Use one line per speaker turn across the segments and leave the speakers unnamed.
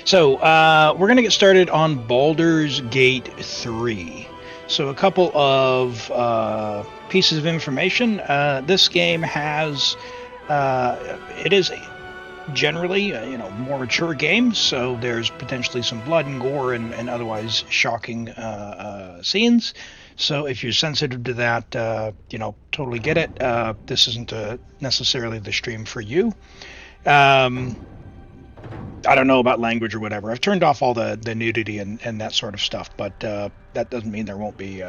So we're going to get started on Baldur's Gate 3. So a couple of pieces of information. This game has, it is generally, more mature game, so there's potentially some blood and gore and otherwise shocking scenes. So if you're sensitive to that, totally get it. This isn't necessarily the stream for you. I don't know about language or whatever. I've turned off all the nudity and that sort of stuff, but that doesn't mean there won't be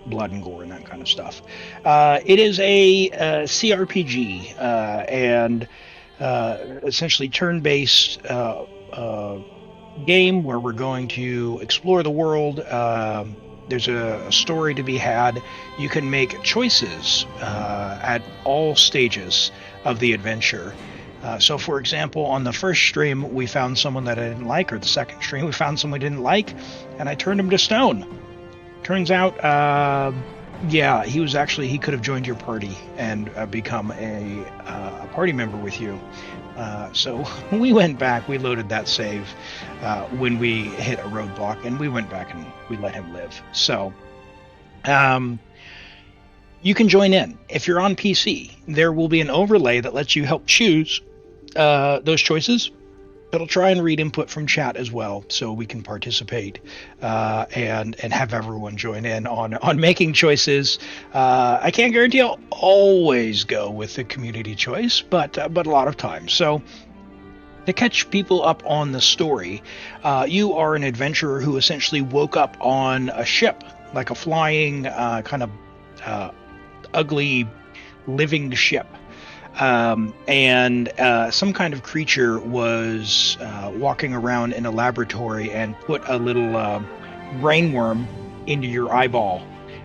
blood and gore and that kind of stuff. It is a CRPG and essentially turn-based game where we're going to explore the world. There's a story to be had. You can make choices at all stages of the adventure. So, for example, on the first stream, we found someone that I didn't like, or the second stream, we found someone we didn't like, and I turned him to stone. Turns out, he could have joined your party and become a party member with you. So we went back, we loaded that save when we hit a roadblock, and we went back and we let him live. So, you can join in. If you're on PC, there will be an overlay that lets you help choose those choices. It'll try and read input from chat as well, so we can participate and have everyone join in on making choices. I can't guarantee I'll always go with the community choice, but a lot of times. So to catch people up on the story, you are an adventurer who essentially woke up on a ship, like a flying kind of ugly living ship. And some kind of creature was walking around in a laboratory and put a little brainworm into your eyeball,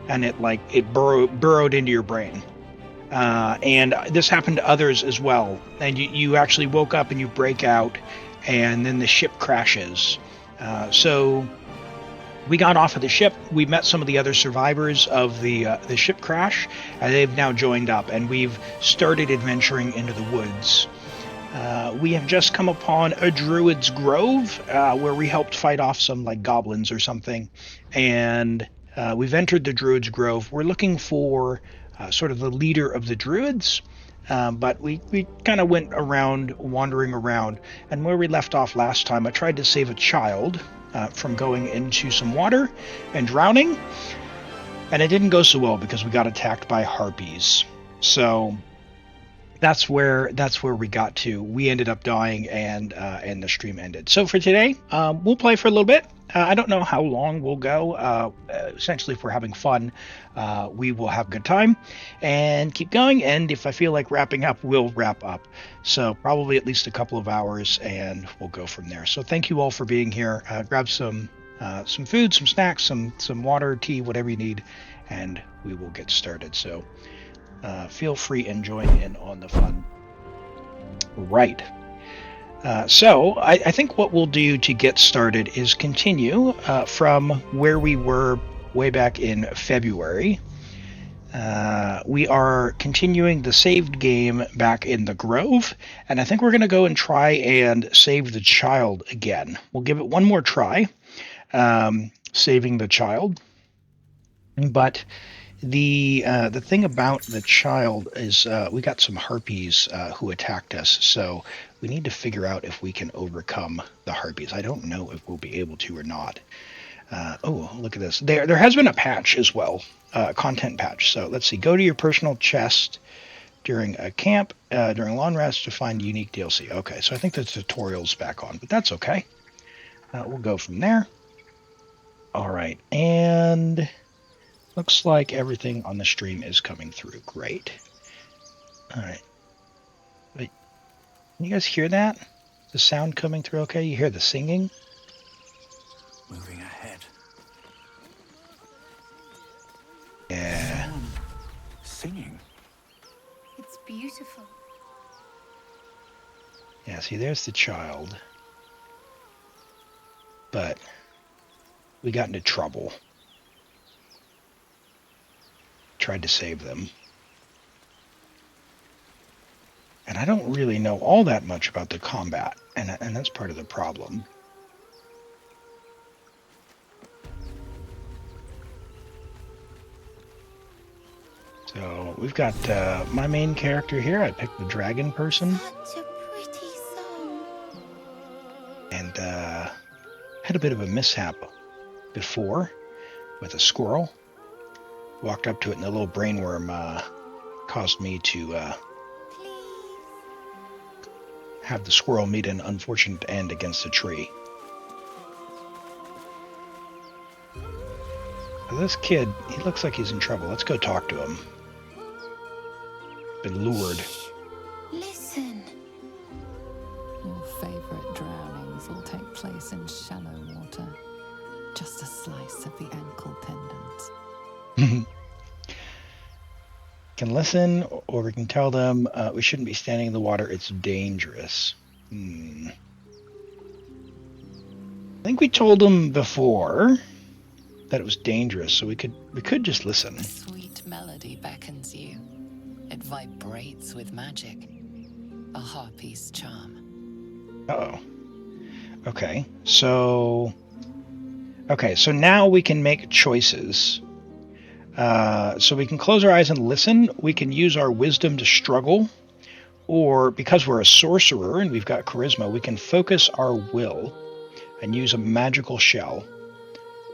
and it burrowed into your brain. And this happened to others as well. And you actually woke up and you break out, and then the ship crashes. So we got off of the ship. We met some of the other survivors of the ship crash, and they've now joined up, and we've started adventuring into the woods. We have just come upon a druid's grove where we helped fight off some goblins or something, and we've entered the druid's grove. We're looking for sort of the leader of the druids, but we kind of went around, wandering around, and where we left off last time, I tried to save a child from going into some water and drowning, and it didn't go so well because we got attacked by harpies. So that's where we got to. We ended up dying, and the stream ended. So for today, we'll play for a little bit. I don't know how long we'll go. Essentially, if we're having fun, we will have a good time and keep going. And if I feel like wrapping up, we'll wrap up. So probably at least a couple of hours, and we'll go from there. So thank you all for being here. Grab some food, some snacks, some water, tea, whatever you need, and we will get started. So feel free and join in on the fun. Right. So I think what we'll do to get started is continue from where we were way back in February. We are continuing the saved game back in the Grove, and I think we're going to go and try and save the child again. We'll give it one more try, saving the child. But the thing about the child is we got some harpies who attacked us, so we need to figure out if we can overcome the harpies. I don't know if we'll be able to or not. Oh, look at this. There has been a patch as well, content patch. So let's see. Go to your personal chest during a camp, during long rest to find unique DLC. Okay, so I think the tutorial's back on, but that's okay. We'll go from there. All right, and looks like everything on the stream is coming through. Great. All right. Wait, can you guys hear that? The sound coming through okay? You hear the singing?
Moving ahead.
Yeah.
Someone singing.
It's beautiful.
Yeah, see, there's the child. But we got into trouble. Tried to save them. And I don't really know all that much about the combat, and that's part of the problem. So we've got my main character here. I picked the dragon person.
Such a pretty song.
And had a bit of a mishap before with a squirrel. Walked up to it and the little brainworm caused me to have the squirrel meet an unfortunate end against a tree. Now this kid, he looks like he's in trouble. Let's go talk to him. Been lured.
Shh. Listen.
Your favorite drownings will take place in shallow water. Just a slice of the ankle tendons.
Can listen, or we can tell them we shouldn't be standing in the water. It's dangerous. I think we told them before that it was dangerous, so we could just listen.
A sweet melody beckons you. It vibrates with magic. A harpy's charm.
Uh-oh. Okay, so now we can make choices. So we can close our eyes and listen. We can use our wisdom to struggle. Or, because we're a sorcerer and we've got charisma, we can focus our will and use a magical shell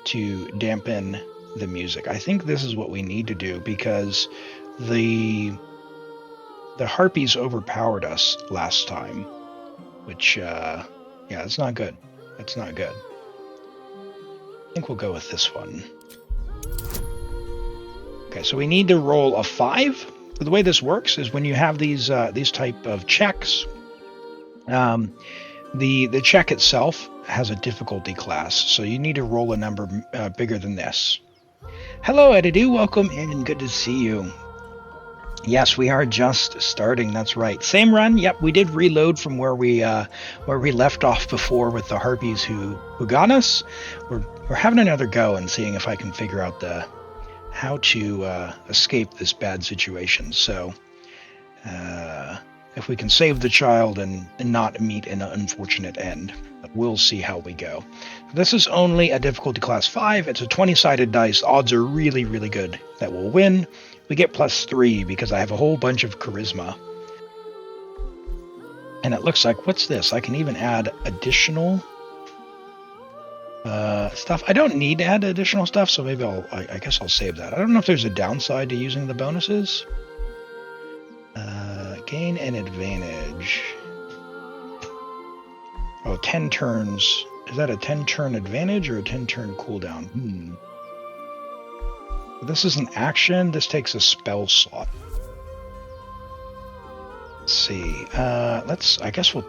to dampen the music. I think this is what we need to do because the harpies overpowered us last time, which, yeah, it's not good. It's not good. I think we'll go with this one. Okay, so we need to roll a 5. The way this works is when you have these type of checks, the check itself has a difficulty class, so you need to roll a number bigger than this. Hello, Edidu. Welcome in. Good to see you. Yes, we are just starting. That's right. Same run. Yep, we did reload from where we left off before with the harpies who got us. We're having another go and seeing if I can figure out how to escape this bad situation. So if we can save the child and not meet an unfortunate end, we'll see how we go. This is only a difficulty class 5. It's a 20-sided dice. Odds are really, really good that we'll win. We get +3 because I have a whole bunch of charisma. And it looks like, what's this? I can even add additional stuff. I don't need to add additional stuff, so maybe I guess I'll save that. I don't know if there's a downside to using the bonuses. Gain an advantage. Oh, 10 turns. Is that a 10-turn advantage or a 10-turn cooldown? This is an action. This takes a spell slot. Let's see. I guess we'll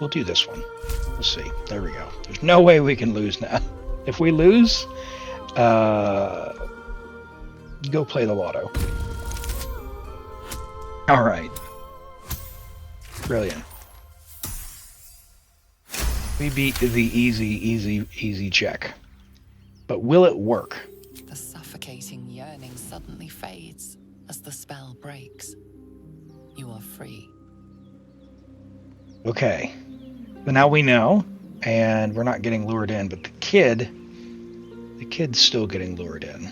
do this one. We'll see. There we go. There's no way we can lose now. If we lose, go play the lotto. All right. Brilliant. We beat the easy check. But will it work?
The suffocating yearning suddenly fades as the spell breaks. You are free.
Okay. But now we know, and we're not getting lured in, but the kid's still getting lured in.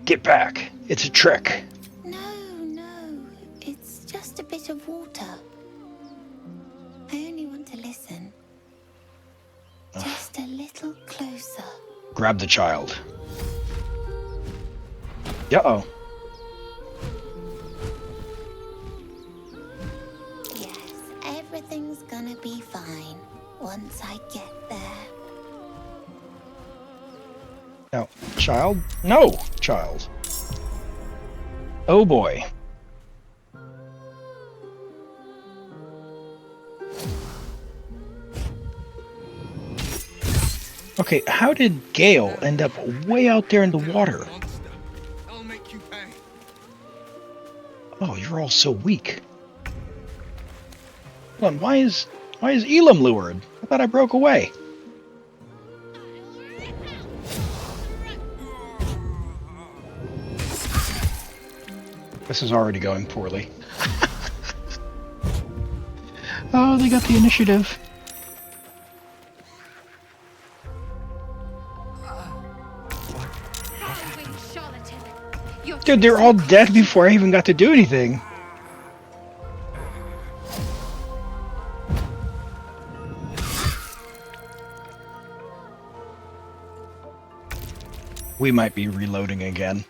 Get back. It's a trick.
No. It's just a bit of water. I only want to listen. Just a little closer.
Grab the child. Uh-oh.
Yes, everything's gonna be fine once I get there.
No. Child? No, child. Oh boy. Okay, how did Gale end up way out there in the water?
I'll make you pay.
Oh, you're all so weak. Hold on, why is Elam lured? I thought I broke away. This is already going poorly. Oh, they got the initiative.
Charlatan! You're
Dude, they're all dead before I even got to do anything. We might be reloading again.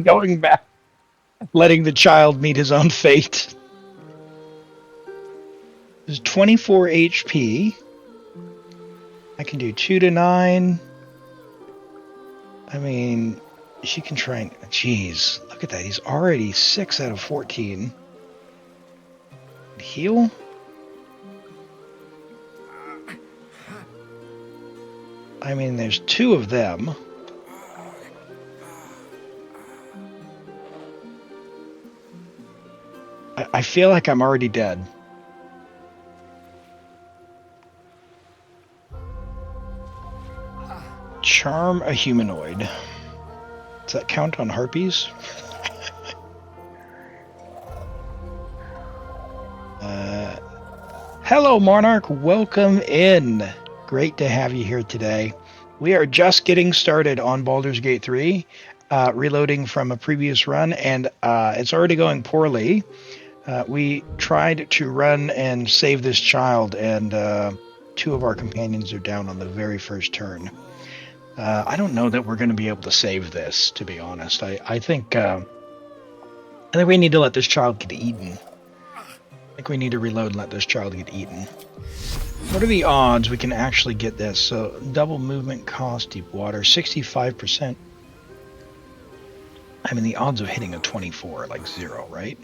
Going back. Letting the child meet his own fate. There's 24 HP. I can do 2 to 9. I mean, she can try and... Jeez, look at that. He's already 6 out of 14. Heal? I mean, there's 2 of them. I feel like I'm already dead. Charm a humanoid. Does that count on harpies? Hello, Monarch. Welcome in. Great to have you here today. We are just getting started on Baldur's Gate 3, reloading from a previous run, and it's already going poorly. We tried to run and save this child, and 2 of our companions are down on the very first turn. I don't know that we're going to be able to save this, to be honest. I think we need to let this child get eaten. I think we need to reload and let this child get eaten. What are the odds we can actually get this? So, double movement cost, deep water, 65%. I mean, the odds of hitting a 24 are like 0, right?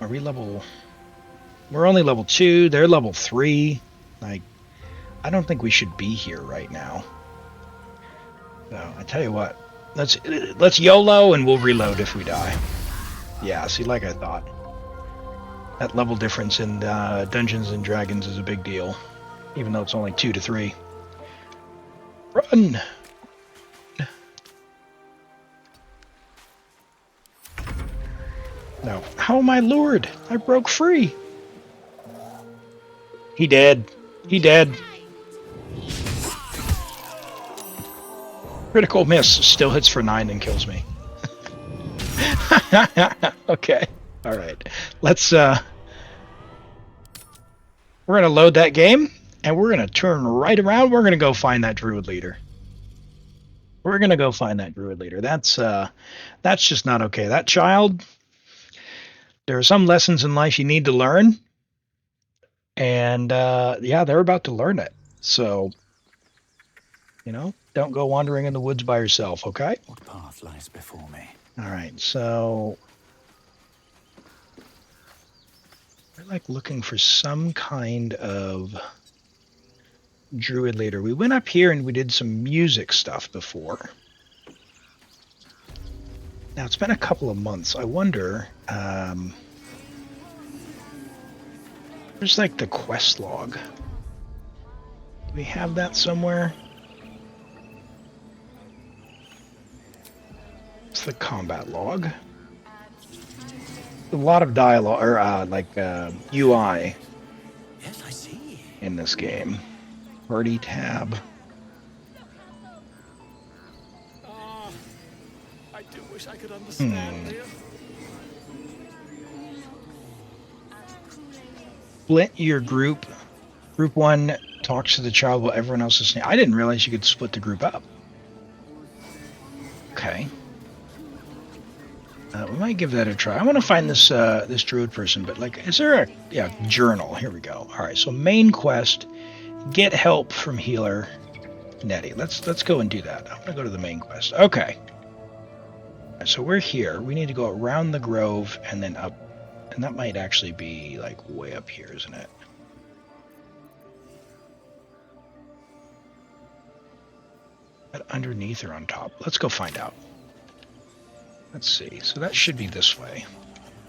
Are we level... We're only level 2, they're level 3. Like, I don't think we should be here right now. So, I tell you what. Let's YOLO and we'll reload if we die. Yeah, see, like I thought. That level difference in Dungeons and Dragons is a big deal. Even though it's only 2 to 3. Run! No. How am I lured? I broke free. He dead. He dead. Critical miss. Still hits for 9 and kills me. Okay. Alright. Let's, we're gonna load that game, and we're gonna turn right around. We're gonna go find that druid leader. We're gonna go find that druid leader. That's just not okay. That child... There are some lessons in life you need to learn, and yeah, they're about to learn it. So, you know, don't go wandering in the woods by yourself, okay?
What path lies before me?
All right, so we're like looking for some kind of druid leader. We went up here and we did some music stuff before. Now, it's been a couple of months. I wonder, there's like the quest log. Do we have that somewhere? It's the combat log. A lot of dialogue, or UI
Yes, I see.
in this game. Party tab.
I do wish I could understand you.
Split your group. Group 1 talks to the child while everyone else is... I didn't realize you could split the group up. Okay. We might give that a try. I want to find this this druid person, but like, is there a... Yeah, journal. Here we go. All right, so main quest, get help from healer Nettie. Let's go and do that. I'm going to go to the main quest. Okay. So we're here. We need to go around the grove and then up. And that might actually be like way up here, isn't it? But underneath or on top? Let's go find out. Let's see. So that should be this way.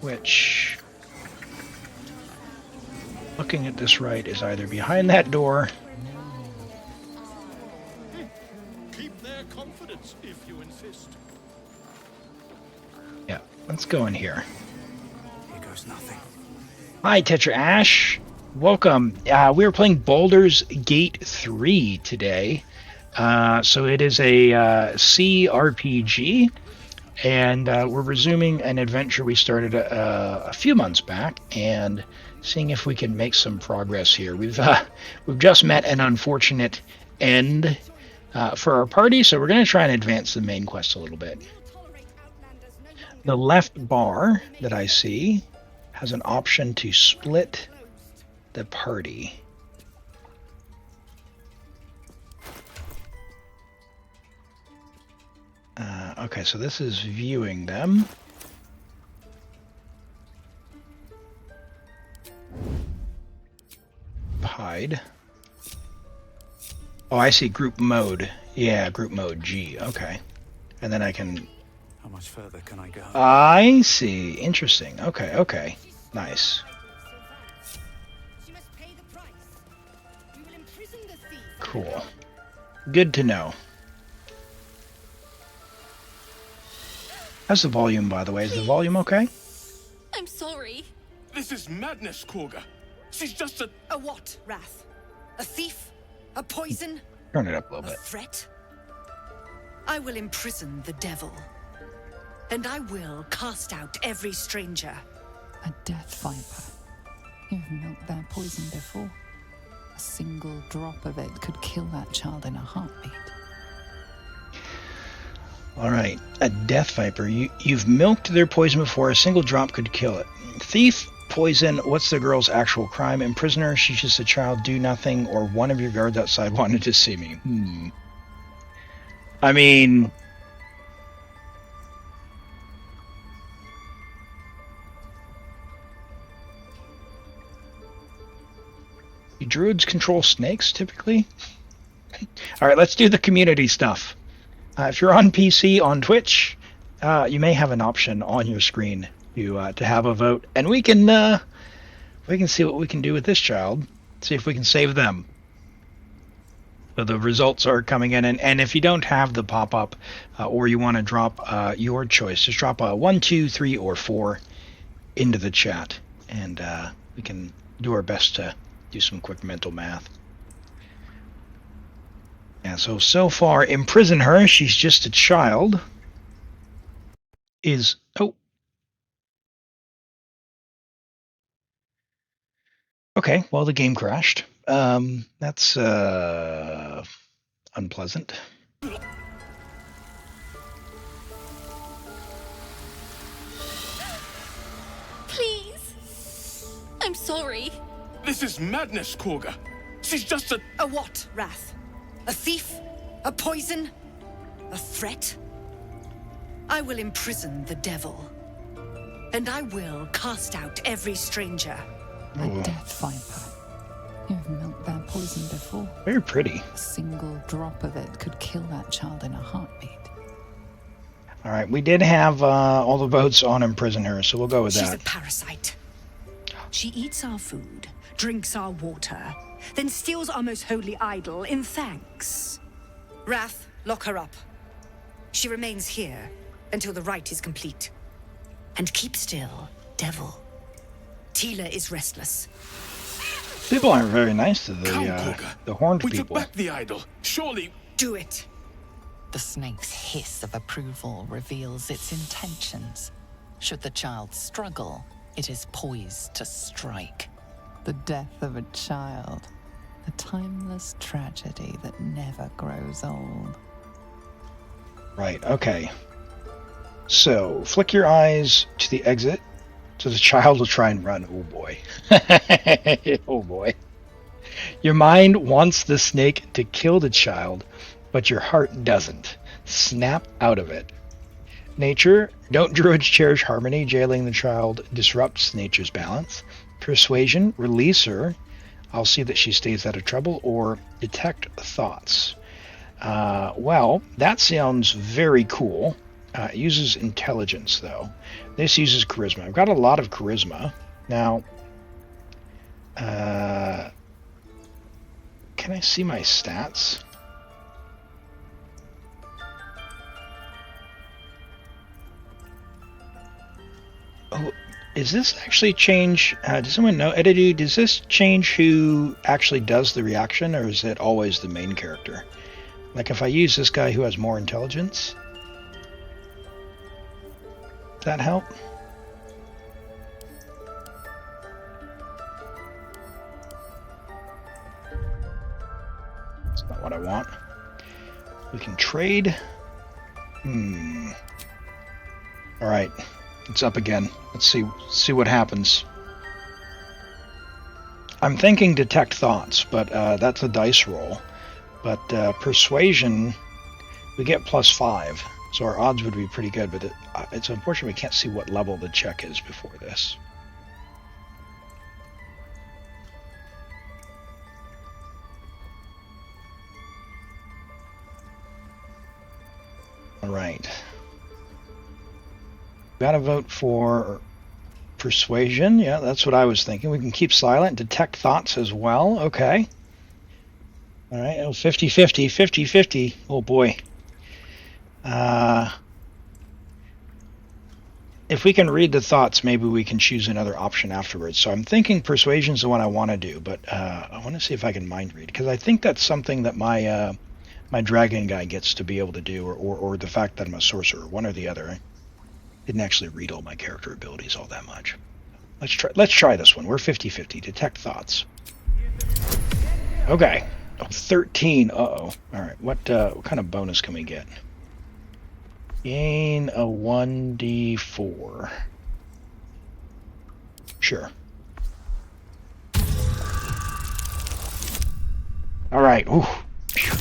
Which, looking at this right, is either behind that door.
Keep their confidence if you insist.
Yeah, let's go in here.
Here goes nothing.
Hi, Tetra Ash. Welcome. We were playing Baldur's Gate 3 today. So it is a CRPG, and we're resuming an adventure we started a few months back, and seeing if we can make some progress here. We've just met an unfortunate end for our party, so we're going to try and advance the main quest a little bit. The left bar that I see has an option to split the party. Okay, so this is viewing them. Hide. Oh, I see group mode. Yeah, group mode G. Okay. And then I can...
How much further can I go?
I see. Interesting. Okay, okay. Nice. Cool. Good to know. How's the volume, by the way? Is the volume okay?
I'm sorry.
This is madness, Korga. She's just a...
A what, Wrath? A thief? A poison?
Turn it up a little
A
bit.
threat? I will imprison the devil. And I will cast out every stranger.
A death viper. You've milked their poison before. A single drop of it could kill that child in a heartbeat.
All right, a death viper. You've milked their poison before. A single drop could kill it. Thief, poison. What's the girl's actual crime? Imprisoner. She's just a child. Do nothing. Or one of your guards outside wanted to see me. I mean, do druids control snakes typically? All right, let's do the community stuff. If you're on PC, on Twitch, you may have an option on your screen to have a vote, and we can see what we can do with this child. See if we can save them. So the results are coming in, and if you don't have the pop-up, or you want to drop your choice, just drop a 1, 2, 3, or 4 into the chat, and we can do our best to do some quick mental math. Yeah, so far, imprison her. She's just a child. Okay, well, the game crashed. That's unpleasant.
Please. I'm sorry.
This is madness, Korga. She's just a...
A what, Wrath? A thief? A poison? A threat? I will imprison the devil. And I will cast out every stranger.
A death viper. You've milked their poison before.
Very pretty.
A single drop of it could kill that child in a heartbeat.
All right, we did have all the votes on imprison her, so we'll go with
She's
that.
a parasite. She eats our food, drinks our water, then steals our most holy idol in thanks. Wrath, lock her up. She remains here until the rite is complete. And keep still, devil. Tila is restless.
People aren't very nice to
Come, Korga.
the horned
We
people.
took back the idol. Surely...
Do it.
The snake's hiss of approval reveals its intentions. Should the child struggle, it is poised to strike.
The death of a child. A timeless tragedy that never grows old.
Right, okay. So, flick your eyes to the exit, so the child will try and run. Oh boy. Oh boy. Your mind wants the snake to kill the child, but your heart doesn't. Snap out of it. Nature, don't druids cherish harmony? Jailing the child disrupts nature's balance. Persuasion, release her. I'll see that she stays out of trouble. Or detect thoughts. Well, that sounds very cool. It uses intelligence, though. This uses charisma. I've got a lot of charisma. Now, can I see my stats? Oh, does this actually change? Does someone know? Edidu, does this change who actually does the reaction, or is it always the main character? Like if I use this guy who has more intelligence, does that help? That's not what I want. We can trade. All right, it's up again. Let's see what happens. I'm thinking detect thoughts, but that's a dice roll. But persuasion, we get +5, so our odds would be pretty good. But it's unfortunate we can't see what level the check is before this. All right. Gotta vote for persuasion. Yeah, that's what I was thinking. We can keep silent. Detect thoughts as well. Okay. All right. Oh, 50-50. 50-50. Oh, boy. If we can read the thoughts, maybe we can choose another option afterwards. So I'm thinking persuasion's the one I want to do, but I want to see if I can mind read, because I think that's something that my my dragon guy gets to be able to do, or the fact that I'm a sorcerer, one or the other. I didn't actually read all my character abilities all that much. Let's try this one. We're 50-50. Detect thoughts. Okay. Oh, 13. Uh-oh. All right. What kind of bonus can we get? Gain a 1d4. Sure. All right. Ooh. Phew.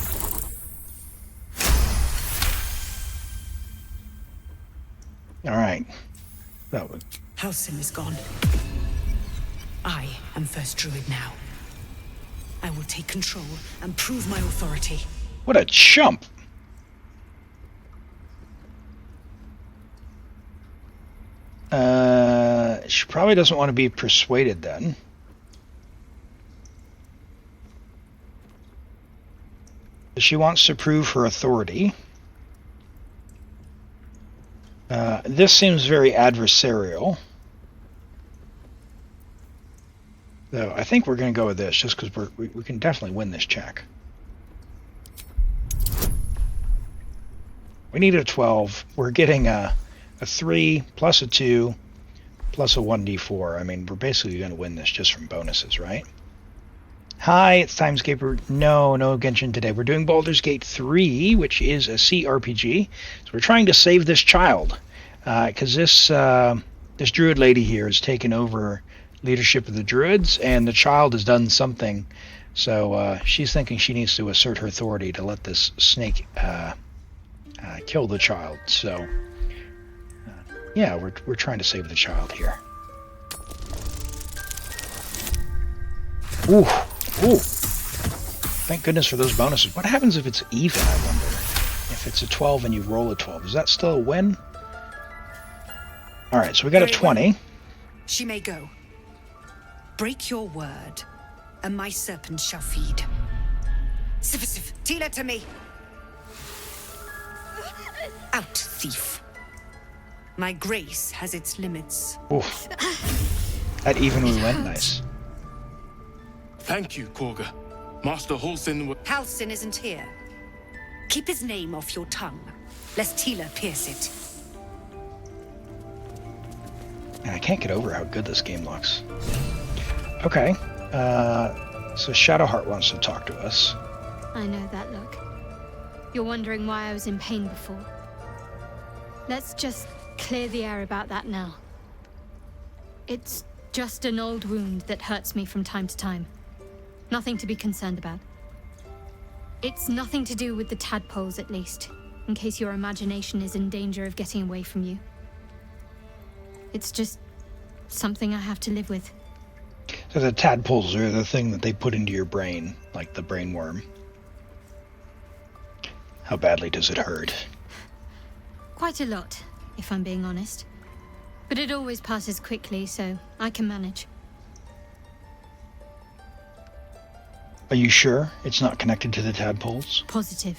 All right. That would.
Halsin is gone. I am first druid now. I will take control and prove my authority.
What a chump! She probably doesn't want to be persuaded then. She wants to prove her authority. This seems very adversarial. Though I think we're going to go with this, just because we can definitely win this check. We need a 12. We're getting a 3 plus a 2 plus a 1d4. I mean, we're basically going to win this just from bonuses, right? Hi, it's Timescaper. No Genshin today. We're doing Baldur's Gate 3, which is a CRPG. So we're trying to save this child, because this druid lady here has taken over leadership of the druids, and the child has done something. So she's thinking she needs to assert her authority to let this snake kill the child. So yeah, we're trying to save the child here. Ooh. Ooh. Thank goodness for those bonuses. What happens if it's even, I wonder? If it's a 12 and you roll a 12, is that still a win? Alright, so we got a 20.
She may go. Break your word, and my serpent shall feed. Sif, Tila to me. Out, thief. My grace has its limits.
Oof. That even we went nice.
Thank you, Korga. Master Halsin.
Halsin isn't here. Keep his name off your tongue, lest Tila pierce it.
And I can't get over how good this game looks. Okay. So Shadowheart wants to talk to us.
I know that look. You're wondering why I was in pain before. Let's just clear the air about that now. It's just an old wound that hurts me from time to time. Nothing to be concerned about. It's nothing to do with the tadpoles, at least, in case your imagination is in danger of getting away from you. It's just something I have to live with.
So the tadpoles are the thing that they put into your brain, like the brain worm. How badly does it hurt?
Quite a lot, if I'm being honest. But it always passes quickly, so I can manage.
Are you sure it's not connected to the tadpoles?
Positive.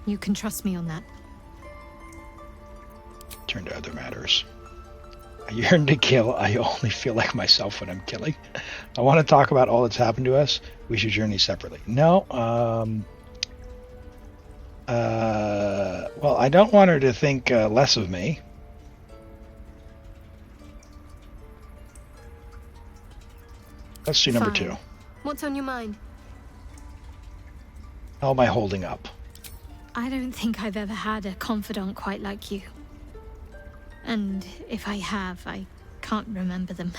You can trust me on that.
Turn to other matters. I yearn to kill. I only feel like myself when I'm killing. I want to talk about all that's happened to us. We should journey separately. No, Well, I don't want her to think less of me. Let's do number
Fine.
2.
What's on your mind?
How am I holding up?
I don't think I've ever had a confidant quite like you. And if I have, I can't remember them.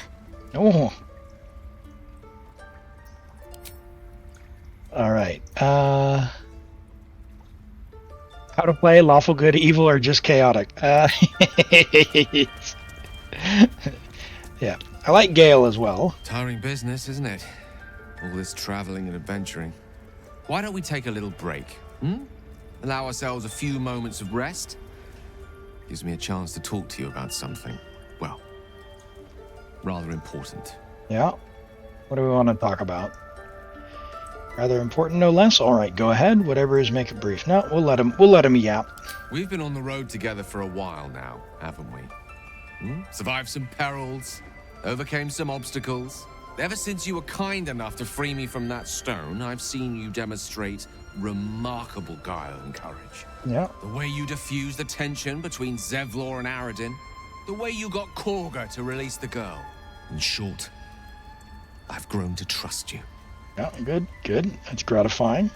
Oh. All right. How to play lawful good, evil, or just chaotic? Yeah. I like Gale as well.
Tiring business, isn't it? All this traveling and adventuring. Why don't we take a little break? Allow ourselves a few moments of rest? Gives me a chance to talk to you about something, well, rather important.
Yeah. What do we want to talk about? Rather important, no less. All right, go ahead. Whatever is, make it brief. No, we'll let him yap.
We've been on the road together for a while now, haven't we? Survived some perils, overcame some obstacles. Ever since you were kind enough to free me from that stone, I've seen you demonstrate remarkable guile and courage.
Yeah.
The way you diffused the tension between Zevlor and Aradin. The way you got Korga to release the girl. In short, I've grown to trust you.
Yeah, good. That's gratifying.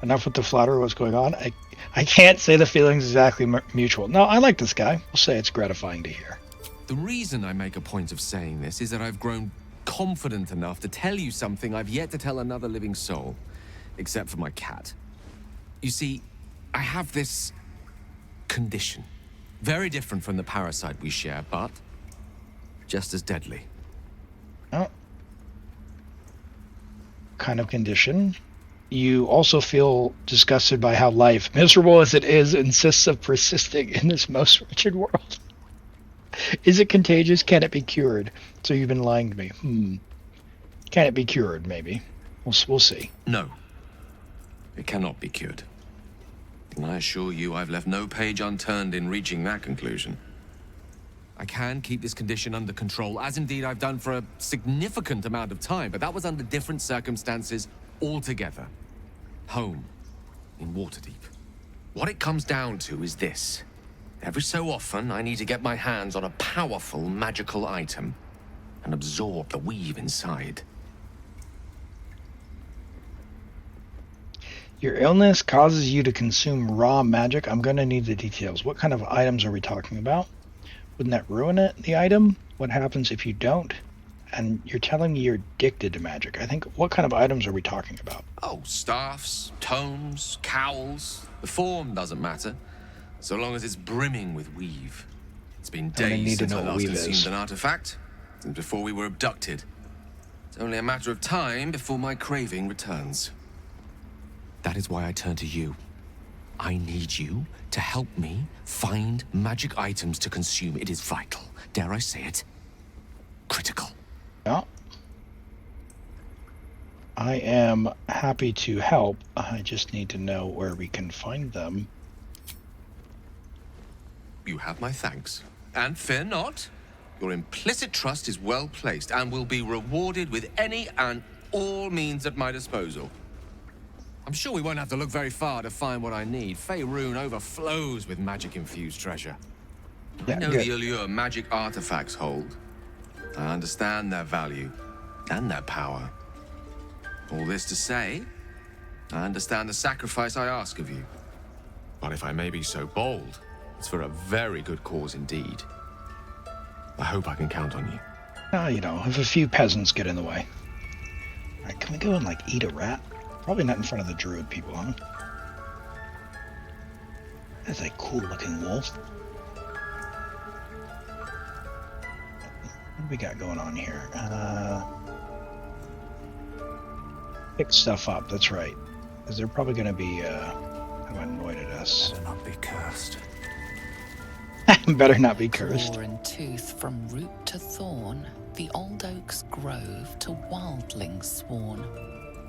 Enough with the flattery. What's going on? I can't say the feeling's exactly mutual. No, I like this guy. We'll say it's gratifying to hear.
The reason I make a point of saying this is that I've grown confident enough to tell you something I've yet to tell another living soul, except for my cat. You see, I have this condition. Very different from the parasite we share, but just as deadly.
Oh. Kind of condition. You also feel disgusted by how life, miserable as it is, insists of persisting in this most wretched world. Is it contagious? Can it be cured? So you've been lying to me. Can it be cured, maybe? We'll see.
No. It cannot be cured. And I assure you I've left no page unturned in reaching that conclusion. I can keep this condition under control, as indeed I've done for a significant amount of time, but that was under different circumstances altogether. Home, in Waterdeep. What it comes down to is this. Every so often, I need to get my hands on a powerful magical item and absorb the weave inside.
Your illness causes you to consume raw magic. I'm going to need the details. What kind of items are we talking about? Wouldn't that ruin it, the item? What happens if you don't? And you're telling me you're addicted to magic. I think, what kind of items are we talking about?
Oh, staffs, tomes, cowls. The form doesn't matter, so long as it's brimming with weave. It's been days since I last consumed an artifact, since before we were abducted. It's only a matter of time before my craving returns. That is why I turn to you. I need you to help me find magic items to consume. It is vital. Dare I say it? Critical.
Yeah. I am happy to help. I just need to know where we can find them.
You have my thanks. And fear not. Your implicit trust is well placed and will be rewarded with any and all means at my disposal. I'm sure we won't have to look very far to find what I need. Faerun overflows with magic-infused treasure. I know the allure magic artifacts hold. I understand their value and their power. All this to say, I understand the sacrifice I ask of you. But if I may be so bold, it's for a very good cause indeed. I hope I can count on you.
You know, if a few peasants get in the way. Alright, can we go and, like, eat a rat? Probably not in front of the druid people, huh? That's a cool-looking wolf. What do we got going on here? Pick stuff up, that's right. Because they're probably going to be, have annoyed at us.
Better not be cursed.
Better not be cursed.
Claw and tooth from root to thorn, the old oak's grove to wildlings sworn.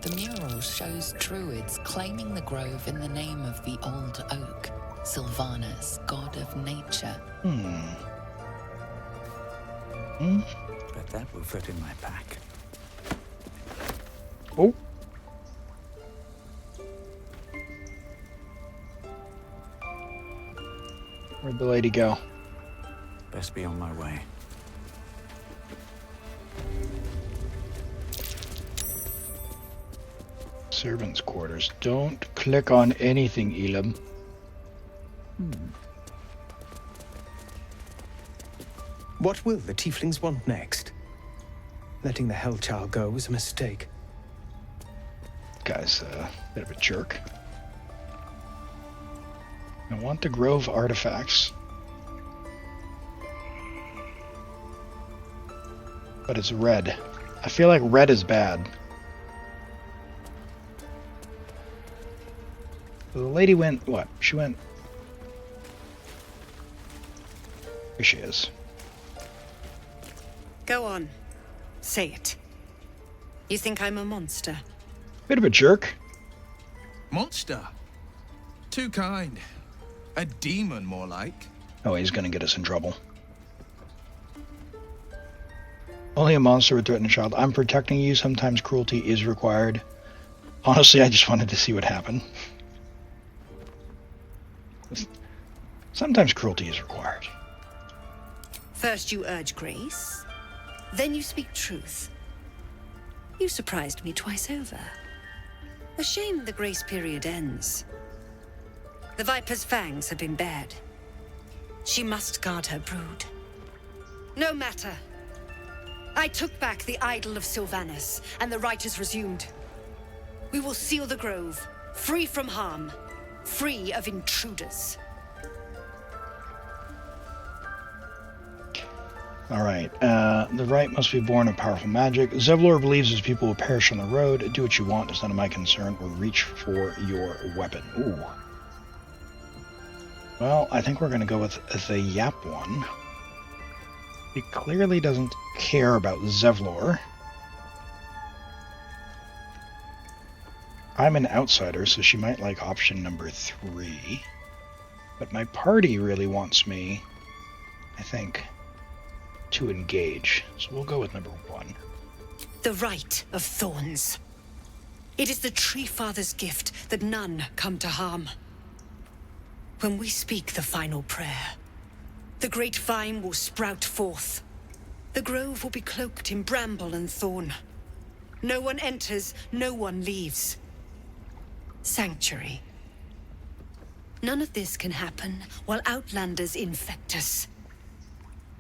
The mural shows druids claiming the grove in the name of the old oak, Sylvanas, god of nature.
Bet that will fit in my pack.
Oh. Where'd the lady go?
Best be on my way.
Servants' quarters. Don't click on anything, Elam.
What will the tieflings want next? Letting the Hellchild go was a mistake.
Guy's a bit of a jerk. I want the Grove artifacts. But it's red. I feel like red is bad. The lady went, what? She went... Here she is.
Go on. Say it. You think I'm a monster?
Bit of a jerk.
Monster? Too kind. A demon, more like.
Oh, he's gonna get us in trouble. Only a monster would threaten a child. I'm protecting you. Sometimes cruelty is required. Honestly, I just wanted to see what happened. Sometimes cruelty is required.
First you urge grace, then you speak truth. You surprised me twice over. A shame the grace period ends. The Viper's fangs have been bared. She must guard her brood. No matter. I took back the idol of Sylvanas, and the rite is resumed. We will seal the grove, free from harm, free of intruders.
Alright, the rite must be born of powerful magic. Zevlor believes his people will perish on the road. Do what you want, it's none of my concern, or reach for your weapon. Ooh. Well, I think we're going to go with the Yap one. He clearly doesn't care about Zevlor. I'm an outsider, so she might like option number 3. But my party really wants me, I think, to engage. So we'll go with number 1.
The Rite of Thorns. It is the Tree Father's gift that none come to harm. When we speak the final prayer, the great vine will sprout forth. The grove will be cloaked in bramble and thorn. No one enters, no one leaves. Sanctuary. None of this can happen while Outlanders infect us.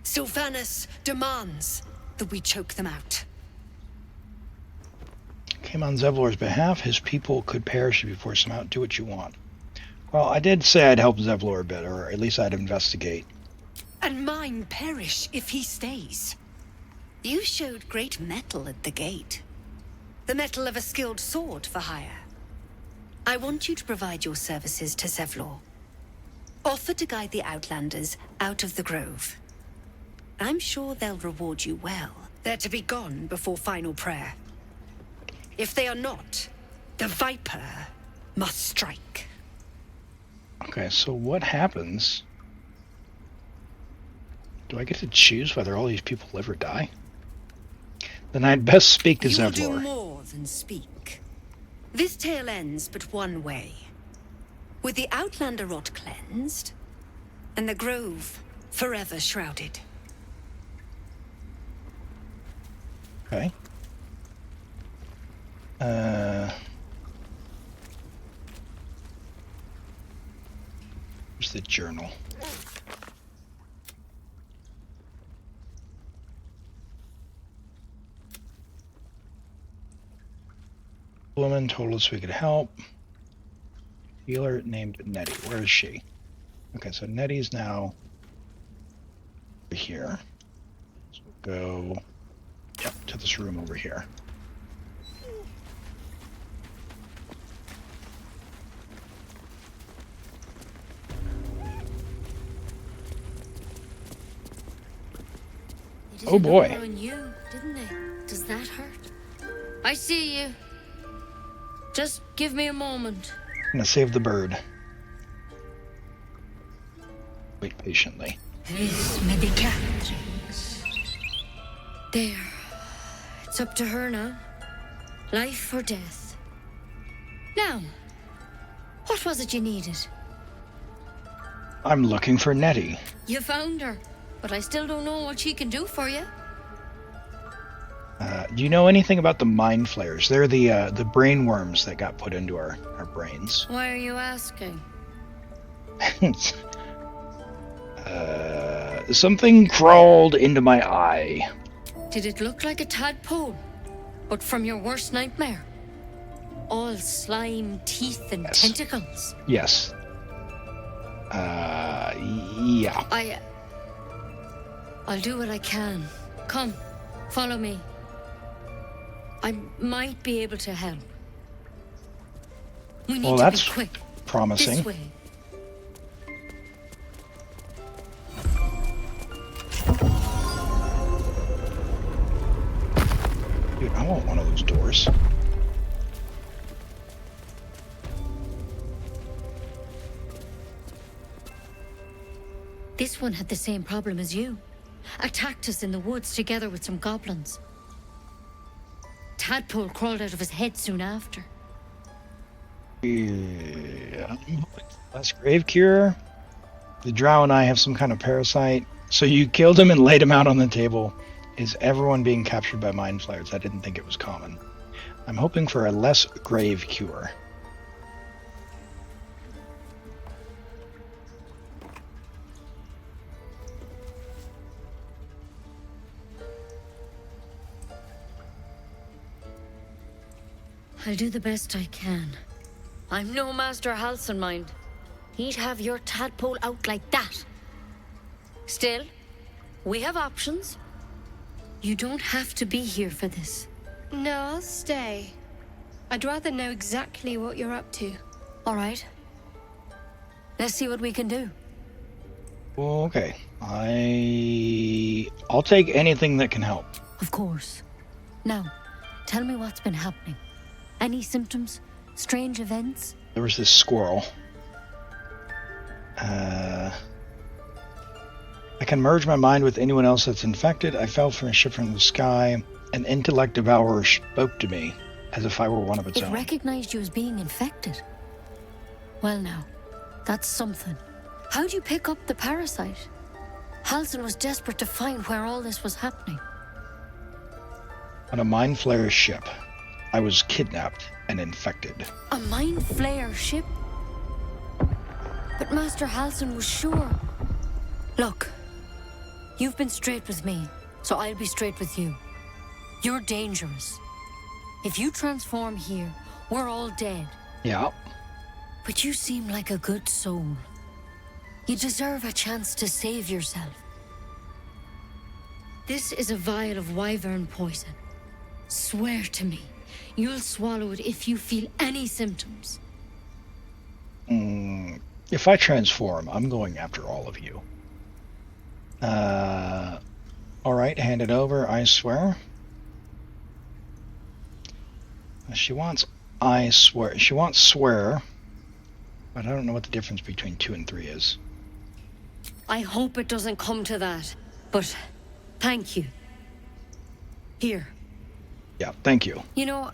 Sylvanas demands that we choke them out.
Came on Zevlor's behalf. His people could perish if you force them out. Do what you want. Well, I did say I'd help Zevlor a bit, or at least I'd investigate.
And mine perish if he stays. You showed great mettle at the gate. The mettle of a skilled sword for hire. I want you to provide your services to Zevlor. Offer to guide the Outlanders out of the grove. I'm sure they'll reward you well. They're to be gone before final prayer. If they are not, the Viper must strike.
Okay, so what happens? Do I get to choose whether all these people live or die? Then I'd best speak to Zevlor.
You will do more than speak. This tale ends but one way. With the Outlander rot cleansed, and the grove forever shrouded.
Okay. Where's the journal? Woman told us we could help. Healer named Nettie. Where is she? Okay, so Nettie's now over here. So we'll go to this room over here. Oh boy.
On you, didn't they? Does that hurt? I see you. Just give me a moment.
I'm gonna save the bird. Wait patiently.
There. It's up to her now. Life or death. Now, what was it you needed?
I'm looking for Nettie.
You found her, but I still don't know what she can do for you.
Do you know anything about the mind flayers? They're the brain worms that got put into our brains.
Why are you asking?
Something crawled into my eye.
Did it look like a tadpole? But from your worst nightmare? All slime, teeth, and tentacles?
Yes. Yeah.
I'll do what I can. Come, follow me. I might be able to help. We need to be quick.
Promising.
This way.
Dude, I want one of those doors.
This one had the same problem as you. Attacked us in the woods together with some goblins. Tadpole crawled out of his head soon after.
Yeah. Less grave cure. The drow and I have some kind of parasite. So you killed him and laid him out on the table. Is everyone being captured by mind flayers? I didn't think it was common. I'm hoping for a less grave cure.
I'll do the best I can. I'm no Master Halson, mind. He'd have your tadpole out like that. Still, we have options. You don't have to be here for this.
No, I'll stay. I'd rather know exactly what you're up to.
All right. Let's see what we can do.
Okay. I'll take anything that can help.
Of course. Now, tell me what's been happening. Any symptoms? Strange events?
There was this squirrel. I can merge my mind with anyone else that's infected. I fell from a ship from the sky. An intellect devourer spoke to me, as if I were one of its own.
It recognized you as being infected. Well now, that's something. How'd you pick up the parasite? Halson was desperate to find where all this was happening.
On a mind flayer ship. I was kidnapped and infected.
A mind flayer ship? But Master Halson was sure. Look, you've been straight with me, so I'll be straight with you. You're dangerous. If you transform here, we're all dead.
Yeah.
But you seem like a good soul. You deserve a chance to save yourself. This is a vial of wyvern poison. Swear to me, you'll swallow it if you feel any symptoms.
If I transform, I'm going after all of you. Alright, hand it over, I swear. She wants I swear. She wants swear. But I don't know what the difference between 2 and 3 is.
I hope it doesn't come to that, but thank you. Here.
Yeah, thank you.
You know,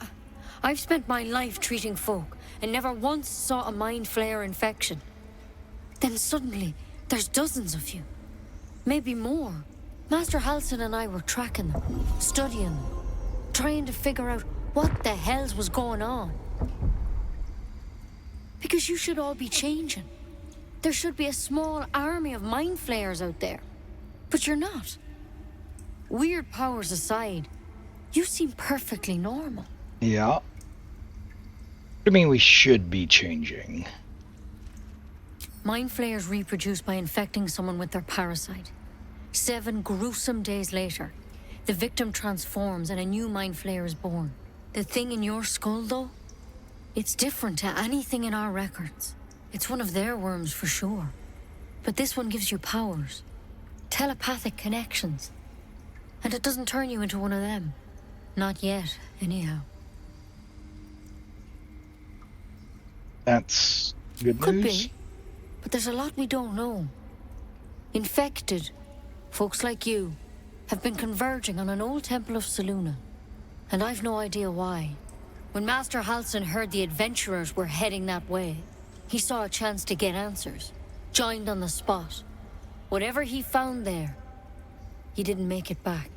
I've spent my life treating folk and never once saw a mind flayer infection. Then suddenly, there's dozens of you. Maybe more. Master Halson and I were tracking them, studying them, trying to figure out what the hells was going on. Because you should all be changing. There should be a small army of mind flayers out there. But you're not. Weird powers aside, you seem perfectly normal.
Yeah. I mean, we should be changing.
Mind flayers reproduce by infecting someone with their parasite. 7 gruesome days later, the victim transforms and a new mind flayer is born. The thing in your skull, though, it's different to anything in our records. It's one of their worms for sure. But this one gives you powers. Telepathic connections. And it doesn't turn you into one of them. Not yet, anyhow.
That's good
Could
news.
be. But there's a lot we don't know. Infected, folks like you, have been converging on an old temple of Selûne. And I've no idea why. When Master Halson heard the adventurers were heading that way, he saw a chance to get answers. joined on the spot. Whatever he found there, he didn't make it back.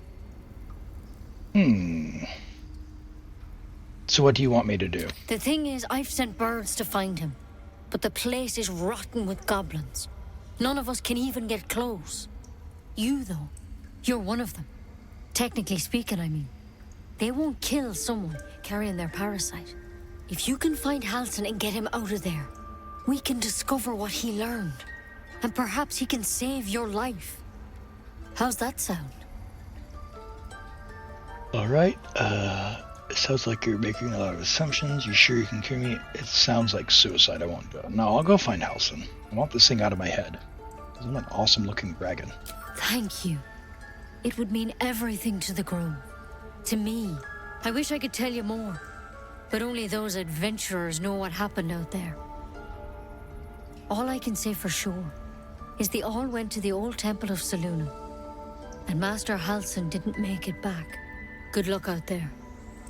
So what do you want me to do?
The thing is, I've sent birds to find him, but the place is rotten with goblins. None of us can even get close. You, though, you're one of them. Technically speaking, I mean. They won't kill someone carrying their parasite. If you can find Halsin and get him out of there, we can discover what he learned. And perhaps he can save your life. How's that sound?
Alright, it sounds like you're making a lot of assumptions. You sure you can cure me? It sounds like suicide. I won't do it. No, I'll go find Halsin. I want this thing out of my head. I'm an awesome looking dragon.
Thank you. It would mean everything to the grove. To me. I wish I could tell you more. But only those adventurers know what happened out there. All I can say for sure is they all went to the old temple of Selûne. And Master Halsin didn't make it back. Good luck out there.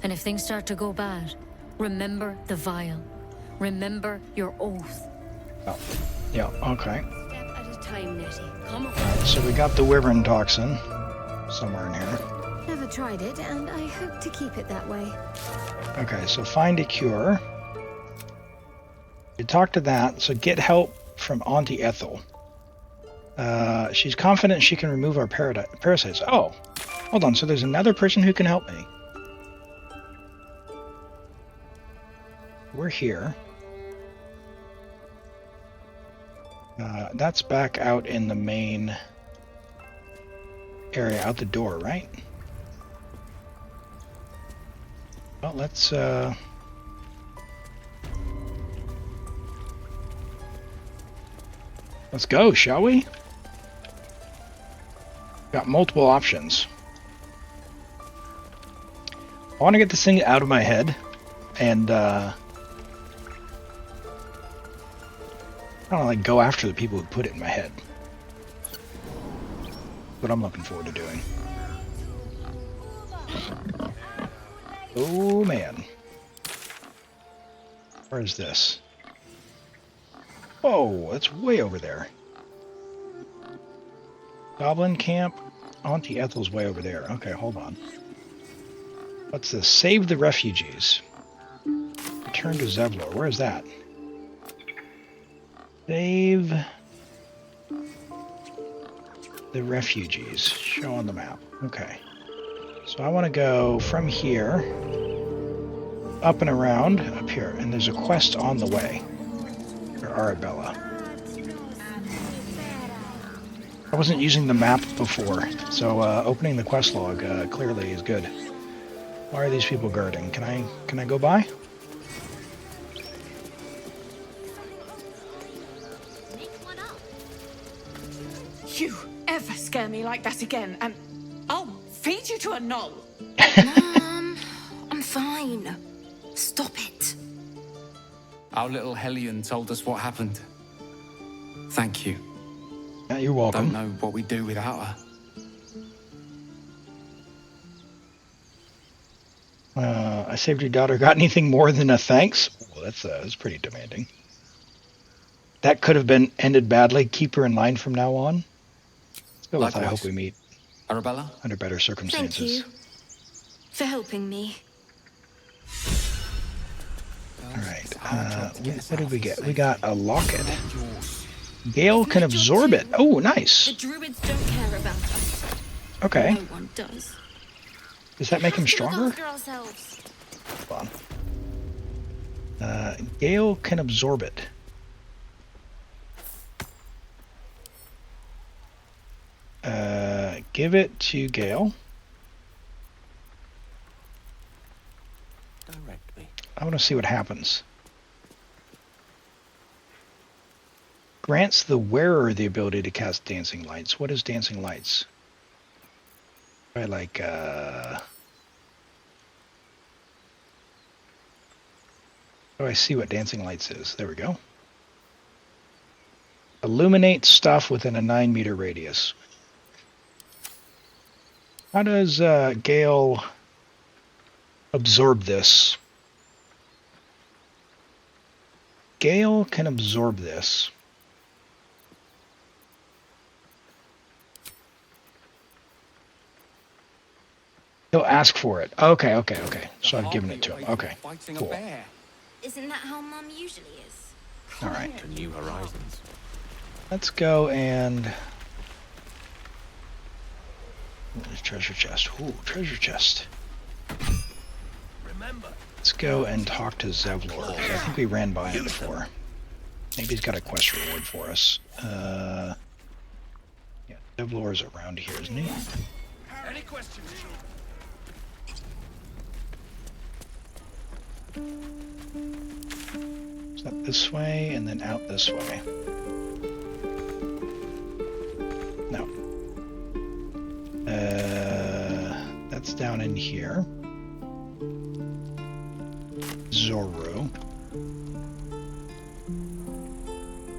And if things start to go bad, remember the vial. Remember your oath.
Oh, yeah, okay.
Step at a time, Nettie. Come on.
Alright, so we got the wyvern toxin somewhere in here.
Never tried it, and I hope to keep it that way.
Okay, so find a cure. You talk to that, so get help from Auntie Ethel. She's confident she can remove our parasites. Oh, hold on, so there's another person who can help me. We're here. That's back out in the main area, out the door, right? Well, let's go, shall we? Got multiple options. I want to get this thing out of my head, and I don't like go after the people who put it in my head. What I'm looking forward to doing. Oh man. Where is this? Whoa, that's way over there. Goblin camp. Auntie Ethel's way over there. Okay, hold on. What's this? Save the refugees. Return to Zevlor. Where is that? Save the refugees. Show on the map. Okay. So I want to go from here up and around up here, and there's a quest on the way for Arabella. I wasn't using the map before, so opening the quest log clearly is good. Why are these people guarding? Can I go by?
You ever scare me like that again, and I'll feed you to a knoll.
Mom, I'm fine. Stop it.
Our little Hellion told us what happened. Thank you.
Yeah, you're welcome.
Don't know what we'd do without her.
I saved your daughter. Got anything more than a thanks? Well, that's pretty demanding. That could have been ended badly. Keep her in line from now on. Let's go with I hope we meet
Arabella
under better circumstances.
Thank you for helping me.
All right. What did we get? We got a locket. Gale can absorb it. Oh, nice.
The druids don't care about us.
Okay.
No one does.
Does that make him stronger? Hold on. Gale can absorb it. Give it to Gale.
Direct me.
I want to see what happens. Grants the wearer the ability to cast dancing lights. What is dancing lights? I like oh, I see what dancing lights is. There we go. Illuminate stuff within a 9-meter radius. How does Gale absorb this? Gale can absorb this. ask for it. Okay. So I've given it to him. Okay, cool.
Isn't that how Mum usually is?
All right.
To new horizons.
Let's go and... treasure chest. Ooh, treasure chest. Let's go and talk to Zevlor. I think we ran by him before. Maybe he's got a quest reward for us. Yeah, Zevlor's around here, isn't he?
Any questions?
Is that this way and then out this way? No. That's down in here. Zoru.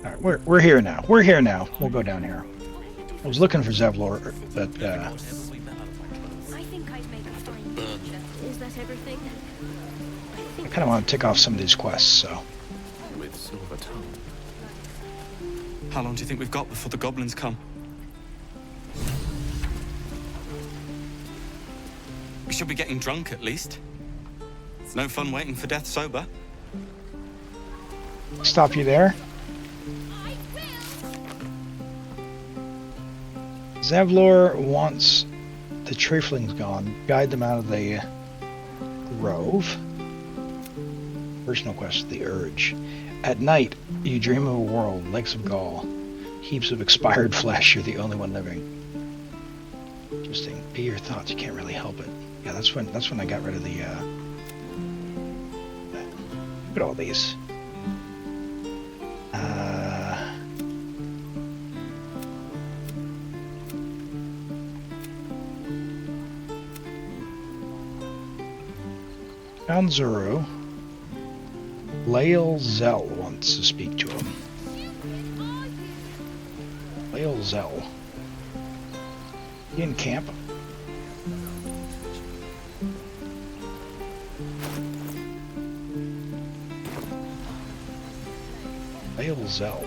Alright, we're here now. We're here now. We'll go down here. I was looking for Zevlor, but
I think I've made a fine picture. Is that everything?
I kind of want to tick off some of these quests, so.
With silver tongue.
How long do you think we've got before the goblins come? We should be getting drunk at least. It's no fun waiting for death sober.
Stop you there. Zevlor wants the Triflings gone. Guide them out of the grove. Personal quest, the urge. At night, you dream of a world, lakes of gall, heaps of expired flesh. You're the only one living. Interesting. Be your thoughts. You can't really help it. Yeah, that's when I got rid of the. Look at all these. Found Zuru. Lael Zell wants to speak to him. Lael Zell. He in camp? Lael Zell.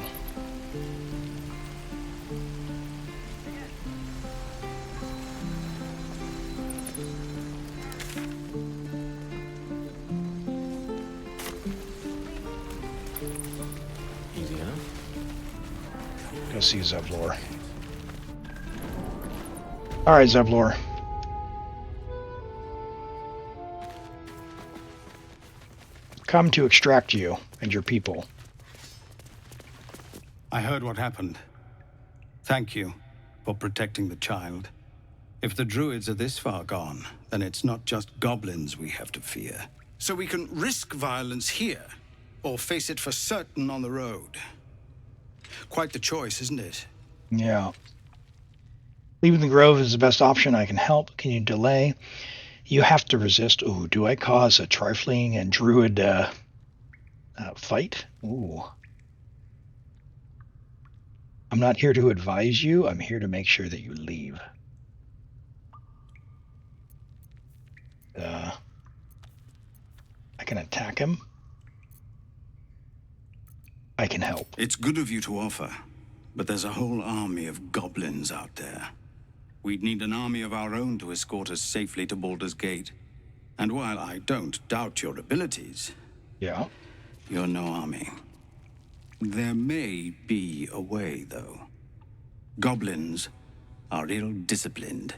Go see Zevlor. Alright, Zevlor. Come to extract you and your people.
I heard what happened. Thank you for protecting the child. If the druids are this far gone, then it's not just goblins we have to fear. So we can risk violence here, or face it for certain on the road. Quite the choice, isn't it?
Yeah. Leaving the grove is the best option. I can help. Can you delay? You have to resist. Ooh, do I cause a trifling and druid fight? Ooh. I'm not here to advise you. I'm here to make sure that you leave. I can attack him. I can help.
It's good of you to offer, but there's a whole army of goblins out there. We'd need an army of our own to escort us safely to Baldur's Gate. And while I don't doubt your abilities,
yeah,
you're no army. There may be a way, though. Goblins are ill-disciplined.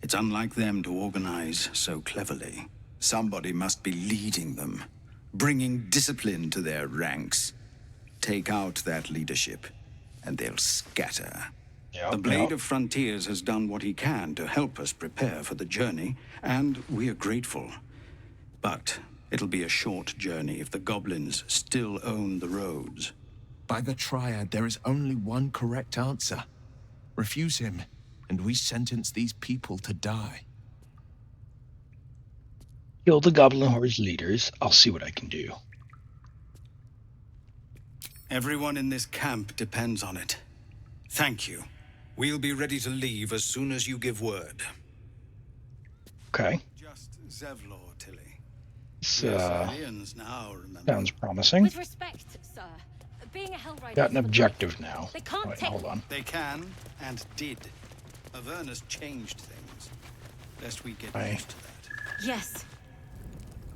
It's unlike them to organize so cleverly. Somebody must be leading them, bringing discipline to their ranks. Take out that leadership, and they'll scatter.
Yep,
the Blade of Frontiers has done what he can to help us prepare for the journey, and we are grateful. But it'll be a short journey if the goblins still own the roads.
By the Triad, there is only one correct answer. Refuse him, and we sentence these people to die.
Kill the Goblin Horde's leaders. I'll see what I can do.
Everyone in this camp depends on it. Thank you. We'll be ready to leave as soon as you give word.
Okay.
Just Zevlor, Tilly.
Sounds promising.
With respect, sir, being a Hellrider...
Got an objective now.
They can't
Wait,
take...
hold on.
They can, and did. Avernus changed things. Lest we get used to that.
Yes.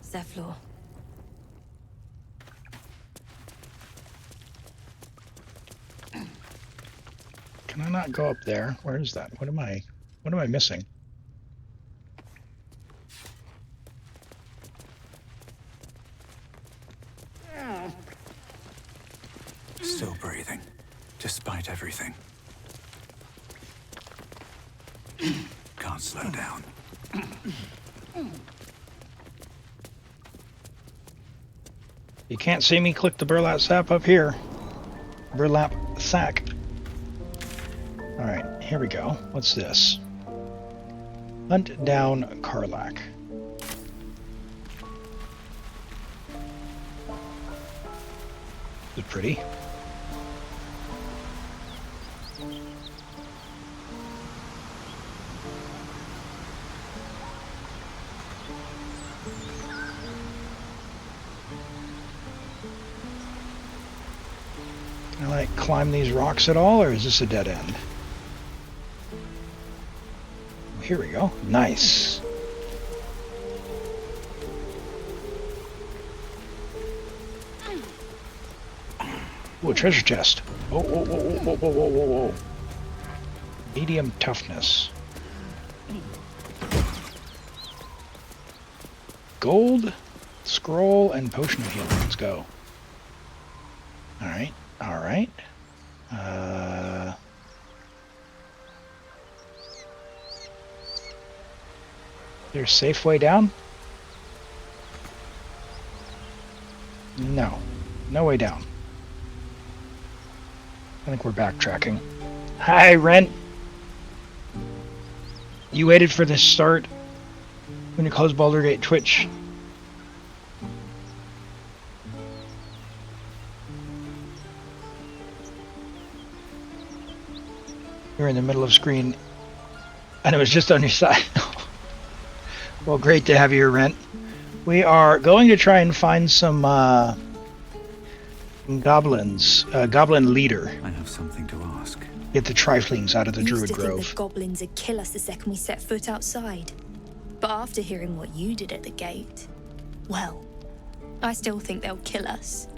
Zevlor.
Can I not go up there? Where is that? What am I missing?
Still breathing, despite everything. Can't slow down.
You can't see me, click the burlap sack up here. Burlap sack. Alright, here we go. What's this? Hunt down Karlach. It's pretty. Can I like climb these rocks at all, or is this a dead end? Here we go. Nice. Ooh, a treasure chest. Whoa, whoa, whoa, whoa, whoa, whoa, whoa, whoa. Medium toughness. Gold, scroll, and potion of healing. Let's go. Alright, alright. There's a safe way down? No. No way down. I think we're backtracking. Hi, Rent! You waited for this start when you closed Baldurgate Twitch. You're in the middle of screen and it was just on your side. Well, great to have you here, Rent. We are going to try and find some goblins, goblin leader.
I have something to ask.
Get the triflings out of the Druid
Used to think
Grove.
the goblins would kill us the second we set foot outside. But after hearing what you did at the gate, well, I still think they'll kill us.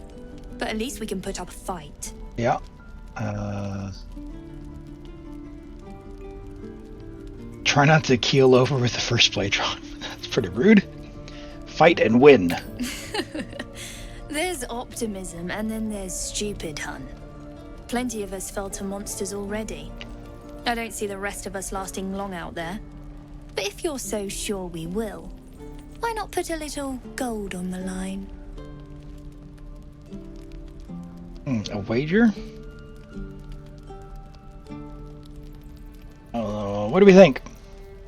But at least we can put up a fight.
Yeah. Try not to keel over with the first playtron. That's pretty rude. Fight and win.
There's optimism, and then there's stupid, hun. Plenty of us fell to monsters already. I don't see the rest of us lasting long out there. But if you're so sure we will, why not put a little gold on the line?
A wager? What do we think?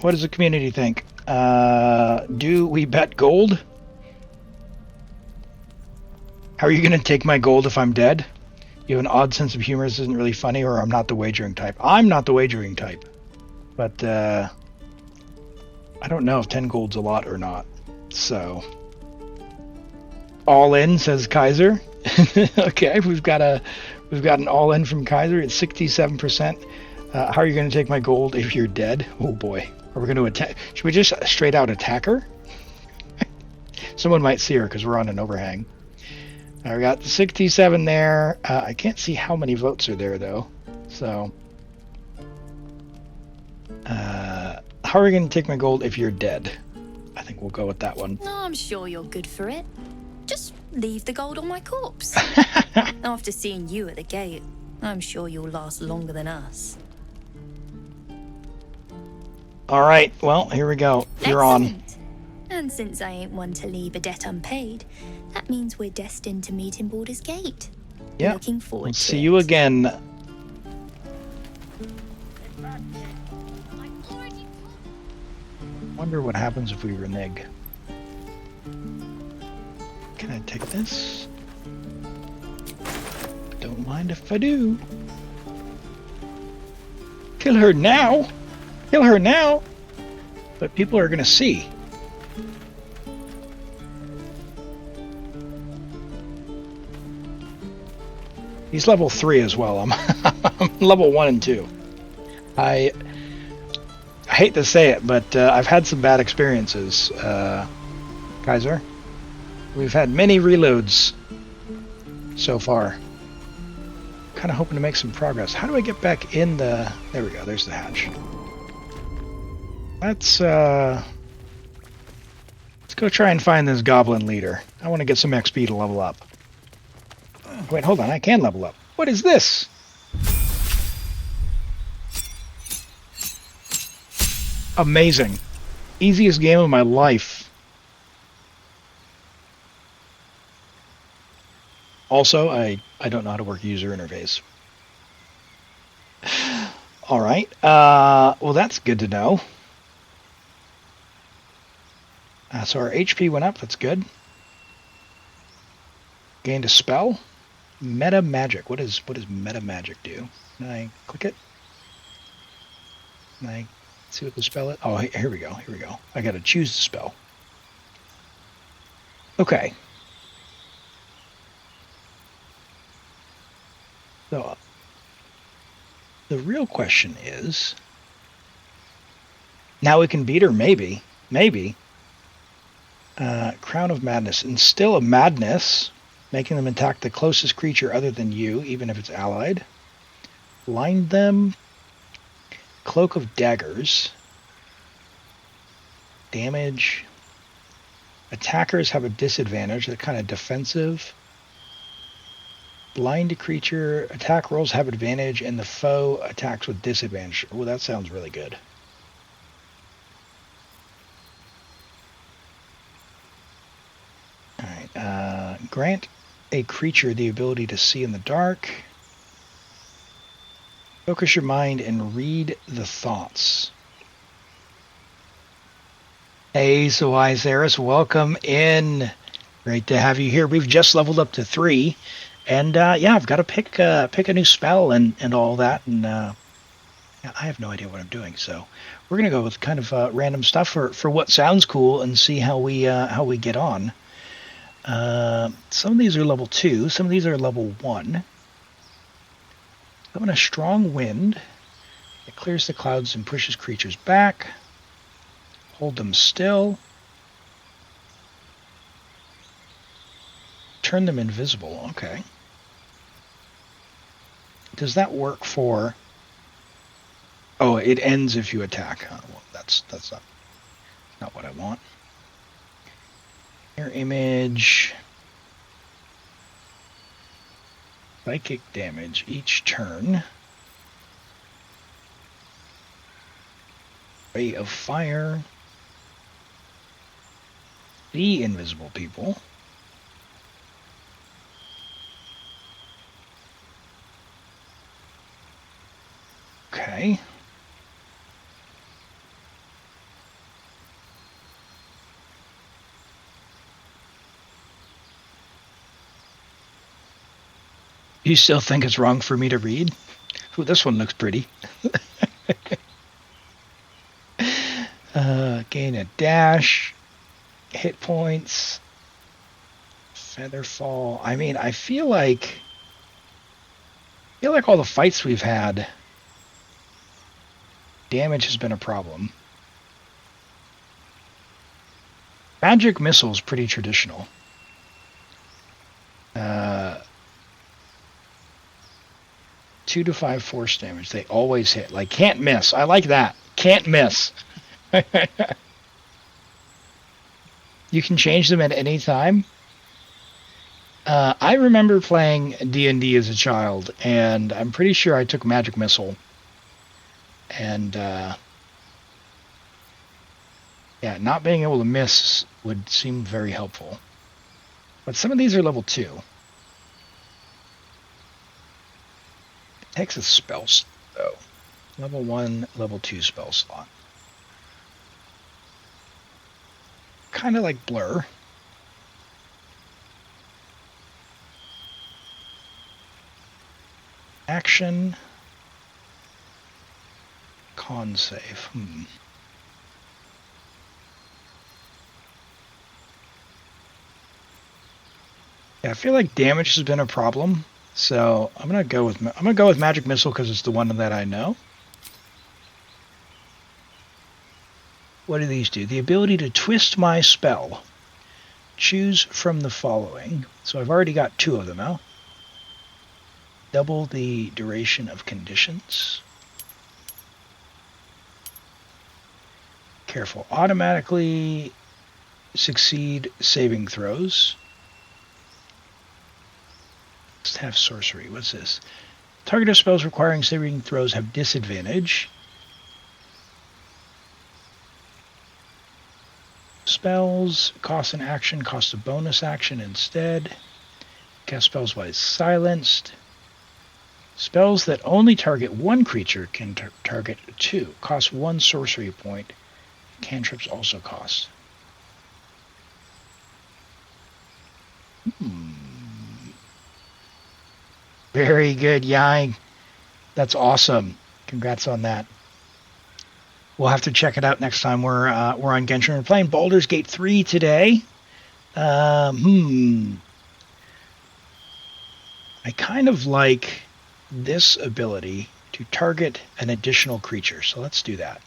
What does the community think? Do we bet gold? How are you going to take my gold if I'm dead? You have an odd sense of humor. This isn't really funny, or I'm not the wagering type. I'm not the wagering type. But, I don't know if 10 gold's a lot or not. So, all in, says Kaiser. Okay, we've got an all in from Kaiser at 67%. How are you going to take my gold if you're dead? Oh boy, are we going to attack? Should we just straight out attack her? Someone might see her because we're on an overhang. We got 67 there. I can't see how many votes are there though. So, how are you going to take my gold if you're dead? I think we'll go with that one.
Oh, I'm sure you're good for it. Just leave the gold on my corpse. After seeing you at the gate, I'm sure you'll last longer than us.
All right, well, here we go. You're on.
And since I ain't one to leave a debt unpaid, that means we're destined to meet in Baldur's Gate.
Yeah.
Looking forward
We'll
to
see
it.
you again. Wonder what happens if we renege. Can I take this? Don't mind if I do. Kill her now! Kill her now! But people are gonna see. He's level 3 as well. I'm level 1 and 2. I hate to say it, but I've had some bad experiences, Kaiser. We've had many reloads so far. Kind of hoping to make some progress. How do I get back in the... There we go, there's the hatch. Let's go try and find this goblin leader. I want to get some XP to level up. Wait, hold on, I can level up. What is this? Amazing. Easiest game of my life. Also, I don't know how to work user interface. Alright, well that's good to know. So our HP went up, that's good. Gained a spell. Meta magic. What does meta magic do? Can I click it? Can I see what the spell is? Oh, here we go. Here we go. I got to choose the spell. Okay. So the real question is, now we can beat her, maybe. Maybe. Crown of Madness. Instill a madness, making them attack the closest creature other than you, even if it's allied. Blind them. Cloak of Daggers. Damage. Attackers have a disadvantage. They're kind of defensive. Blind a creature. Attack rolls have advantage, and the foe attacks with disadvantage. Well, that sounds really good. Alright, grant a creature the ability to see in the dark. Focus your mind and read the thoughts. Hey, so Izaris, welcome in. Great to have you here. We've just leveled up to 3. And yeah, I've got to pick a new spell and all that. And yeah, I have no idea what I'm doing. So we're going to go with kind of random stuff for what sounds cool and see how we get on. Some of these are level 2. Some of these are level 1. Having a strong wind. It clears the clouds and pushes creatures back. Hold them still. Turn them invisible. Okay. Does that work for... Oh, it ends if you attack. Oh, well, that's not what I want. Mirror image. Psychic damage each turn. Ray of fire. The invisible people. Okay. You still think it's wrong for me to read? Ooh, this one looks pretty. Gain a dash. Hit points. Feather fall. I mean, I feel like all the fights we've had, damage has been a problem. Magic missile is pretty traditional. 2 to 5 force damage. They always hit. Like, can't miss. I like that. Can't miss. You can change them at any time. I remember playing D&D as a child, and I'm pretty sure I took Magic Missile. And, yeah, not being able to miss would seem very helpful. But some of these are level 2. It takes a spell slot, though. Level 1, level 2 spell slot. Kind of like Blur. Action. Con save. Yeah, I feel like damage has been a problem, so I'm gonna go with Magic Missile because it's the one that I know. What do these do? The ability to twist my spell. Choose from the following. So I've already got 2 of them now. Double the duration of conditions. Careful. Automatically succeed saving throws. Let's have sorcery. What's this? Target of spells requiring saving throws have disadvantage. Spells cost an action, cost a bonus action instead. Cast spells while silenced. Spells that only target 1 creature can target 2. Cost 1 sorcery point. Cantrips also cost. Very good, Yang. That's awesome. Congrats on that. We'll have to check it out next time we're on Genshin. We're playing Baldur's Gate 3 today. I kind of like this ability to target an additional creature, so let's do that.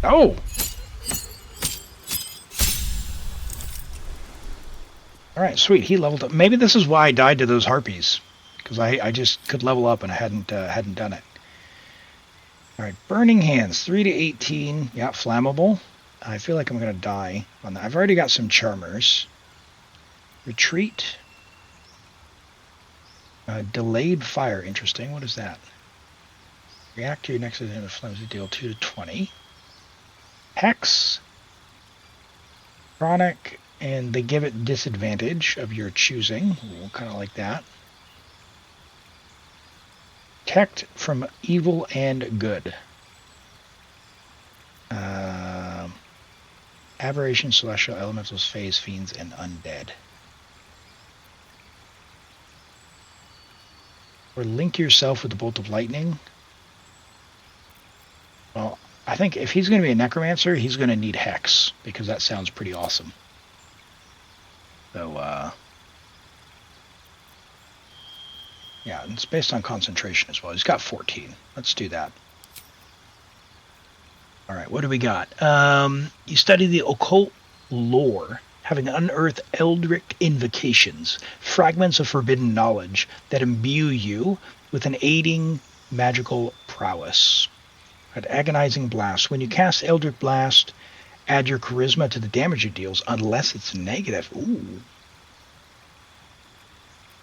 Oh! Alright, sweet. He leveled up. Maybe this is why I died to those harpies. Because I just could level up and I hadn't done it. Alright, Burning Hands. 3 to 18. Yeah, flammable. I feel like I'm going to die on that. I've already got some charmers. Retreat. Delayed fire. Interesting. What is that? React to your next event of flames. Deal 2 to 20. Hex. Chronic. And they give it disadvantage of your choosing. We'll kind of like that. Protect from evil and good. Aberration, celestial, elementals, phase, fiends, and undead. Or link yourself with the bolt of lightning. Well, I think if he's going to be a necromancer, he's going to need hex, because that sounds pretty awesome. So, yeah, it's based on concentration as well. He's got 14. Let's do that. All right, what do we got? You study the occult lore, having unearthed eldritch invocations, fragments of forbidden knowledge that imbue you with an aiding magical prowess. An agonizing blast. When you cast Eldritch Blast, add your charisma to the damage it deals, unless it's negative. Ooh.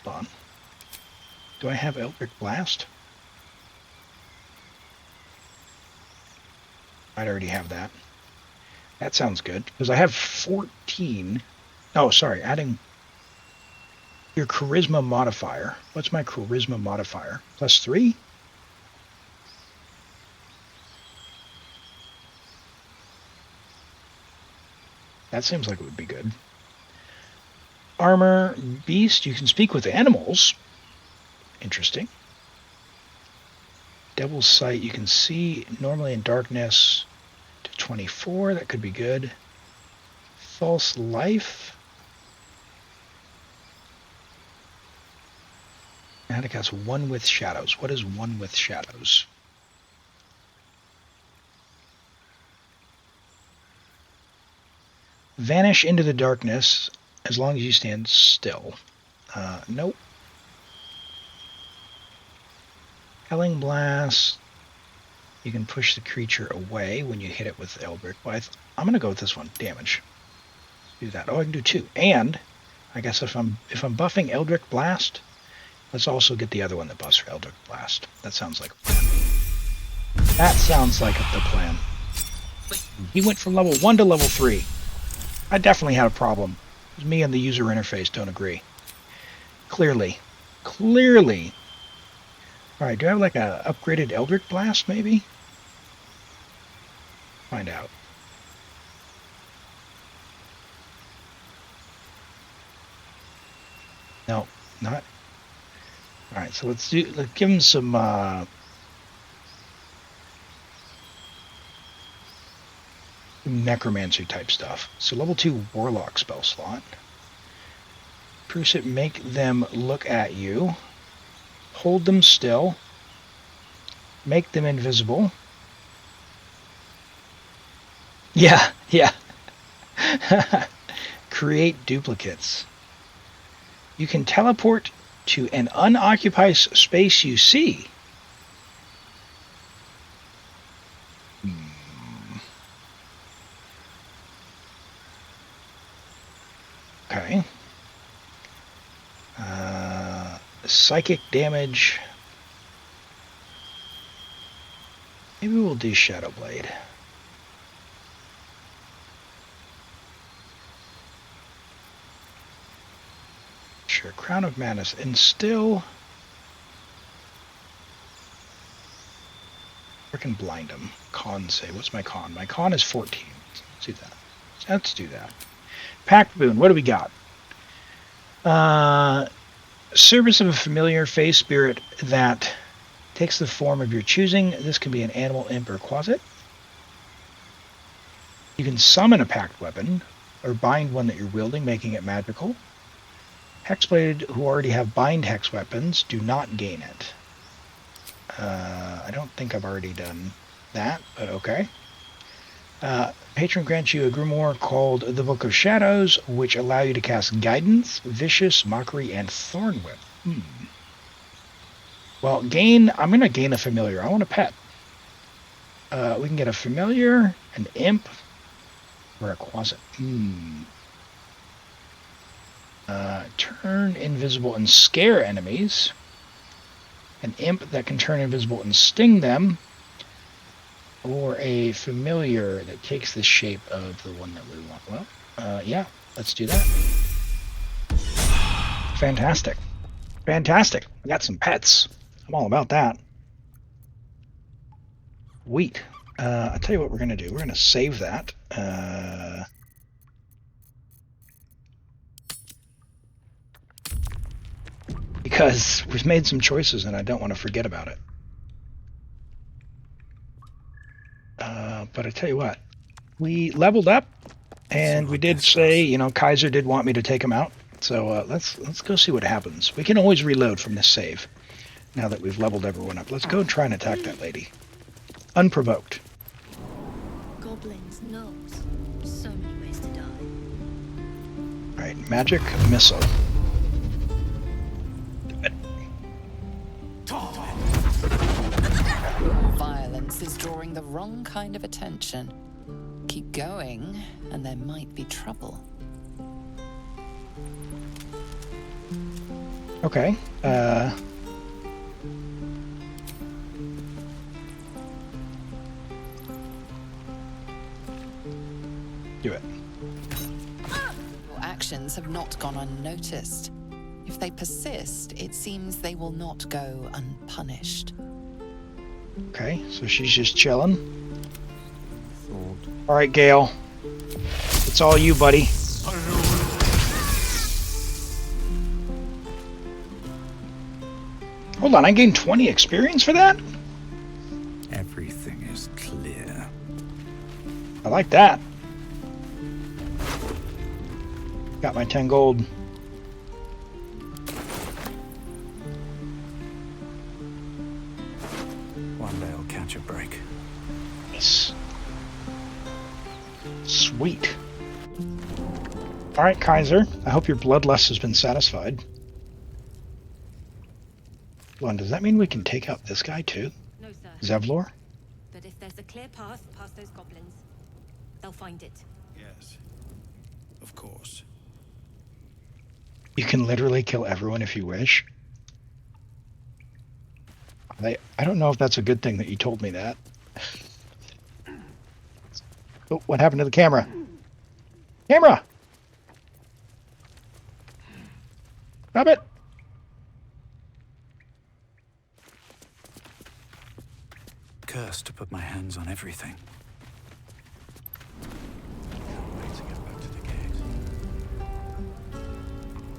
Hold on. Do I have Eldritch Blast? I'd already have that. That sounds good, because I have 14. Oh, sorry, adding your charisma modifier. What's my charisma modifier? +3? That seems like it would be good. Armor, beast, you can speak with animals. Interesting. Devil's Sight, you can see normally in darkness to 24. That could be good. False Life. How to cast One with Shadows. What is One with Shadows? Vanish into the darkness as long as you stand still. Nope. Helling Blast. You can push the creature away when you hit it with Eldritch. Well, I'm going to go with this one. Damage. Do that. Oh, I can do 2. And I guess if I'm buffing Eldritch Blast, let's also get the other one that buffs for Eldritch Blast. That sounds like a plan. That sounds like the plan. He went from level 1 to level 3. I definitely had a problem. Me and the user interface don't agree. Clearly. Clearly. Alright, do I have like a upgraded Eldritch Blast, maybe? Find out. No, not. Alright, so let's give him some necromancy type stuff. So level 2 warlock spell slot. Make them look at you. hold them still, make them invisible. Yeah, yeah. Create duplicates. You can teleport to an unoccupied space you see. Okay. Psychic damage. Maybe we'll do Shadow Blade. Sure, Crown of Madness. Instill. I can blind him. Con save. What's my con? My con is 14. Let's do that. Let's do that. Pact Boon. What do we got? Service of a familiar phase spirit that takes the form of your choosing. This can be an animal, imp, or quasit. You can summon a pact weapon or bind one that you're wielding, making it magical. Hexblade who already have bind hex weapons do not gain it. I don't think I've already done that, but okay. Patron grants you a grimoire called the Book of Shadows, which allow you to cast Guidance, Vicious, Mockery, and Thorn Whip. Well, I'm going to gain a familiar. I want a pet. We can get a familiar, an imp, or a quasit. Turn invisible and scare enemies. An imp that can turn invisible and sting them. Or a familiar that takes the shape of the one that we want. Well, yeah, let's do that. Fantastic. Fantastic. I got some pets. I'm all about that. Sweet. I'll tell you what we're going to do. We're going to save that. Because we've made some choices and I don't want to forget about it. But I tell you what, we leveled up, and we did say, you know, Kaiser did want me to take him out. So let's go see what happens. We can always reload from this save. Now that we've leveled everyone up, let's go and try and attack that lady, unprovoked.
Goblins knows so many ways to die.
All right, magic missile.
Violence is drawing the wrong kind of attention. Keep going, and there might be trouble.
Okay. Do it.
Your actions have not gone unnoticed. If they persist, it seems they will not go unpunished.
Okay, so she's just chilling. All right, Gale. It's all you, buddy. Hold on, I gained 20 experience for that?
Everything is clear.
I like that. Got my 10 gold.
One day I'll catch a break.
Yes. Sweet. Alright, Kaiser. I hope your bloodlust has been satisfied. Hold on, does that mean we can take out this guy too?
No, sir.
Zevlor?
But if there's a clear path past those goblins, they'll find it.
Yes. Of course.
You can literally kill everyone if you wish. I don't know if that's a good thing that you told me that. Oh, what happened to the camera? Camera! Stop it!
Cursed to put my hands on everything.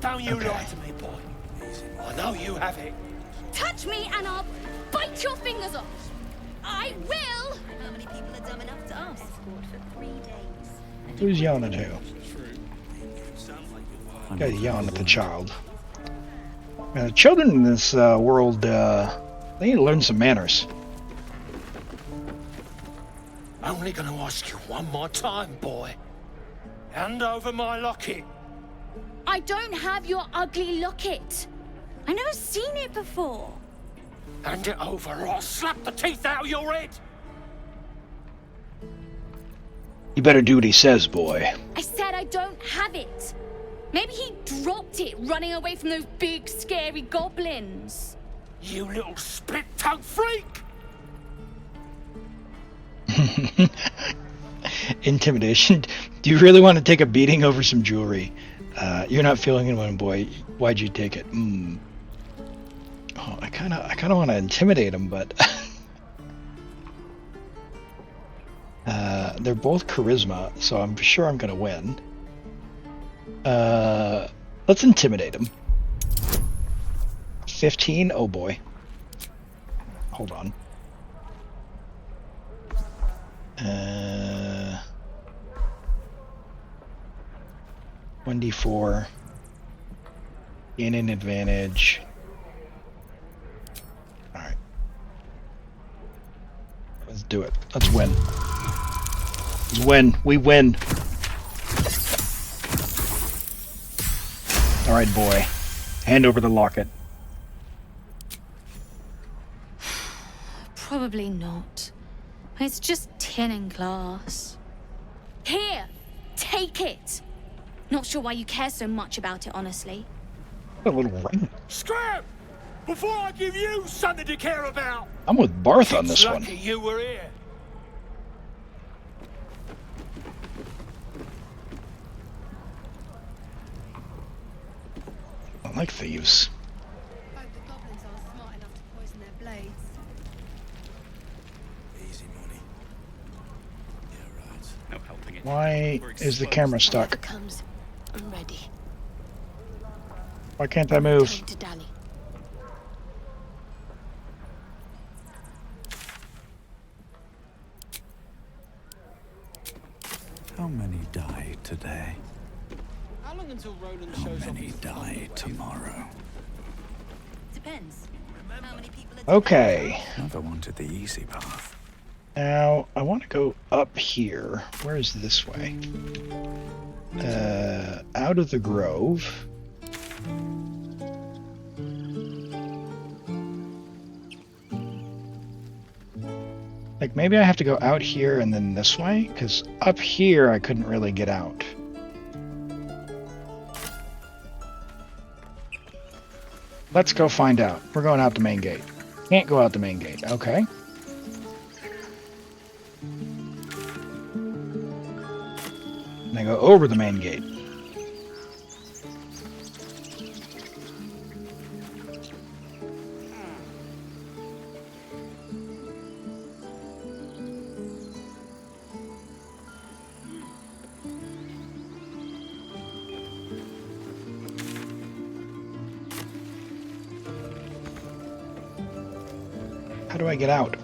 Don't you lie to me, boy. I know you have it.
Touch me and I'll bite your fingers off. I will.
How many people are dumb enough to ask? Escort for 3 days.
Who's yelling at who? Guy's yelling at the child. Children in this world, they need to learn some manners.
Only gonna ask you one more time, boy. Hand over my locket.
I don't have your ugly locket. I never seen it before.
Hand it over or I'll slap the teeth out of your head.
You better do what he says, boy.
I said I don't have it. Maybe he dropped it running away from those big, scary goblins.
You little split-tongued freak!
Intimidation. Do you really want to take a beating over some jewelry? You're not feeling one, boy. Why'd you take it? Oh, I kind of want to intimidate him, but they're both charisma, so I'm sure I'm gonna win. Let's intimidate him. 15. Oh boy. Hold on. 1d4. Gain an advantage. Alright. Let's do it. Let's win. Let's win. We win. Alright, boy. Hand over the locket.
Probably not. It's just tin and glass.
Here, take it. Not sure why you care so much about it, honestly.
A little ring.
Scram! Before I give you something to care about.
I'm with Barth on this one.
Lucky you were here.
I like thieves.
Hope the goblins are smart enough to poison their blades.
Easy money. Yeah, right.
No helping it.
Why is the camera stuck?
Comes. I'm ready.
Why can't I move?
Time to dally.
How many die today?
How long until Roland
How
shows
many die tomorrow?
Depends. How many people
Okay.
Never wanted the easy path.
Now, I want to go up here. Where is this way? Out of the grove. Like, maybe I have to go out here and then this way? Because up here, I couldn't really get out. Let's go find out. We're going out the main gate. Can't go out the main gate. Okay. And I go over the main gate. How do I get out?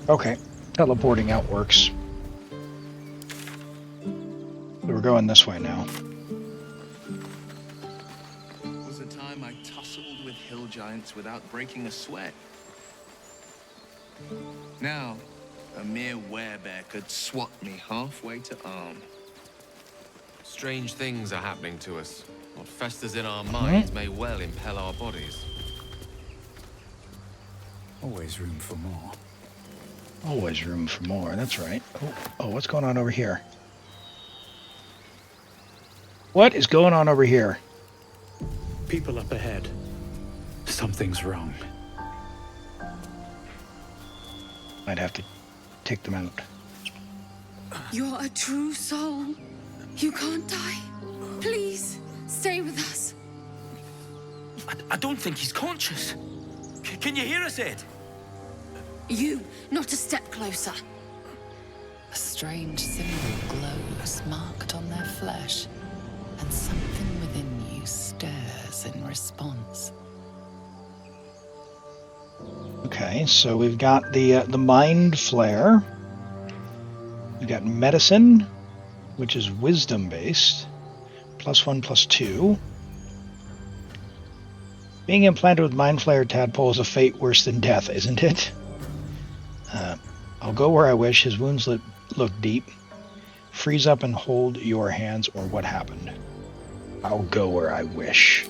Okay, teleporting out works. We're going this way now.
Was a time I tussled with hill giants without breaking a sweat. Now, a mere werebear could swat me halfway to arm.
Strange things are happening to us. What festers in our minds may well impel our bodies.
Always room for more.
Always room for more, that's right. Oh, what's going on over here? What is going on over here?
People up ahead. Something's wrong.
I'd have to take them out.
You're a true soul. You can't die. Please, stay with us.
I don't think he's conscious. Can you hear us, Ed?
You, not a step closer.
A strange symbol glows marked on their flesh, and something within you stirs in response.
Okay. Okay, so we've got the mind flare. We've got medicine, which is wisdom based. +1, +2. Being implanted with mind flare tadpole is a fate worse than death, isn't it? I'll go where I wish. His wounds look deep. Freeze up and hold your hands, or what happened? I'll go where I wish.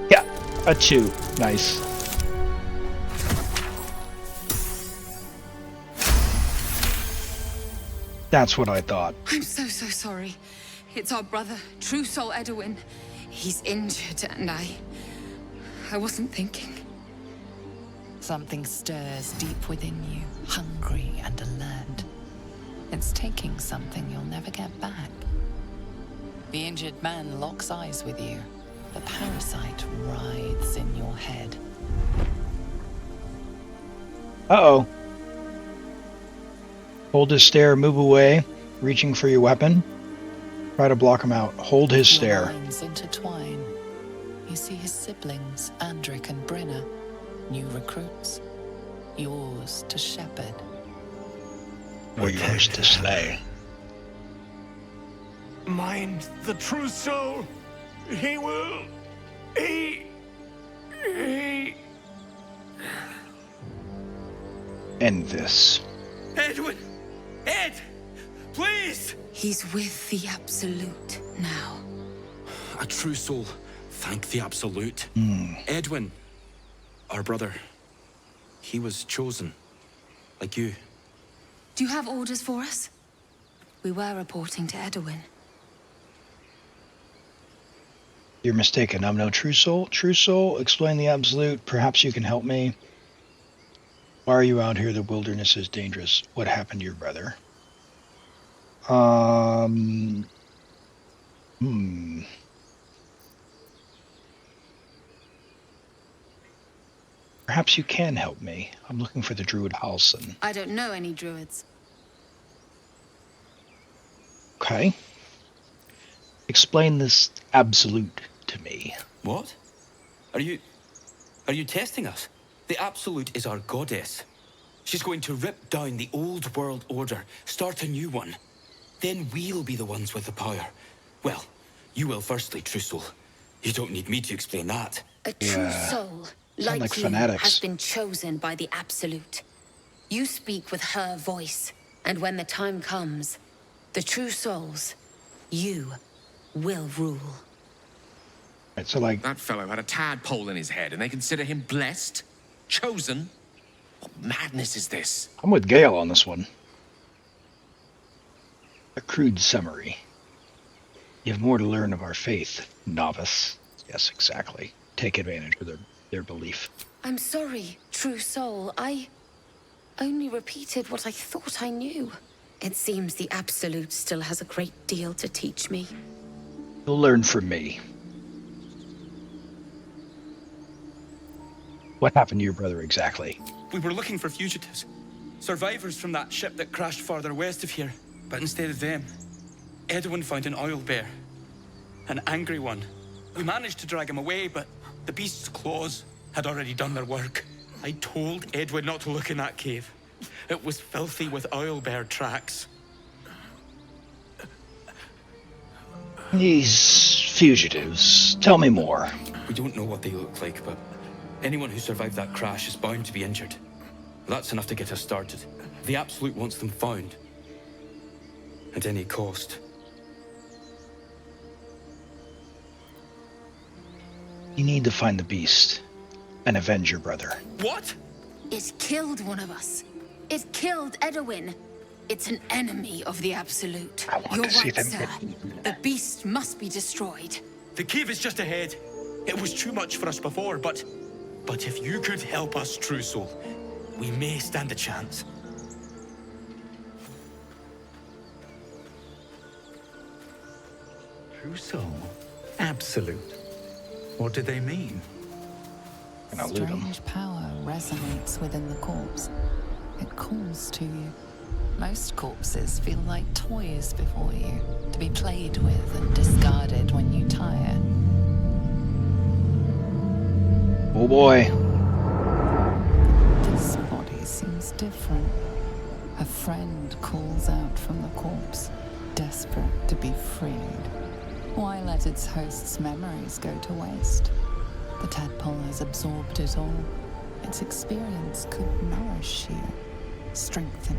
Yeah, a 2. Nice. That's what I thought.
I'm so sorry. It's our brother, True Soul Edwin. He's injured and I wasn't thinking.
Something stirs deep within you, hungry and alert. It's taking something you'll never get back. The injured man locks eyes with you. The parasite writhes in your head.
Uh-oh. Hold his stare, move away, reaching for your weapon. Try to block him out. Hold his stare.
Lines intertwine. You see his siblings, Andric and Brenna. New recruits. Yours to shepherd.
Or yours to slay.
Mind the true soul. He will. He.
End this.
Edwin! Ed! Please!
He's with the Absolute now.
A true soul. Thank the Absolute. Edwin, our brother, he was chosen. Like you.
Do you have orders for us? We were reporting to Edwin.
You're mistaken. I'm no true soul. True soul, explain the Absolute. Perhaps you can help me. Why are you out here? The wilderness is dangerous. What happened to your brother? Perhaps you can help me. I'm looking for the druid Halson.
I don't know any druids.
Okay. Explain this Absolute to me.
What? Are you testing us? The Absolute is our goddess. She's going to rip down the old world order, start a new one. Then we'll be the ones with the power. Well, you will firstly, True Soul. You don't need me to explain that.
A true soul, like you, has been chosen by the Absolute. You speak with her voice, and when the time comes, the true souls, you will rule.
Right, so like
that fellow had a tadpole in his head, and they consider him blessed, chosen. What madness is this?
I'm with Gale on this one. A crude summary. You have more to learn of our faith, novice. Yes, exactly. Take advantage of their belief.
I'm sorry, true soul. I only repeated what I thought I knew. It seems the Absolute still has a great deal to teach me.
You'll learn from me. What happened to your brother exactly?
We were looking for fugitives. Survivors from that ship that crashed farther west of here. But instead of them, Edwin found an oil bear. An angry one. We managed to drag him away, but the beast's claws had already done their work. I told Edwin not to look in that cave. It was filthy with oil bear tracks.
These fugitives. Tell me more.
We don't know what they look like, but anyone who survived that crash is bound to be injured. That's enough to get us started. The Absolute wants them found. At any cost.
You need to find the beast and avenge your brother.
What?
It killed one of us. It killed Edwin. It's an enemy of the Absolute.
I want
You're
to see
right,
them
sir. The beast must be destroyed.
The cave is just ahead. It was too much for us before, but if you could help us, True Soul, we may stand a chance.
True soul? Absolute. What do they mean?
Strange power resonates within the corpse. It calls to you. Most corpses feel like toys before you, to be played with and discarded when you tire.
Oh boy.
Why let its host's memories go to waste? The tadpole has absorbed it all. Its experience could nourish you, strengthen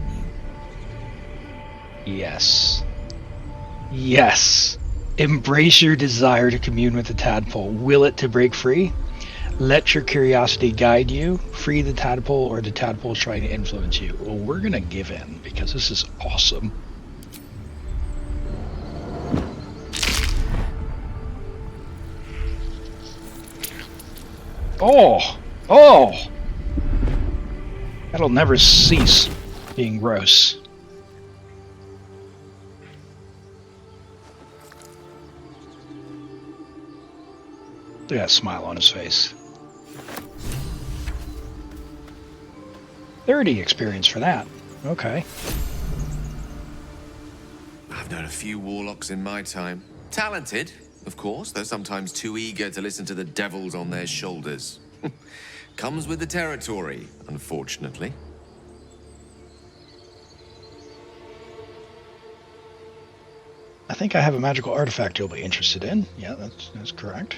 you.
Yes. Yes. Embrace your desire to commune with the tadpole. Will it to break free? Let your curiosity guide you. Free the tadpole, or the tadpole trying to influence you. Well, we're going to give in because this is awesome. Oh! Oh! That'll never cease being gross. Look at that smile on his face. 30 experience for that. Okay.
I've known a few warlocks in my time. Talented, of course, though sometimes too eager to listen to the devils on their shoulders. Comes with the territory, unfortunately.
I think I have a magical artifact you'll be interested in. Yeah, that's correct.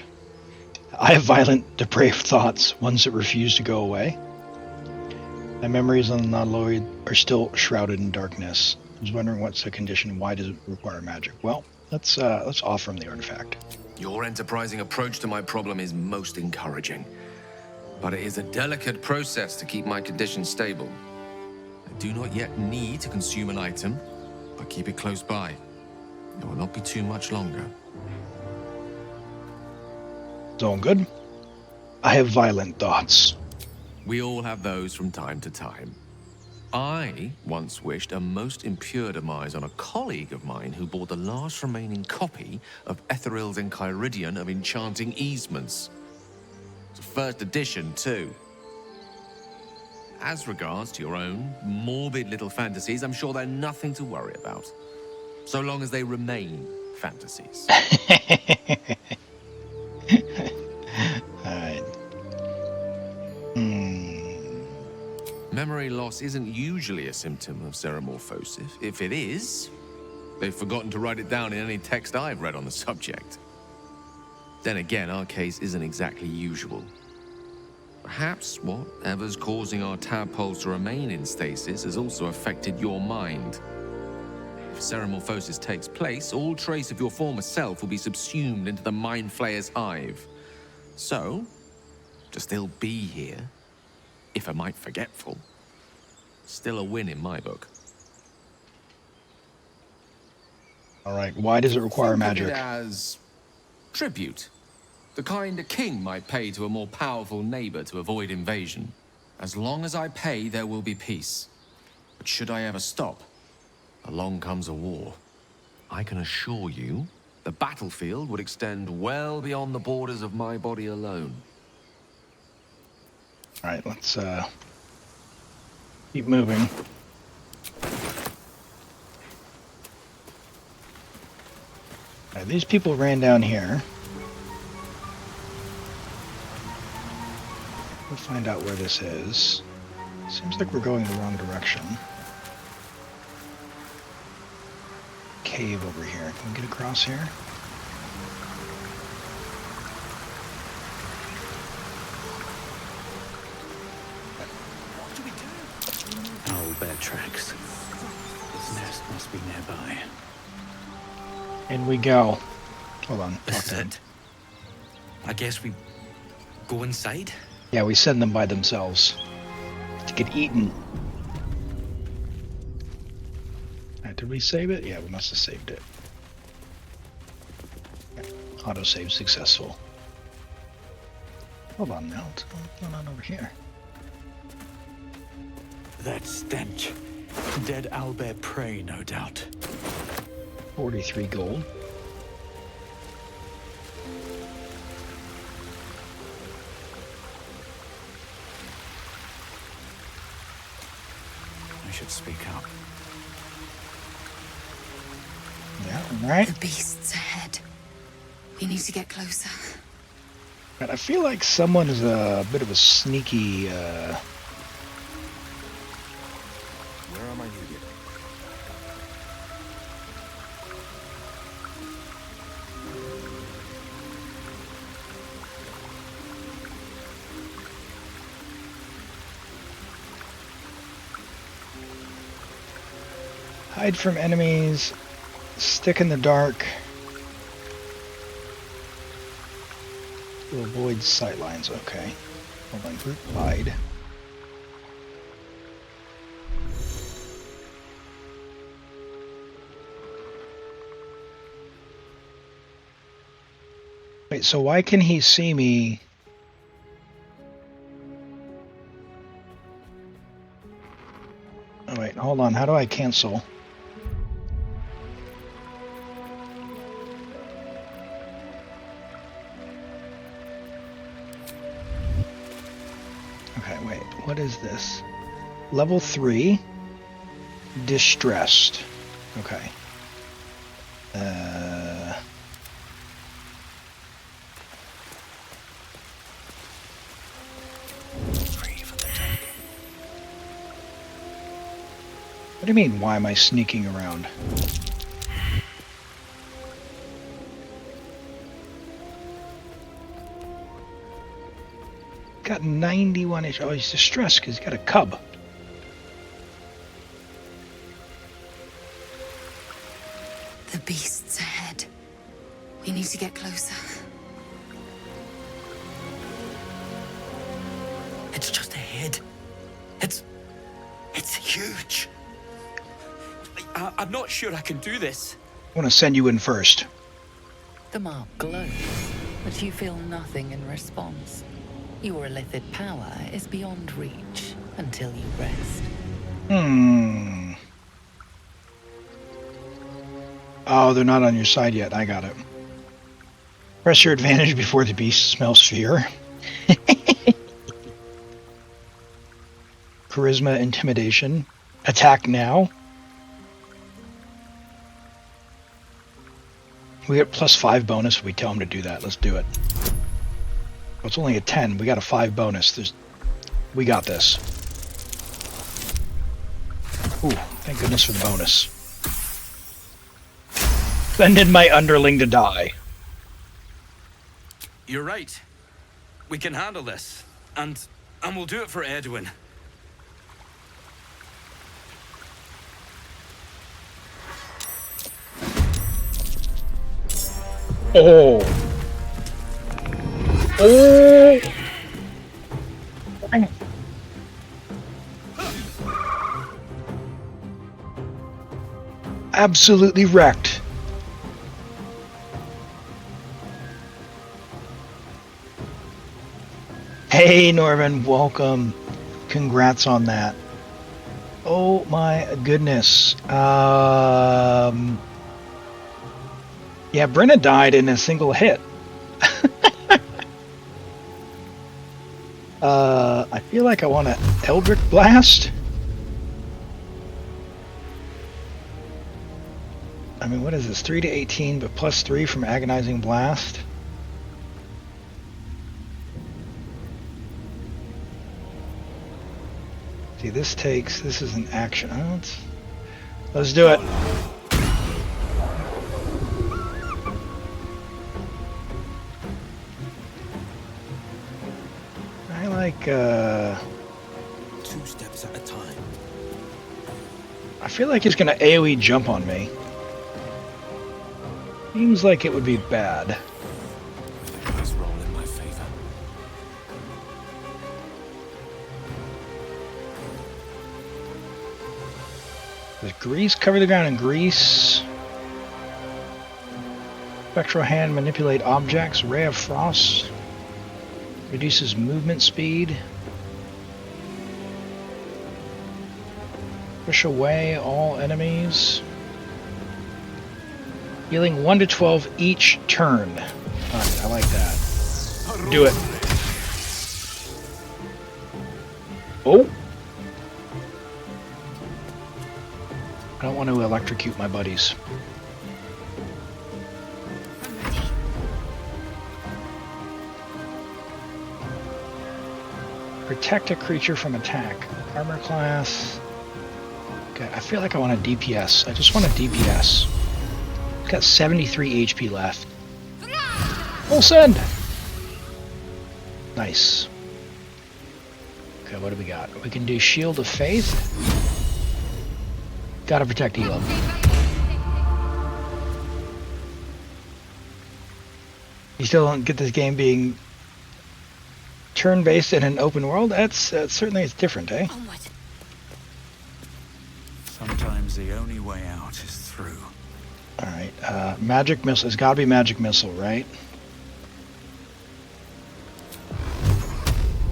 I have violent, depraved thoughts, ones that refuse to go away. My memories on the non-Lloyd are still shrouded in darkness. I was wondering what's the condition and why does it require magic? Well, let's offer him the artifact.
Your enterprising approach to my problem is most encouraging. But it is a delicate process to keep my condition stable. I do not yet need to consume an item, but keep it close by. It will not be too much longer.
It's all good. I have violent thoughts.
We all have those from time to time. I once wished a most impure demise on a colleague of mine who bought the last remaining copy of Etheril's Enchiridion of Enchanting Easements. It's a first edition, too. As regards to your own morbid little fantasies, I'm sure they're nothing to worry about. So long as they remain fantasies.
Alright.
Memory loss isn't usually a symptom of ceremorphosis. If it is, they've forgotten to write it down in any text I've read on the subject. Then again, our case isn't exactly usual. Perhaps whatever's causing our tadpoles to remain in stasis has also affected your mind. If ceremorphosis takes place, all trace of your former self will be subsumed into the Mind Flayer's hive. So, to still be here, if a mite forgetful, still a win in my book.
Alright, why does it require magic?
Think of it as tribute. The kind a king might pay to a more powerful neighbor to avoid invasion. As long as I pay, there will be peace. But should I ever stop, along comes a war. I can assure you, the battlefield would extend well beyond the borders of my body alone.
Alright, let's keep moving. Alright, these people ran down here. We'll find out where this is. Seems like we're going the wrong direction. Cave over here. Can we get across here?
Owlbear tracks. Its nest must be nearby.
In we go. Hold on.
I guess we go inside?
Yeah, we send them by themselves to get eaten. Right, did we save it? Yeah, we must have saved it. Autosave successful. Hold on now. What's going on over here?
That stench. Dead owlbear prey, no doubt.
43 gold.
I should speak up.
Yeah, right.
The beast's ahead. We need to get closer.
But I feel like someone is a bit of a sneaky.
Where am I needed?
Hide from enemies. Stick in the dark. To avoid sightlines. Okay. Hold on. Group hide. Wait, so why can he see me? Oh, wait, hold on. How do I cancel? Okay, wait. What is this? Level 3. Distressed. Okay. What do you mean, why am I sneaking around? Got 91 HP. Oh, he's distressed because he's got a cub.
The beast's ahead. We need to get closer.
It's just ahead. It's huge. I'm not sure I can do this.
I want to send you in first.
The mark glows, but you feel nothing in response. Your illithid power is beyond reach until you rest.
Oh, they're not on your side yet. I got it. Press your advantage before the beast smells fear. Charisma, intimidation. Attack now. We get +5 bonus if we tell him to do that. Let's do it. Oh, it's only a 10. We got a 5 bonus. We got this. Ooh, thank goodness for the bonus. Sending my underling to die.
You're right. We can handle this. And we'll do it for Edwin.
Oh. Oh. Absolutely wrecked. Hey Norman, welcome. Congrats on that. Oh my goodness. Yeah, Brenna died in a single hit. I feel like I want to Eldritch Blast. I mean, what is this? 3 to 18, but +3 from Agonizing Blast. See, this is an action. Let's do it. I like,
2 steps at a time.
I feel like he's gonna AoE jump on me. Seems like it would be bad.
Please roll in my favor.
There's grease, cover the ground in grease. Spectral hand, manipulate objects. Ray of Frost. Reduces movement speed. Push away all enemies. Healing 1 to 12 each turn. Alright, I like that. Do it. Oh! I don't want to electrocute my buddies. Protect a creature from attack. Armor class. Okay, I feel like I want a DPS. I just want a DPS. It's got 73 HP left. Full send! Nice. Okay, what do we got? We can do Shield of Faith. Gotta protect Elam. You still don't get this game being turn-based in an open world? That's certainly it's different, eh?
Sometimes the only way out is through.
Alright, magic missile. It's gotta be magic missile, right?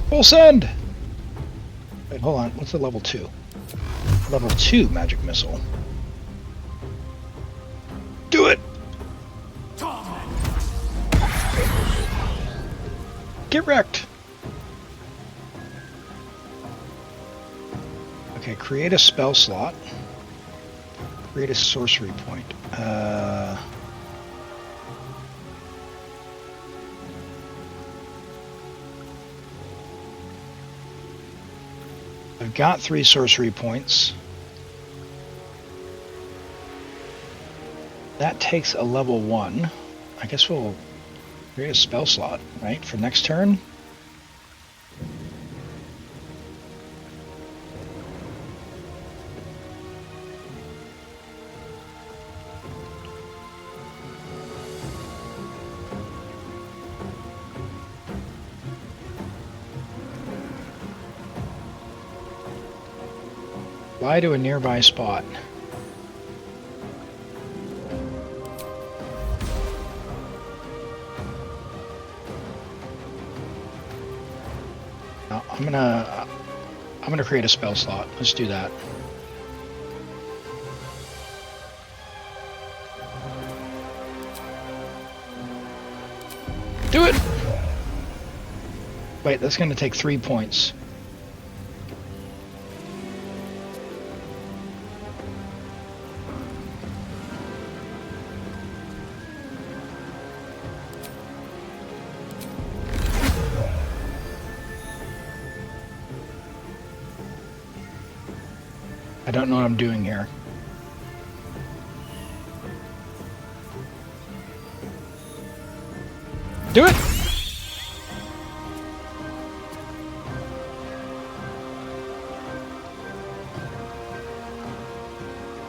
Full send! Wait, hold on. What's the level 2? Level 2 magic missile. Do it! Get wrecked! Okay, create a spell slot. Create a sorcery point. I've got 3 sorcery points. That takes a level 1. I guess we'll create a spell slot, right, for next turn. Fly to a nearby spot. No, I'm gonna create a spell slot. Let's do that. Do it! Wait, that's gonna take 3 points. I don't know what I'm doing here. Do it!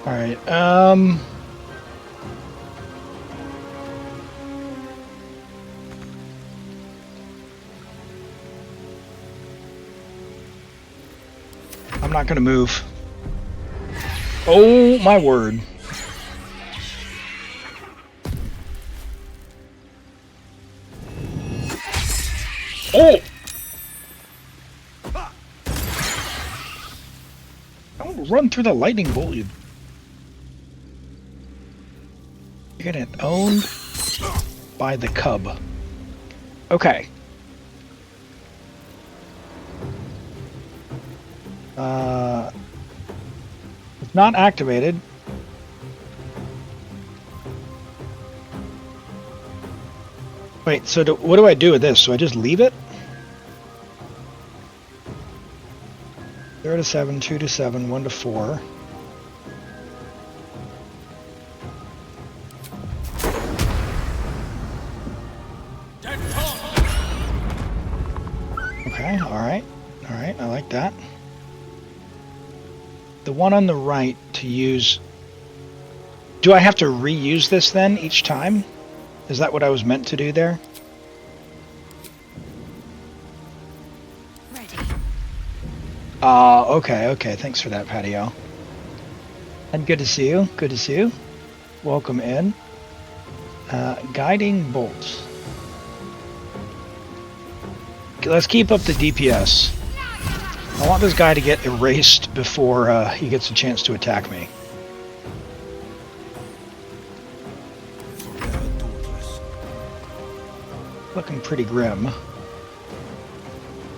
Alright, I'm not gonna move. Oh my word. Oh! Don't run through the lightning bolt, you. You're getting owned by the cub. Okay. It's not activated. Wait, so what do I do with this? So I just leave it? 0 to 7, 2 to 7, 1 to 4. Okay, alright. Alright, I like that. The one on the right to use... Do I have to reuse this then each time? Is that what I was meant to do there?
Ready.
Okay. Thanks for that, Patio. And good to see you. Good to see you. Welcome in. Guiding bolts. Okay, let's keep up the DPS. I want this guy to get erased before he gets a chance to attack me. Looking pretty grim.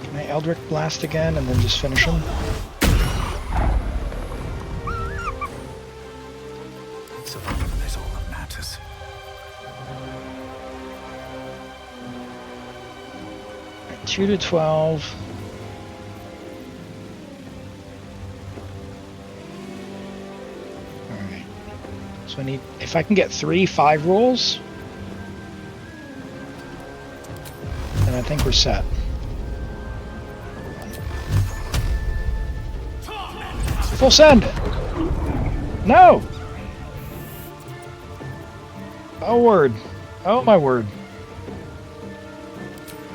Can I Eldritch Blast again and then just finish him?
Survival is all that matters.
Right, 2 to 12. Alright. So I need... If I can get 3 5 rolls... I think we're set. Full send! No! Oh, word. Oh, my word.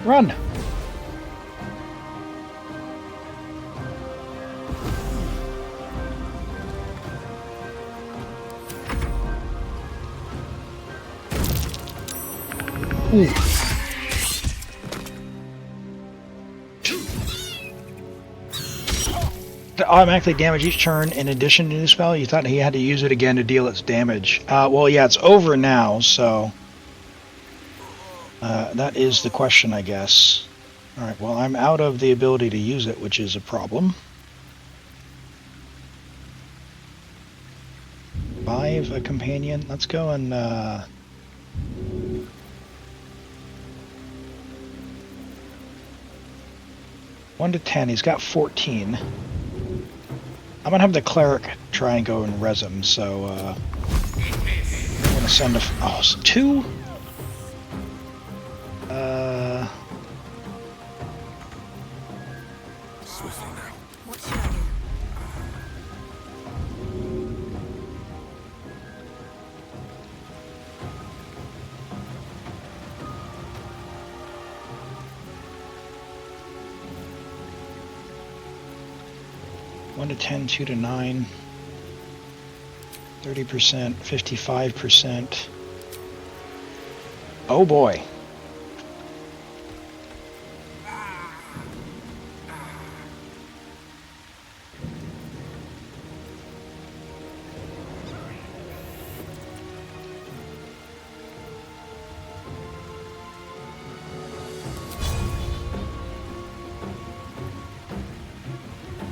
Run! Ooh. To automatically damage each turn in addition to the spell, you thought he had to use it again to deal its damage. Well, yeah, it's over now, so that is the question, I guess. Alright, well, I'm out of the ability to use it, which is a problem. 5, a companion. Let's go and 1 to 10, he's got 14. I'm gonna have the cleric try and go and res him, so I'm gonna send a 2?
Swiftly now.
What should I do?
One to 10, 2 to 9, 30%, 55%. Oh boy.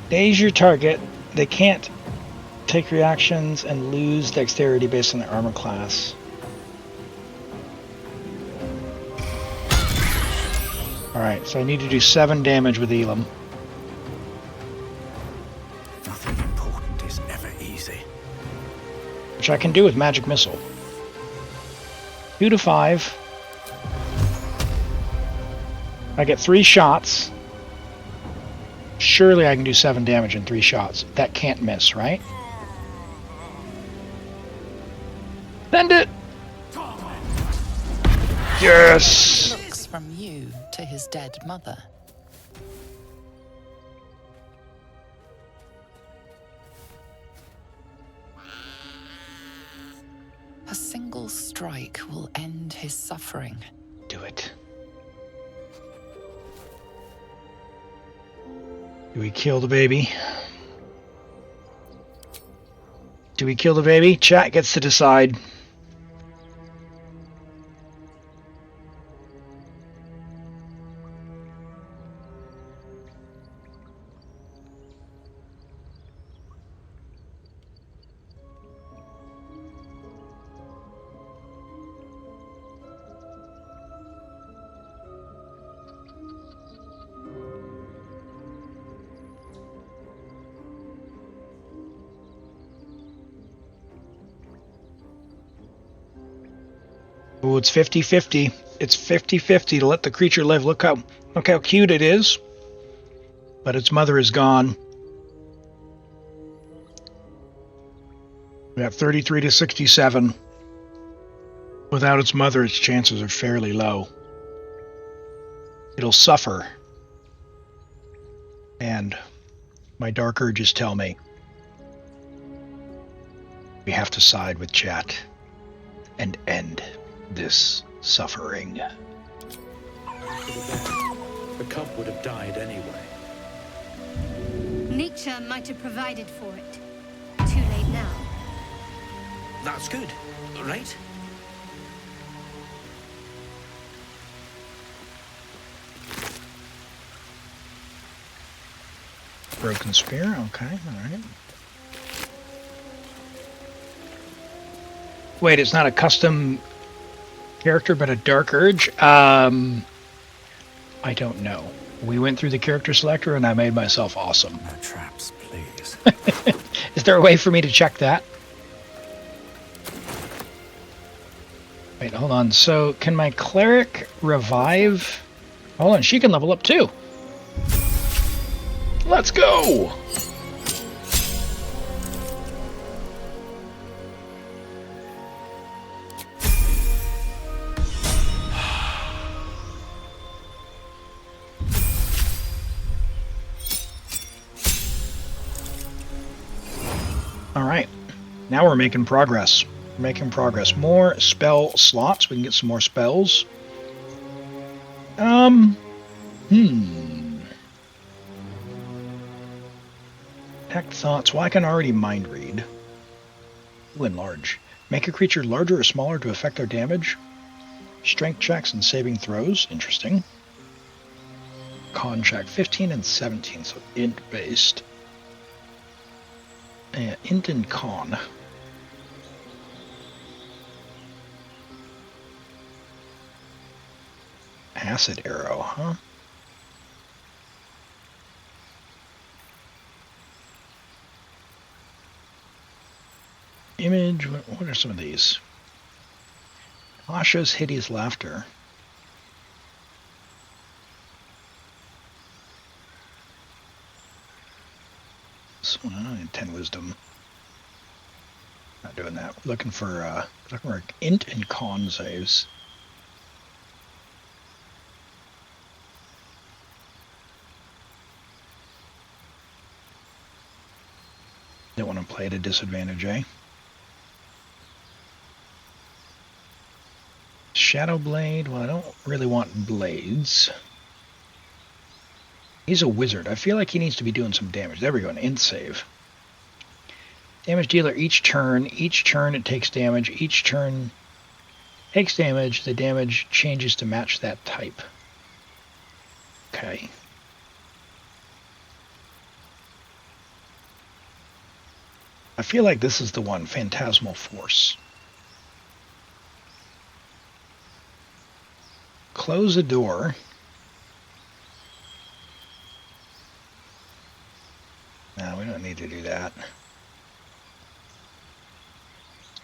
Daze your target. They can't take reactions and lose dexterity based on their armor class. Alright, so I need to do 7 damage with Elam.
Nothing important is ever easy.
Which I can do with Magic Missile. 2 to 5. I get 3 shots. Surely I can do 7 damage in 3 shots. That can't miss, right? Send it! Yes!
Looks from you to his dead mother. A single strike will end his suffering.
Do it. Do we kill the baby? Do we kill the baby? Chat gets to decide. Oh, it's 50-50. It's 50-50 to let the creature live. Look how cute it is. But its mother is gone. We have 33 to 67. Without its mother, its chances are fairly low. It'll suffer. And my dark urges tell me we have to side with chat and end this suffering.
The cub would have died anyway.
Nature might have provided for it. Too late now.
That's good, right?
Broken spear, okay, alright. Wait, it's not a custom character, but a dark urge? I don't know. We went through the character selector and I made myself awesome.
No traps, please.
Is there a way for me to check that? Wait, hold on. So, can my cleric revive? Hold on, she can level up too. Let's go! Alright. Now we're making progress. We're making progress. More spell slots. We can get some more spells. Detect thoughts. Well, I can already mind read. Ooh, enlarge. Make a creature larger or smaller to affect their damage. Strength checks and saving throws. Interesting. Con check. 15 and 17, so int based. Int and con. Acid arrow, huh? Image, what are some of these? Asha's hideous laughter. So, 10 wisdom. Not doing that. We're looking for int and con saves. Don't want to play at a disadvantage, eh? Shadow Blade. Well, I don't really want blades. He's a wizard. I feel like he needs to be doing some damage. There we go, an int save. Damage dealer each turn. Each turn it takes damage. Each turn takes damage. The damage changes to match that type. Okay. I feel like this is the one, Phantasmal Force. Close the door. No, we don't need to do that.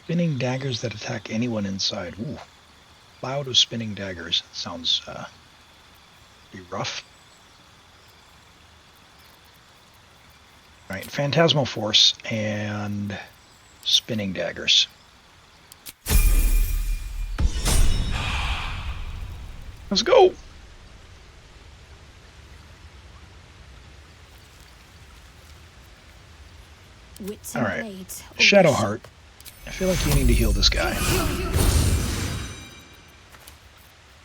Spinning daggers that attack anyone inside. Ooh. Cloud of spinning daggers. Sounds pretty rough. Alright, Phantasmal Force and spinning daggers. Let's go! Alright, Shadowheart. I feel like you need to heal this guy.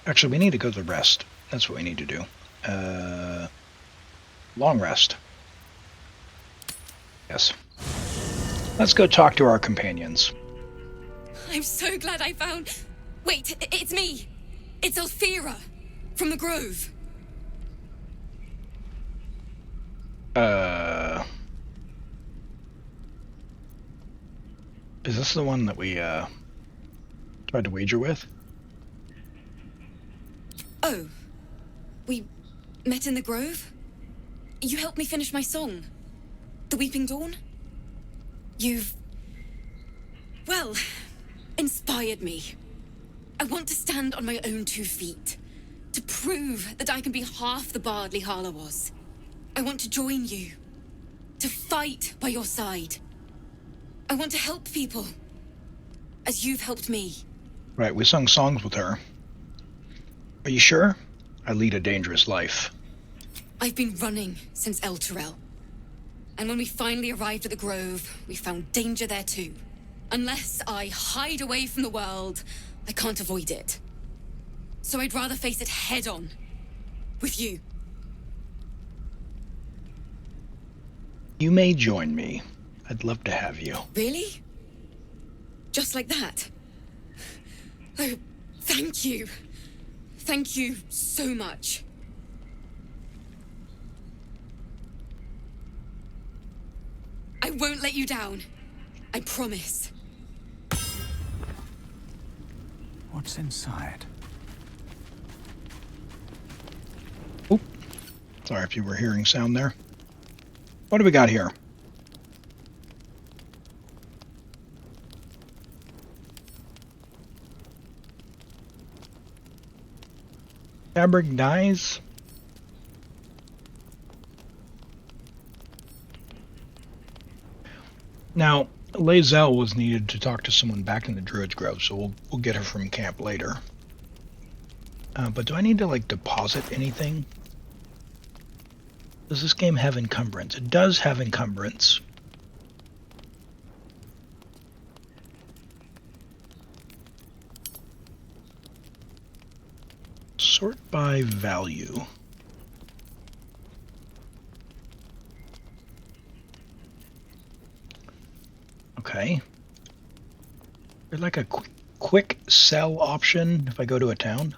Actually, we need to go to rest. That's what we need to do. Long rest. Yes. Let's go talk to our companions.
I'm so glad I found... Wait, it's me! It's Althera, from the Grove.
Is this the one that we, tried to wager with?
Oh. We met in the Grove? You helped me finish my song. The Weeping Dawn? You've... well, inspired me. I want to stand on my own 2 feet. To prove that I can be half the bard Lihala was. I want to join you. To fight by your side. I want to help people. As you've helped me.
Right, we sung songs with her. Are you sure? I lead a dangerous life.
I've been running since Elturel. And when we finally arrived at the Grove, we found danger there too. Unless I hide away from the world, I can't avoid it. So I'd rather face it head on. With you.
You may join me. I'd love to have you.
Really? Just like that? Oh, thank you. Thank you so much. I won't let you down. I promise.
What's inside?
Oop. Sorry if you were hearing sound there. What do we got here? Fabric dyes. Now, Lae'zel was needed to talk to someone back in the Druid's Grove, so we'll get her from camp later. But do I need to, like, deposit anything? Does this game have encumbrance? It does have encumbrance. Sort by value. Okay. There's like a quick sell option if I go to a town.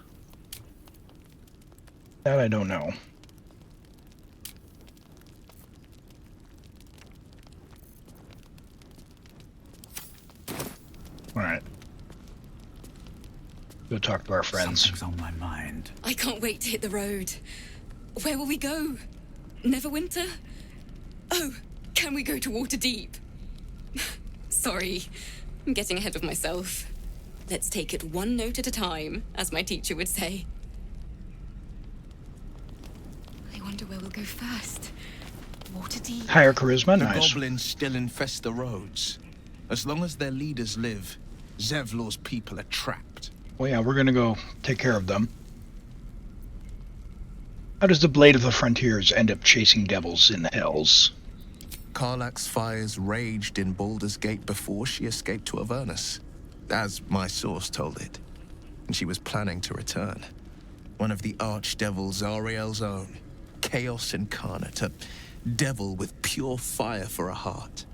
That I don't know. Alright. Go talk to our friends.
Something's on my mind.
I can't wait to hit the road. Where will we go? Neverwinter? Oh, can we go to Waterdeep? Sorry, I'm getting ahead of myself. Let's take it one note at a time, as my teacher would say. I wonder where we'll go first. Waterdeep.
Higher charisma,
the
nice.
goblins still infest the roads. As long as their leaders live, Zevlor's people are trapped.
Well, yeah, we're gonna go take care of them. How does the Blade of the Frontiers end up chasing devils in the hells?
Karlach's fires raged in Baldursgate before she escaped to Avernus, as my source told it. And she was planning to return. One of the archdevils Ariel's own, chaos incarnate, a devil with pure fire for a heart.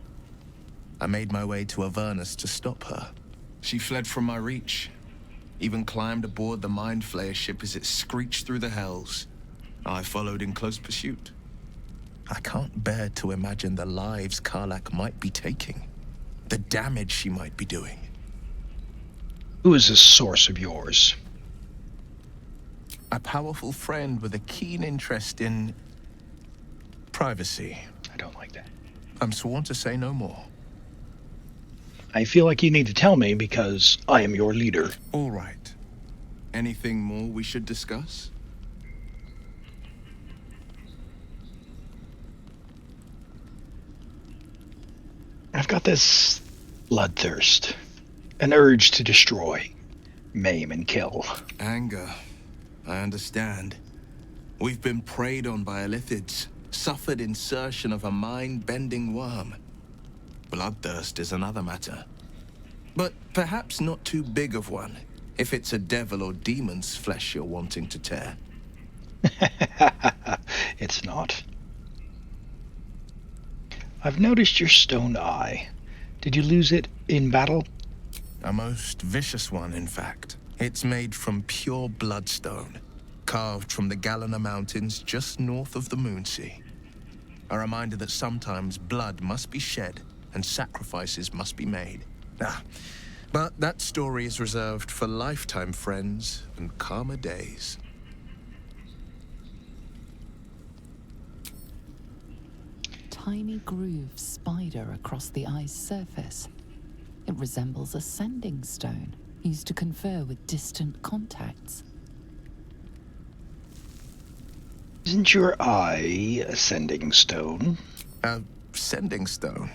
I made my way to Avernus to stop her. She fled from my reach, even climbed aboard the Mind Flayer ship as it screeched through the hells. I followed in close pursuit. I can't bear to imagine the lives Karlach might be taking, the damage she might be doing.
Who is this source of yours?
A powerful friend with a keen interest in privacy.
I don't like that.
I'm sworn to say no more.
I feel like you need to tell me because I am your leader.
All right. Anything more we should discuss?
I've got this bloodthirst, an urge to destroy, maim, and kill.
Anger. I understand. We've been preyed on by illithids, suffered insertion of a mind-bending worm. Bloodthirst is another matter. But perhaps not too big of one, if it's a devil or demon's flesh you're wanting to tear.
It's not. I've noticed your stone eye. Did you lose it in battle?
A most vicious one, in fact. It's made from pure bloodstone, carved from the Galena Mountains just north of the Moonsea. A reminder that sometimes blood must be shed and sacrifices must be made. But that story is reserved for lifetime friends and calmer days.
Tiny grooves spider across the eye's surface. It resembles a sending stone used to confer with distant contacts.
Isn't your eye a sending stone?
A sending stone?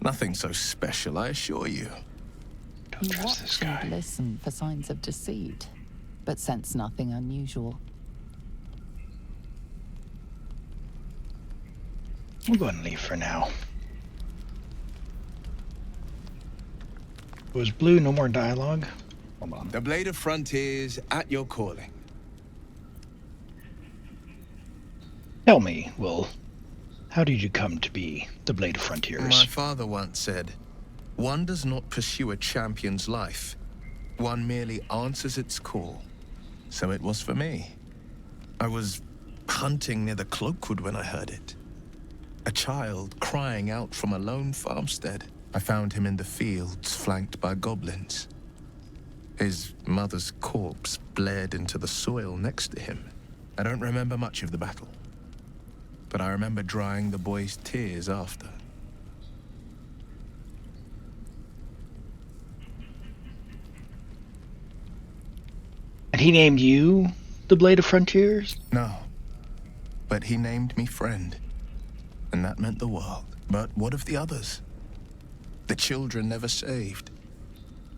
Nothing so special, I assure you.
Don't trust this guy.
And listen for signs of deceit, but sense nothing unusual.
We'll go ahead and leave for now. It was blue, no more dialogue. Hold on.
The Blade of Frontiers at your calling.
Tell me, Wyll, how did you come to be the Blade of Frontiers?
My father once said, one does not pursue a champion's life. One merely answers its call. So it was for me. I was hunting near the Cloakwood when I heard it. A child crying out from a lone farmstead. I found him in the fields, flanked by goblins. His mother's corpse blared into the soil next to him. I don't remember much of the battle, but I remember drying the boy's tears after.
And he named you the Blade of Frontiers?
No, but he named me friend. And that meant the world. But what of the others? The children never saved.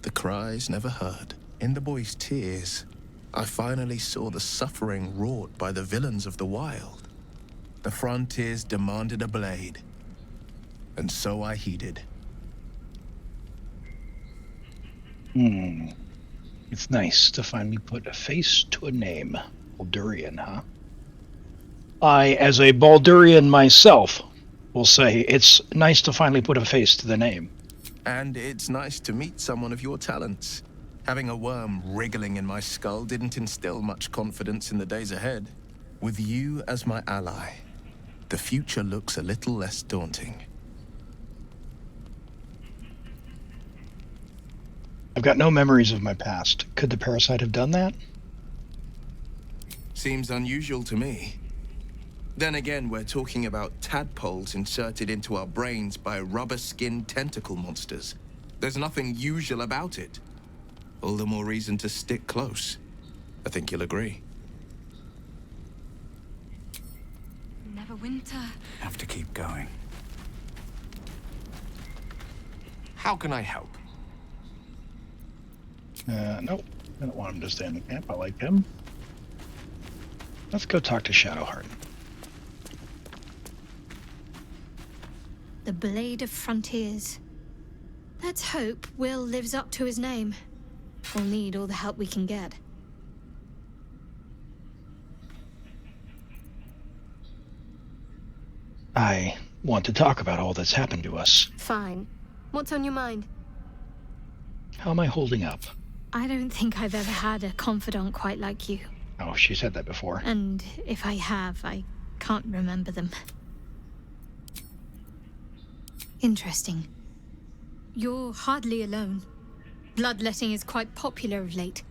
The cries never heard. In the boy's tears, I finally saw the suffering wrought by the villains of the wild. The Frontiers demanded a blade. And so I heeded.
It's nice to finally put a face to a name. Baldurian, huh? I, as a Baldurian myself, will say it's nice to finally put a face to the name.
And it's nice to meet someone of your talents. Having a worm wriggling in my skull didn't instill much confidence in the days ahead. With you as my ally, the future looks a little less daunting.
I've got no memories of my past. Could the parasite have done that?
Seems unusual to me. Then again, we're talking about tadpoles inserted into our brains by rubber-skinned tentacle monsters. There's nothing usual about it. All the more reason to stick close. I think you'll agree.
Neverwinter.
Have to keep going.
How can I help?
Nope. I don't want him to stay in the camp. I like him. Let's go talk to Shadowheart.
The Blade of Frontiers. Let's hope Wyll lives up to his name. We'll need all the help we can get.
I want to talk about all that's happened to us.
Fine. What's on your mind?
How am I holding up?
I don't think I've ever had a confidant quite like you.
Oh, she said that before.
And if I have, I can't remember them. Interesting. You're hardly alone. Bloodletting is quite popular of late.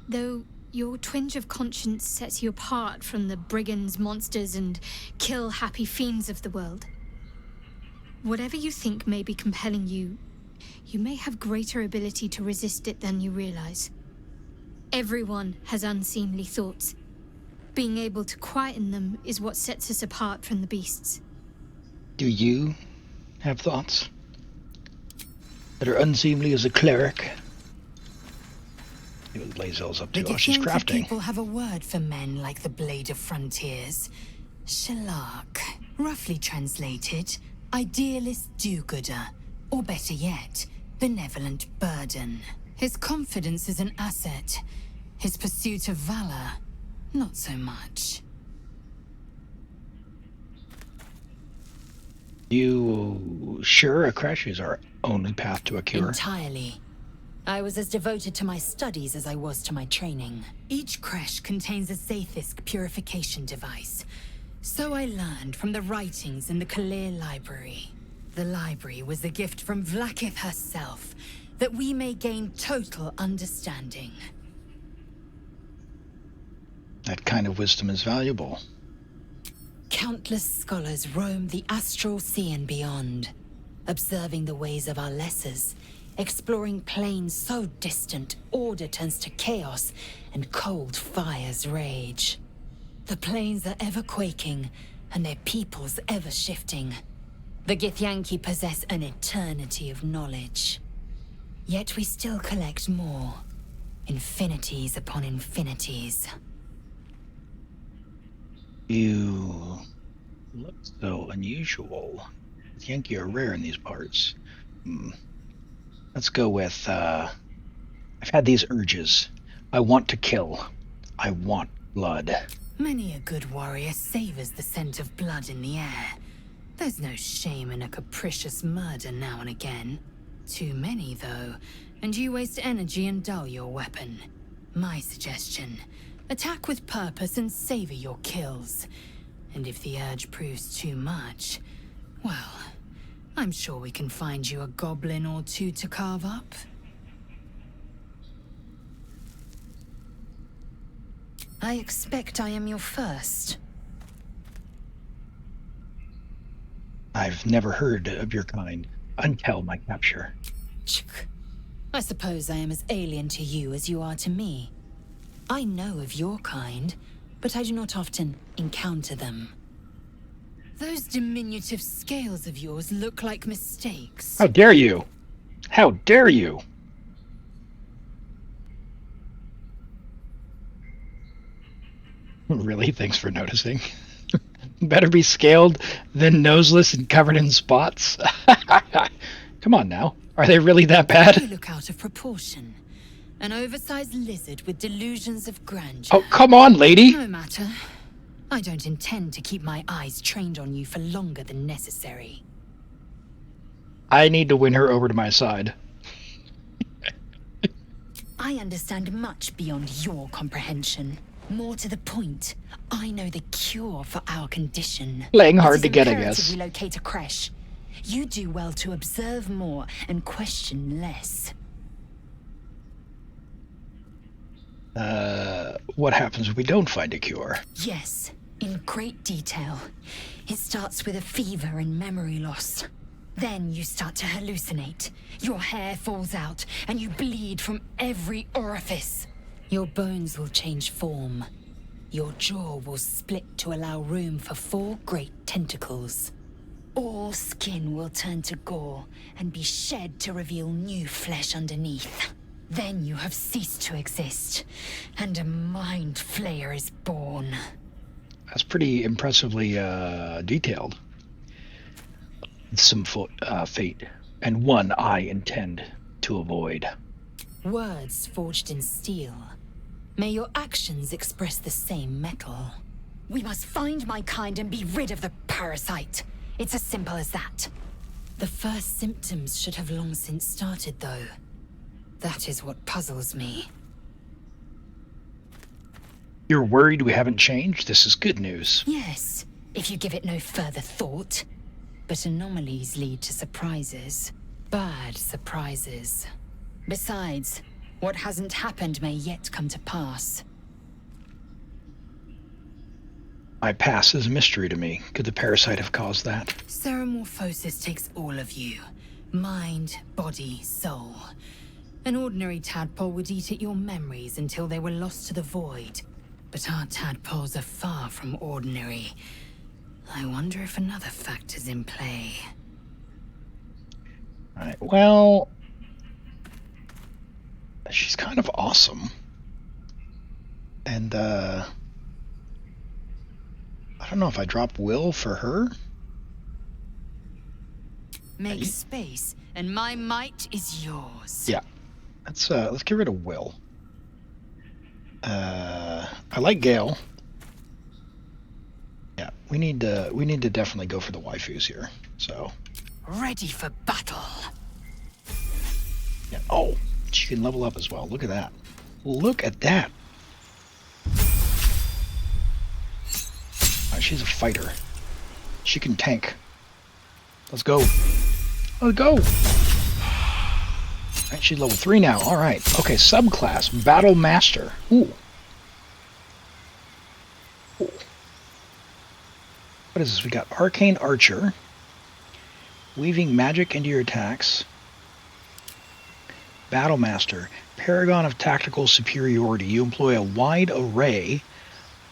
Though your twinge of conscience sets you apart from the brigands, monsters, and kill-happy fiends of the world. Whatever you think may be compelling you, you may have greater ability to resist it than you realize. Everyone has unseemly thoughts. Being able to quieten them is what sets us apart from the beasts.
Do you have thoughts that are unseemly as a cleric? See what Blazel's up to. Oh, she's crafting.
People have a word for men like the Blade of Frontiers. Shalak. Roughly translated, idealist do-gooder. Or better yet, benevolent burden. His confidence is an asset. His pursuit of valor, not so much.
You sure a crash is our only path to a cure?
Entirely. I was as devoted to my studies as I was to my training. Each creche contains a Zaithisk purification device. So I learned from the writings in the Kalir Library. The library was a gift from Vlaakith herself, that we may gain total understanding.
That kind of wisdom is valuable.
Countless scholars roam the astral sea and beyond, observing the ways of our lessers, exploring planes so distant order turns to chaos and cold fires rage. The planes are ever quaking, and their peoples ever shifting. The Githyanki possess an eternity of knowledge. Yet we still collect more. Infinities upon infinities.
You look so unusual. Githyanki are rare in these parts. Let's go with, I've had these urges. I want to kill. I want blood.
Many a good warrior savors the scent of blood in the air. There's no shame in a capricious murder now and again. Too many, though, and you waste energy and dull your weapon. My suggestion, attack with purpose and savor your kills. And if the urge proves too much, well, I'm sure we can find you a goblin or two to carve up. I expect I am your first.
I've never heard of your kind until my capture.
I suppose I am as alien to you as you are to me. I know of your kind, but I do not often encounter them. Those diminutive scales of yours look like mistakes.
How dare you? How dare you? Really? Thanks for noticing. Better be scaled than noseless and covered in spots. Come on now. Are they really that bad?
You look out of proportion. An oversized lizard with delusions of grandeur.
Oh, come on, lady!
No matter. I don't intend to keep my eyes trained on you for longer than necessary.
I need to win her over to my side.
I understand much beyond your comprehension. More to the point, I know the cure for our condition.
Playing hard to get, I guess.
We locate a creche. You do well to observe more and question less.
What happens if we don't find a cure?
Yes, in great detail. It starts with a fever and memory loss. Then you start to hallucinate. Your hair falls out, and you bleed from every orifice. Your bones will change form. Your jaw will split to allow room for 4 great tentacles. All skin will turn to gore and be shed to reveal new flesh underneath. Then you have ceased to exist, and a mind flayer is born.
That's pretty impressively detailed. Some fate, and one I intend to avoid.
Words forged in steel. May your actions express the same metal. We must find my kind and be rid of the parasite. It's as simple as that. The first symptoms should have long since started, though. That is what puzzles me.
You're worried we haven't changed? This is good news.
Yes, if you give it no further thought. But anomalies lead to surprises. Bad surprises. Besides, what hasn't happened may yet come to pass.
My past is a mystery to me. Could the parasite have caused that?
Ceremorphosis takes all of you. Mind, body, soul. An ordinary tadpole would eat at your memories until they were lost to the void. But our tadpoles are far from ordinary. I wonder if another factor's in play.
Alright, well... she's kind of awesome. And, I don't know if I drop Wyll for her.
Make space, and my might is yours.
Yeah. Let's get rid of Wyll. I like Gale. Yeah, we need to definitely go for the waifus here. So.
Ready for battle.
Yeah. Oh, she can level up as well. Look at that. Look at that. She's a fighter. She can tank. Let's go. Let's go. Alright, she's level 3 now. Alright. Okay, subclass. Battle Master. Ooh. Ooh. What is this? We got Arcane Archer. Weaving magic into your attacks. Battle Master. Paragon of tactical superiority. You employ a wide array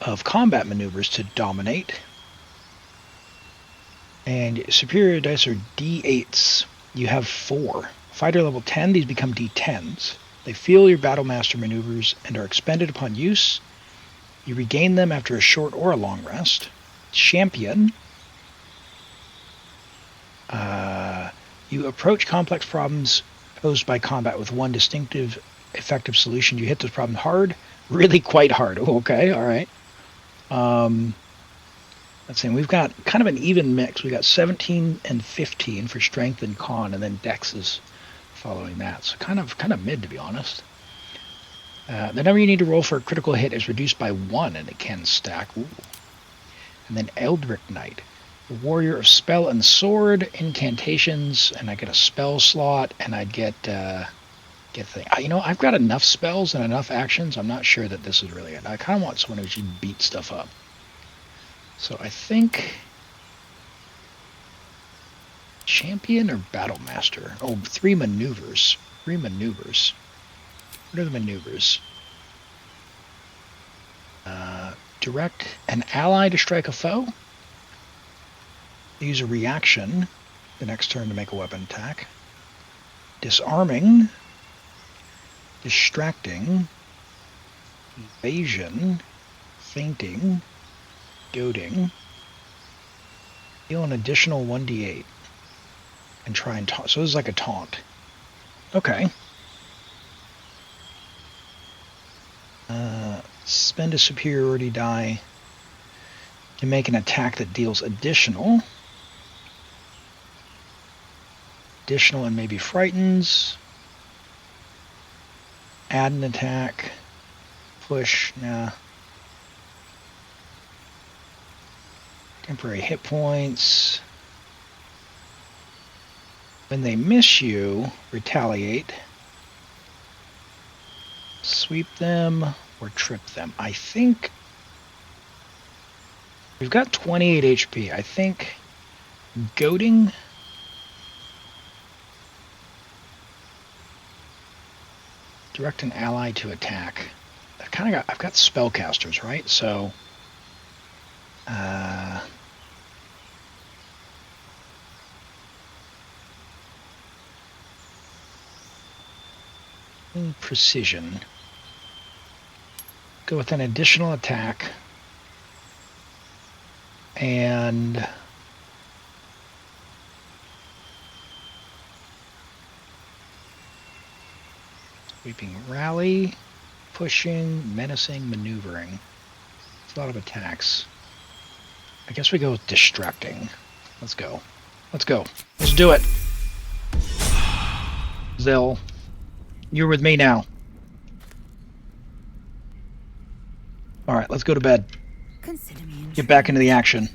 of combat maneuvers to dominate. And superior dice are D8s. You have 4. Fighter level 10, these become D10s. They feel your Battle Master maneuvers and are expended upon use. You regain them after a short or a long rest. Champion. You approach complex problems posed by combat with one distinctive, effective solution. You hit those problems hard, really quite hard. Okay, all right. Let's see, we've got kind of an even mix. We got 17 and 15 for strength and con, and then dex is following that. So kind of mid, to be honest. The number you need to roll for a critical hit is reduced by 1, and it can stack. Ooh. And then Eldritch Knight, the warrior of spell and sword, incantations, and I get a spell slot, and I'd get thing. You know, I've got enough spells and enough actions. I'm not sure that this is really it. I kind of want someone who should beat stuff up. So I think champion or battle master. Oh, 3 maneuvers. 3 maneuvers. What are the maneuvers? Direct an ally to strike a foe. Use a reaction the next turn to make a weapon attack. Disarming. Distracting. Evasion. Fainting. Goading. Deal an additional 1d8. And try and taunt. So this is like a taunt. Okay. Spend a superiority die to make an attack that deals additional and maybe frightens. Add an attack. Push. Nah. Temporary hit points. When they miss you, retaliate. Sweep them or trip them. I think we've got 28 HP. I think goading. Direct an ally to attack. I've got spellcasters, right? So precision. Go with an additional attack and sweeping rally, pushing, menacing, maneuvering. It's a lot of attacks. I guess we go with distracting. Let's go. Let's go. Let's do it. Zell, you're with me now. All right, let's go to bed. Get back into the action.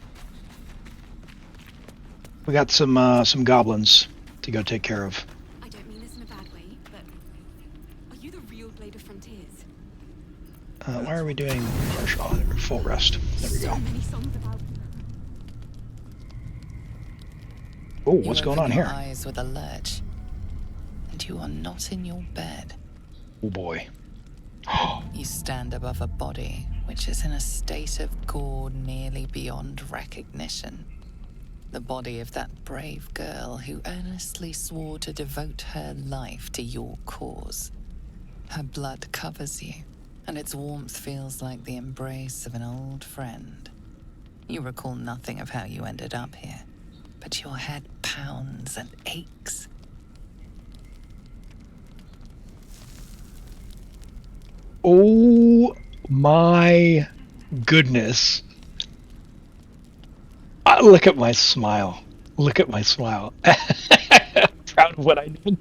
We got some goblins to go take care of.
I don't mean this in a bad way, but are you the real Blade of Frontiers?
Why are we doing partial full rest? There we go. Oh, what's going on here?
Your eyes with a lurch, and you are not in your bed.
Oh boy.
You stand above a body which is in a state of gore nearly beyond recognition. The body of that brave girl who earnestly swore to devote her life to your cause. Her blood covers you, and its warmth feels like the embrace of an old friend. You recall nothing of how you ended up here, but your head pounds and aches.
Oh my goodness. Look at my smile. Look at my smile. Proud of what I did.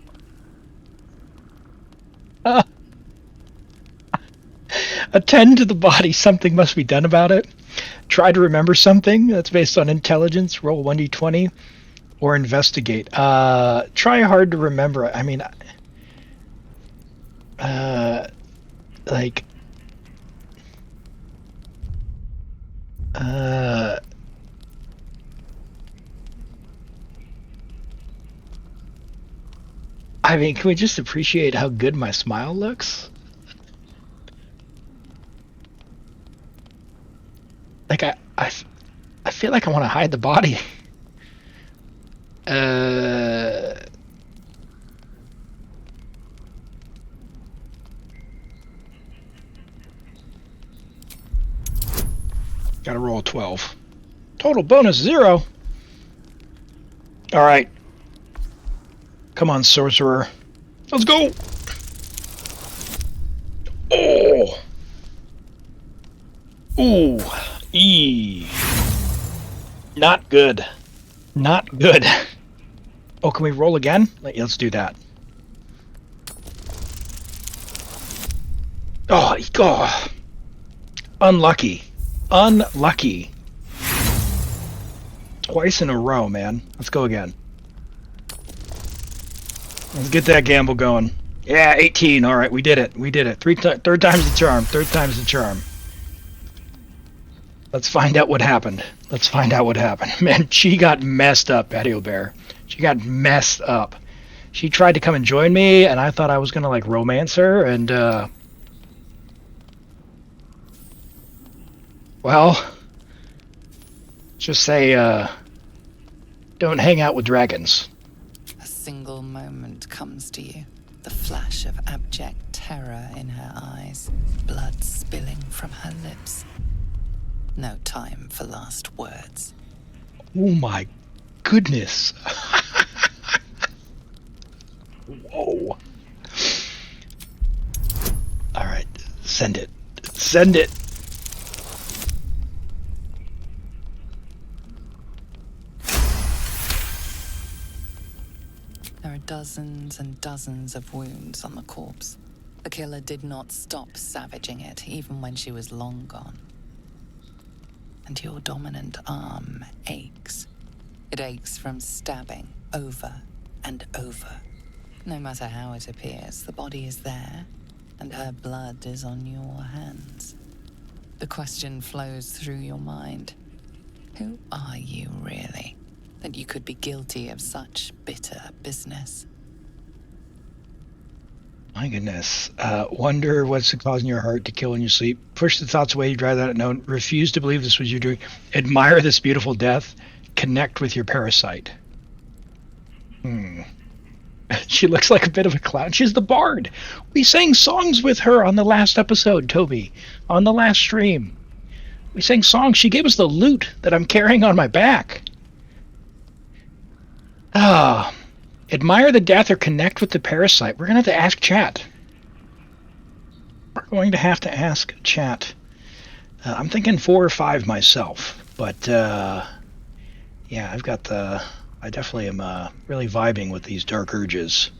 Attend to the body. Something must be done about it. Try to remember something that's based on intelligence. Roll 1d20 or investigate. Try hard to remember it. I mean, like, I mean, can we just appreciate how good my smile looks? Like, I feel like I want to hide the body. Gotta roll a 12. Total bonus 0. All right. Come on, sorcerer. Let's go. Oh. Ooh. Not good. Not good. Oh, can we roll again? Let's do that. Oh. Unlucky. Unlucky. Twice in a row, man. Let's go again. Let's get that gamble going. Yeah, 18. All right, we did it. We did it. Third time's the charm. Third time's the charm. Let's find out what happened. Let's find out what happened. Man, she got messed up, Patio Bear. She got messed up. She tried to come and join me, and I thought I was gonna, like, romance her, and, well, just say, don't hang out with dragons.
A single moment comes to you. The flash of abject terror in her eyes. Blood spilling from her lips. No time for last words.
Oh my goodness. Whoa. Alright, send it. Send it.
There are dozens and dozens of wounds on the corpse. The killer did not stop savaging it, even when she was long gone. And your dominant arm aches. It aches from stabbing over and over. No matter how it appears, the body is there, and her blood is on your hands. The question flows through your mind. Who are you, really, that you could be guilty of such bitter business?
My goodness. Wonder what's causing your heart to kill in your sleep. Push the thoughts away, drive that unknown. Refuse to believe this was you doing. Admire this beautiful death. Connect with your parasite. She looks like a bit of a clown. She's the bard. We sang songs with her on the last episode, Toby. On the last stream. We sang songs. She gave us the lute that I'm carrying on my back. Admire the death or connect with the parasite. We're going to have to ask chat. We're going to have to ask chat. I'm thinking 4 or 5 myself. But, yeah, I definitely am really vibing with these dark urges.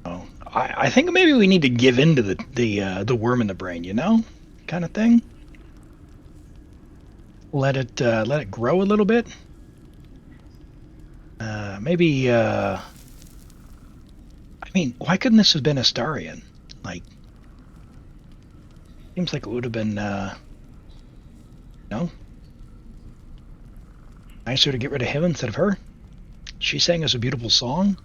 Oh, I think maybe we need to give in to the worm in the brain, you know? Kind of thing. Let it grow a little bit. Maybe, I mean, why couldn't this have been Astarion? Like, seems like it would have been, no? Nicer to get rid of him instead of her. She sang us a beautiful song.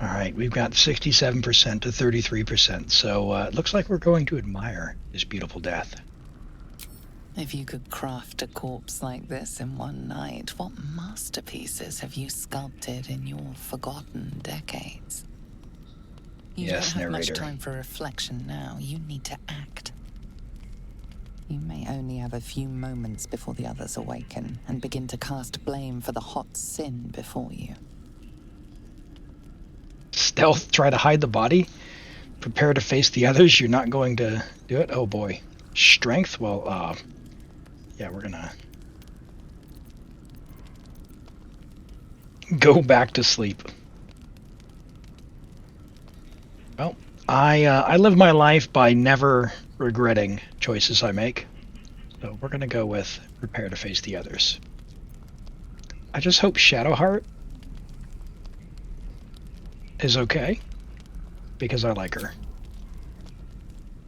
Alright, we've got 67% to 33%, so it looks like we're going to admire this beautiful death.
If you could craft a corpse like this in one night, what masterpieces have you sculpted in your forgotten decades? You don't have much time for reflection now. You need to act. You may only have a few moments before the others awaken and begin to cast blame for the hot sin before you.
Stealth, try to hide the body. Prepare to face the others. You're not going to do it? Oh boy. Strength? Well, yeah, we're gonna go back to sleep. Well, I live my life by never regretting choices I make. So we're gonna go with prepare to face the others. I just hope Shadowheart is okay, because I like her.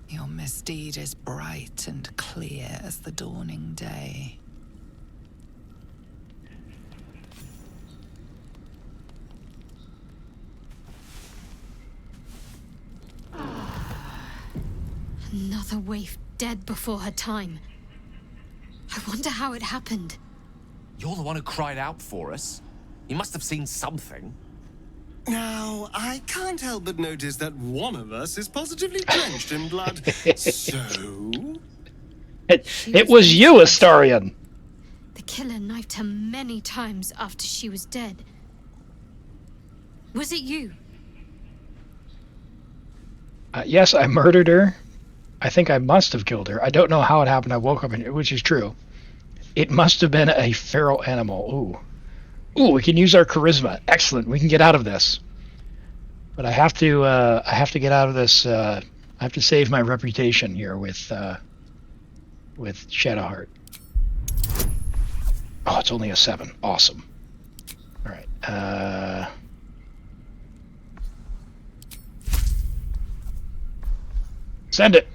Your misdeed is bright and clear as the dawning day.
Another waif dead before her time. I wonder how it happened.
You're the one who cried out for us. You must have seen something.
Now, I can't help but notice that one of us is positively drenched in blood. So?
It was you, Astarion!
The killer knifed her many times after she was dead. Was it you?
Yes, I murdered her. I think I must have killed her. I don't know how it happened. I woke up, which is true. It must have been a feral animal. Ooh, we can use our charisma. Excellent. We can get out of this. But I have to get out of this. I have to save my reputation here with Shadowheart. Oh, it's only a 7. Awesome. All right. Send it.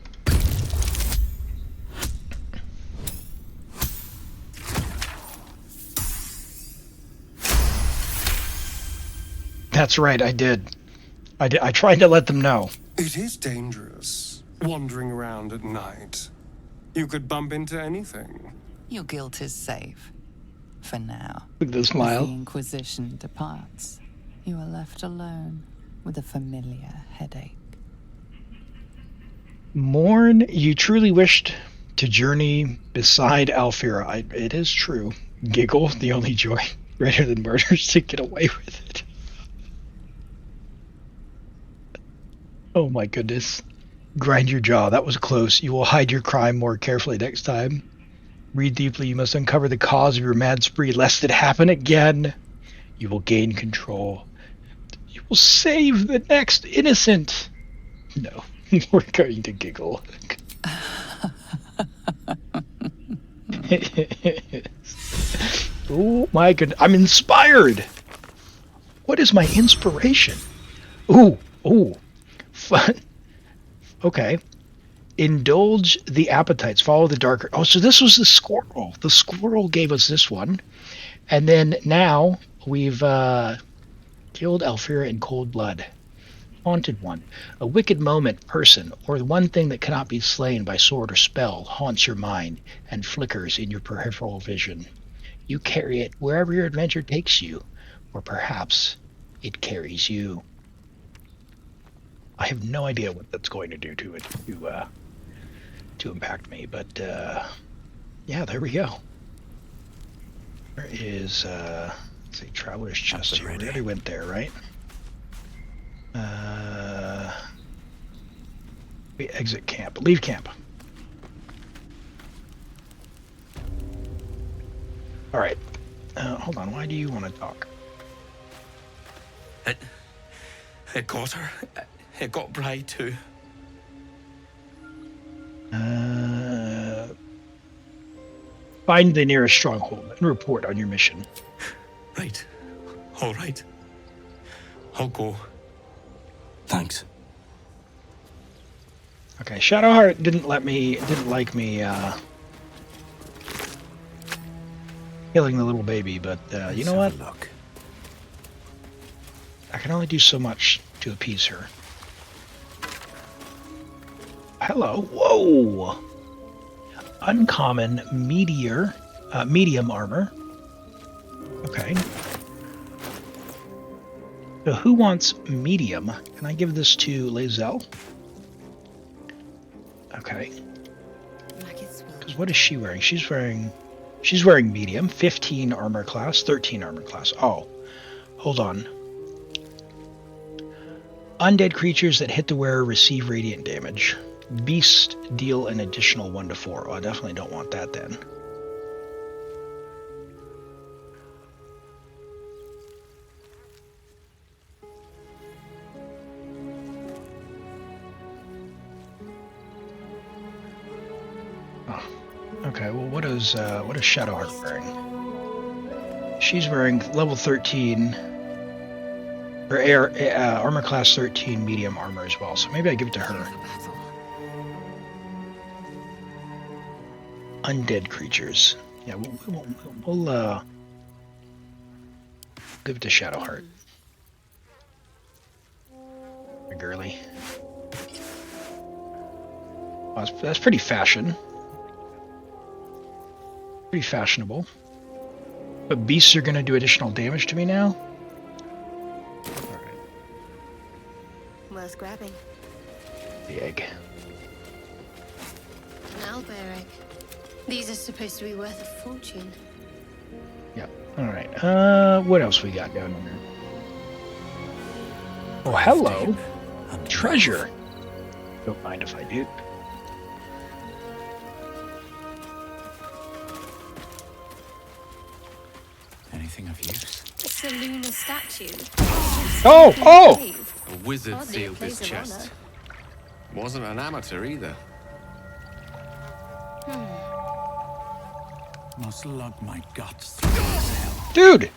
That's right, I did. I tried to let them know.
It is dangerous, wandering around at night. You could bump into anything.
Your guilt is safe. For now.
Look at the smile.
As the Inquisition departs, you are left alone with a familiar headache.
Morn, you truly wished to journey beside Alfira. It is true. Giggle, the only joy greater than murder is to get away with it. Oh my goodness. Grind your jaw. That was close. You will hide your crime more carefully next time. Read deeply. You must uncover the cause of your mad spree, lest it happen again. You will gain control. You will save the next innocent. No, we're going to giggle. Oh my goodness. I'm inspired. What is my inspiration? Ooh. Fun. Okay. Indulge the appetites. Follow the darker. Oh, so this was the squirrel. The squirrel gave us this one. And then now we've killed Alfira in cold blood. Haunted one. A wicked moment, person, or the one thing that cannot be slain by sword or spell haunts your mind and flickers in your peripheral vision. You carry it wherever your adventure takes you, or perhaps it carries you. I have no idea what that's going to do to it to impact me, but yeah, there we go. There is let's see, Traveler's Chest here. We already went there, right? We exit camp. Leave camp. All right. Hold on. Why do you want to talk?
It got her. It got Bride too.
Find the nearest stronghold and report on your mission.
Right. All right. I'll go. Thanks.
Okay, Shadowheart didn't like me killing the little baby, but you know what?
Look.
I can only do so much to appease her. Hello. Whoa. Uncommon medium armor. Okay. So who wants medium? Can I give this to Lae'zel? Okay. Because what is she wearing? She's wearing medium. 15 armor class, 13 armor class. Oh, hold on. Undead creatures that hit the wearer receive radiant damage. Beasts deal an additional 1 to 4. Oh, I definitely don't want that then. Okay, well, what is Shadowheart wearing? She's wearing level 13, or armor class 13 medium armor as well, so maybe I give it to her. Undead creatures. Yeah, we'll give it to Shadowheart. Girly. Oh, that's pretty fashion. Pretty fashionable. But beasts are going to do additional damage to me now? Alright.
Worth grabbing.
The egg.
An owlbear egg. These are supposed to be worth a fortune.
Yep. Alright. What else we got down here? Oh, hello. Treasure. Don't mind if I do.
Anything of use?
It's a lunar statue.
Oh!
A wizard
Hardly a
sealed
place
this
of
chest.
honor.
Wasn't an amateur either.
Must lug my guts through this hell.
Dude!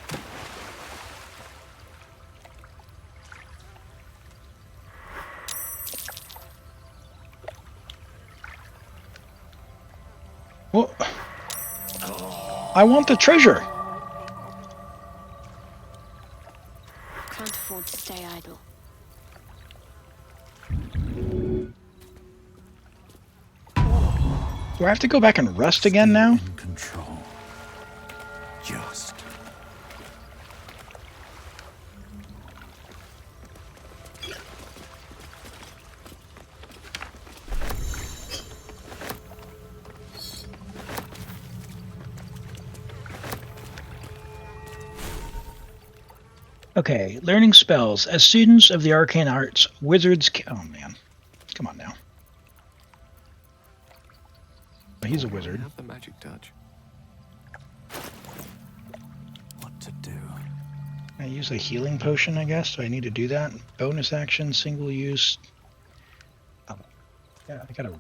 Well, I want the treasure.
Can't afford to stay idle.
Do I have to go back and rest again now?
In control. Just.
Okay, learning spells. As students of the arcane arts, wizards oh man. Come on now. He's a wizard.
Have the magic touch.
What to do?
I use a healing potion, I guess. Do I need to do that? Bonus action, single use. Oh. Yeah, I gotta.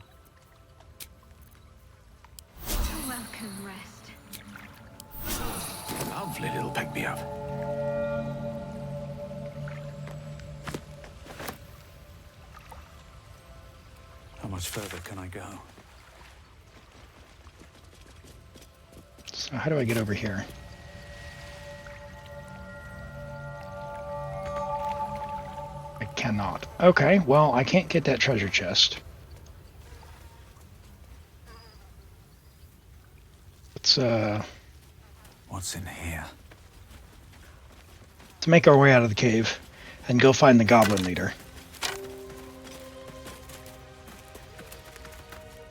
Welcome, rest.
Lovely little pick me up. How much further can I go?
So how do I get over here? I cannot. Okay, well, I can't get that treasure chest. Let's
What's in here?
Let's make our way out of the cave and go find the goblin leader.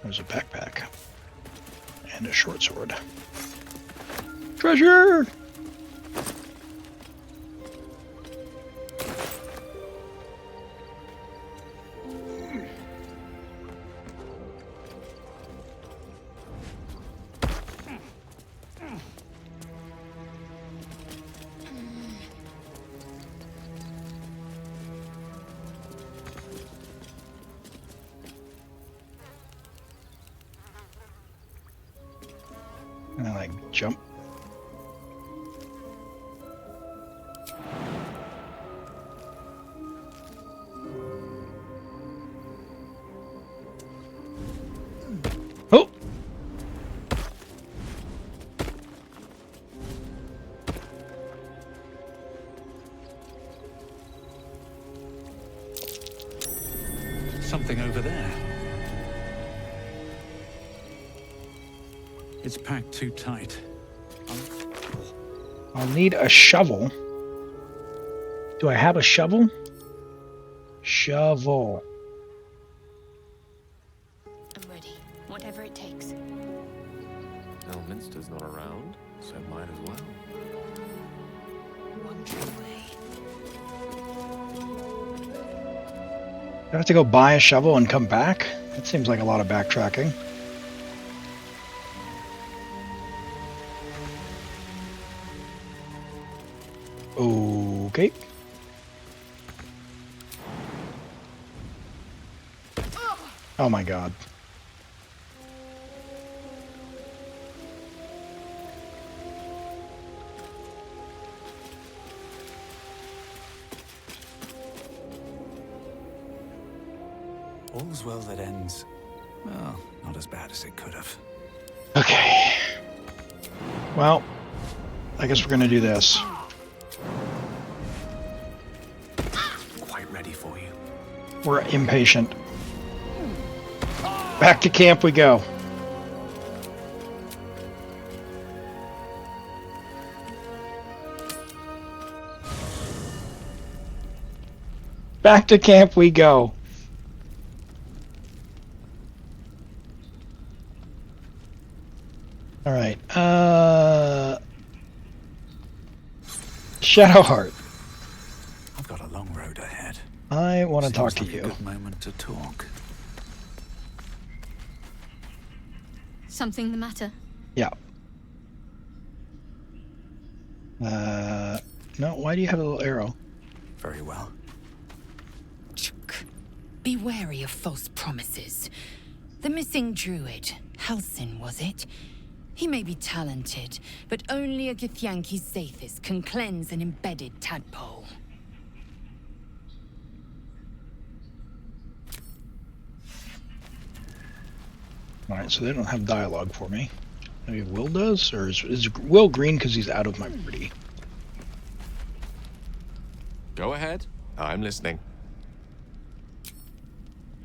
There's a backpack and a short sword. Treasure! And I like jump. Oh!
Something over there. It's packed too tight.
I'll need a shovel. Do I have a shovel? Shovel.
I'm ready. Whatever it takes.
Elminster's not around, so might as well.
One true way.
Do I have to go buy a shovel and come back? That seems like a lot of backtracking. Okay. Oh my god.
All's well that ends. Well, not as bad as it could have.
Okay. Well, I guess we're gonna do this.
Quite ready for you.
We're impatient. Back to camp we go. Back to camp we go. All right. Shadowheart.
I've got a long road ahead.
I want to talk to
Seems
you.
like a good moment to talk.
Something the matter?
Yeah. No, why do you have a little arrow?
Very well.
Be wary of false promises. The missing druid, Halsin, was it? He may be talented, but only a Githyanki Zathis can cleanse an embedded tadpole.
Alright, so they don't have dialogue for me. Maybe Wyll does? Or is Wyll green because he's out of my party?
Go ahead. I'm listening.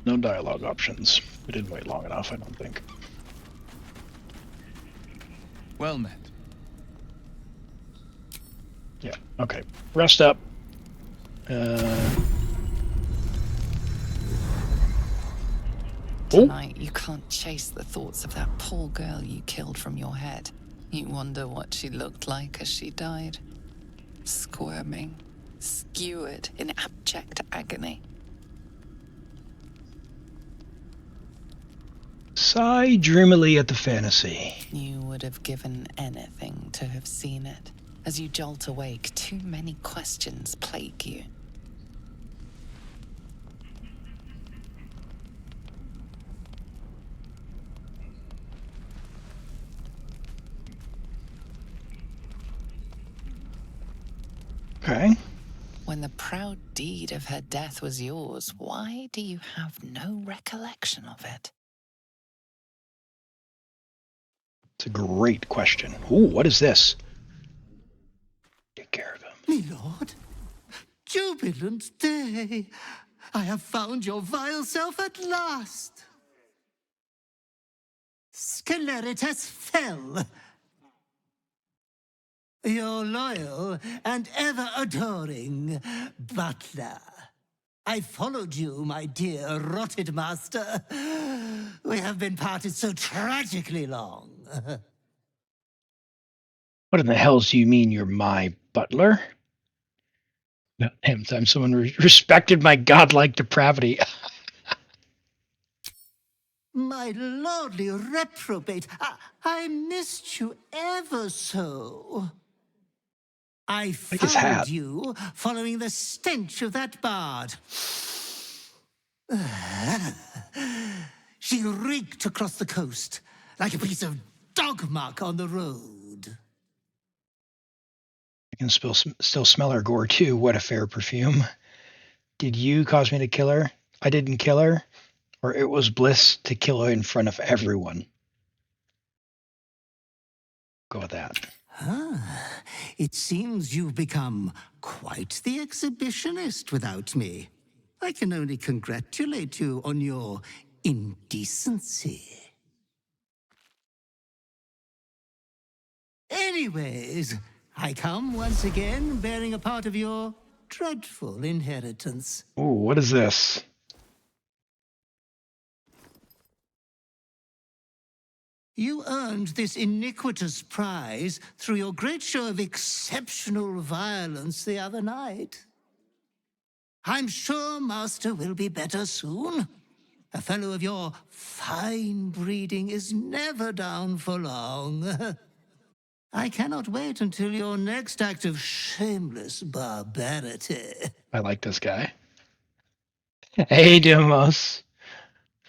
No dialogue options. We didn't wait long enough, I don't think.
Well met.
Yeah, okay. Rest up.
Tonight, you can't chase the thoughts of that poor girl you killed from your head. You wonder what she looked like as she died. Squirming, skewered in abject agony.
Sigh dreamily at the fantasy.
You would have given anything to have seen it. As you jolt awake, too many questions plague you.
Okay.
When the proud deed of her death was yours, why do you have no recollection of it?
It's a great question. Ooh, what is this? Take care of him.
Me lord, jubilant day. I have found your vile self at last. Sceleritas fell. Your loyal and ever-adoring butler. I followed you, my dear rotted master. We have been parted so tragically long.
What in the hell do you mean you're my butler? No, damn time someone respected my godlike depravity.
My lordly reprobate, I missed you ever so. I found you following the stench of that bard. She reeked across the coast like a piece of dog muck on the road.
I can still smell her gore too. What a fair perfume. Did you cause me to kill her? I didn't kill her. Or it was bliss to kill her in front of everyone. Go with that.
It seems you've become quite the exhibitionist without me. I can only congratulate you on your indecency. Anyways, I come once again bearing a part of your dreadful inheritance.
Ooh, what is this?
You earned this iniquitous prize through your great show of exceptional violence the other night. I'm sure Master will be better soon. A fellow of your fine breeding is never down for long. I cannot wait until your next act of shameless barbarity.
I like this guy. Hey, Demos.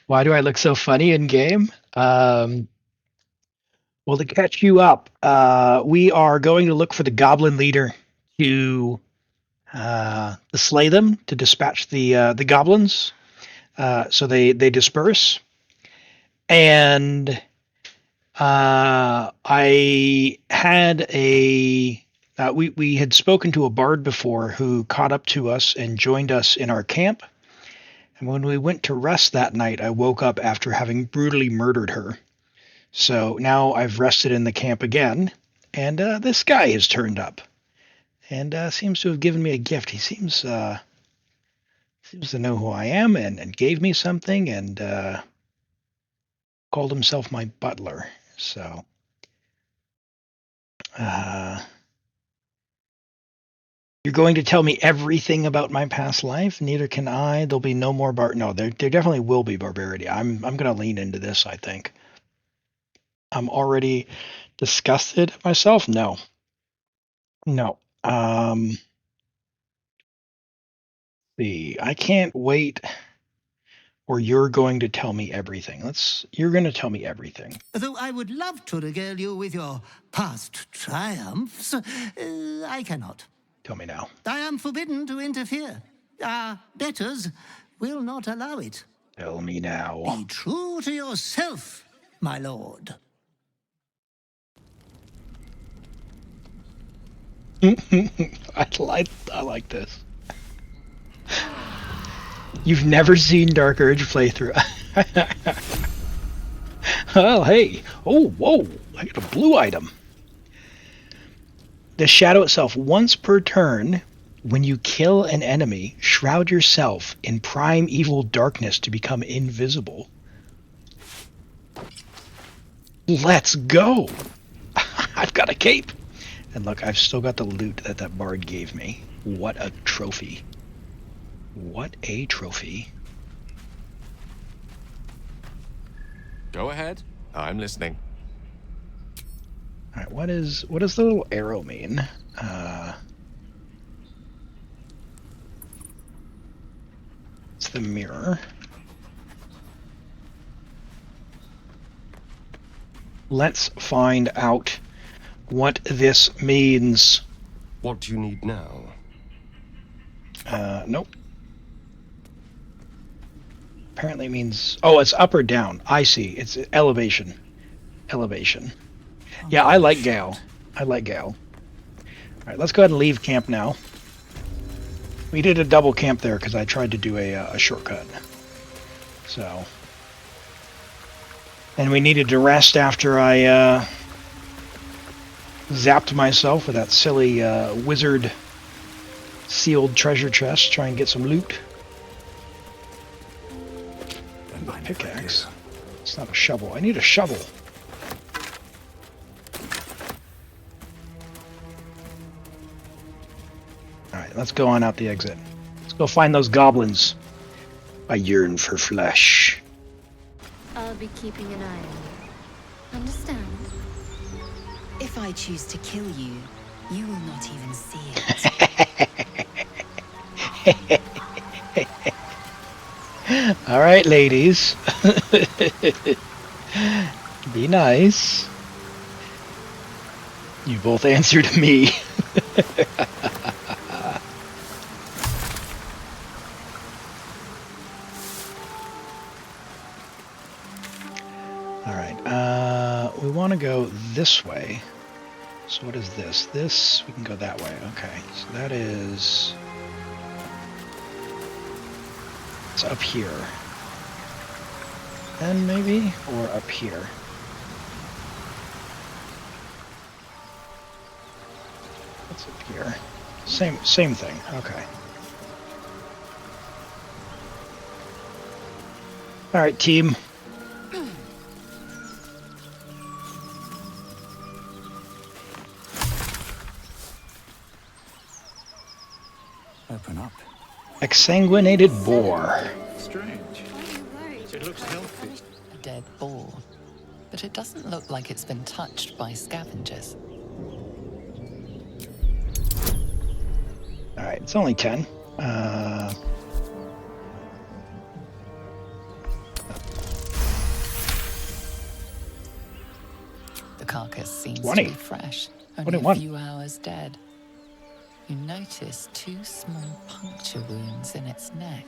Why do I look so funny in game? Well, to catch you up, we are going to look for the goblin leader to slay them, to dispatch the goblins, so they disperse. And I had we had spoken to a bard before who caught up to us and joined us in our camp. And when we went to rest that night, I woke up after having brutally murdered her. So now I've rested in the camp again, and this guy has turned up, and seems to have given me a gift. He seems to know who I am, and gave me something, and called himself my butler. So, you're going to tell me everything about my past life? Neither can I. There'll be no more No, there definitely will be barbarity. I'm going to lean into this, I think. I'm already disgusted at myself? No. See, I can't wait, or you're going to tell me everything. You're going to tell me everything.
Though I would love to regale you with your past triumphs, I cannot.
Tell me now.
I am forbidden to interfere. Our betters will not allow it.
Tell me now.
Be true to yourself, my lord.
I like this. You've never seen Dark Urge playthrough. Well, hey. Oh, whoa. I got a blue item. The shadow itself, once per turn, when you kill an enemy, shroud yourself in primeval darkness to become invisible. Let's go. I've got a cape. And look, I've still got the loot that that bard gave me. What a trophy. What a trophy.
Go ahead. I'm listening.
Alright, what does the little arrow mean? It's the mirror. Let's find out what this means.
What do you need now?
Nope. Apparently it means... Oh, it's up or down. I see. It's elevation. Elevation. Yeah, I like Gale. I like Gale. Alright, let's go ahead and leave camp now. We did a double camp there because I tried to do a shortcut. So... And we needed to rest after I zapped myself with that silly wizard sealed treasure chest, try and get some loot. My pickaxe. It's not a shovel. I need a shovel. Alright, let's go on out the exit. Let's go find those goblins. I yearn for flesh.
I'll be keeping an eye on you. Understand?
If I choose to kill you, you will not even see it.
All right, ladies. Be nice. You both answered me. All right. We want to go this way. So what is this? This, we can go that way. Okay. So that is... It's up here. Then maybe? Or up here. What's up here? Same thing. Okay. Alright, team.
Open up.
Exsanguinated boar.
Strange. It looks healthy.
A dead boar. But it doesn't look like it's been touched by scavengers.
Alright, it's only 10.
The carcass seems
20.
to be fresh. Only
21.
a few hours dead. You notice 2 small puncture wounds in its neck.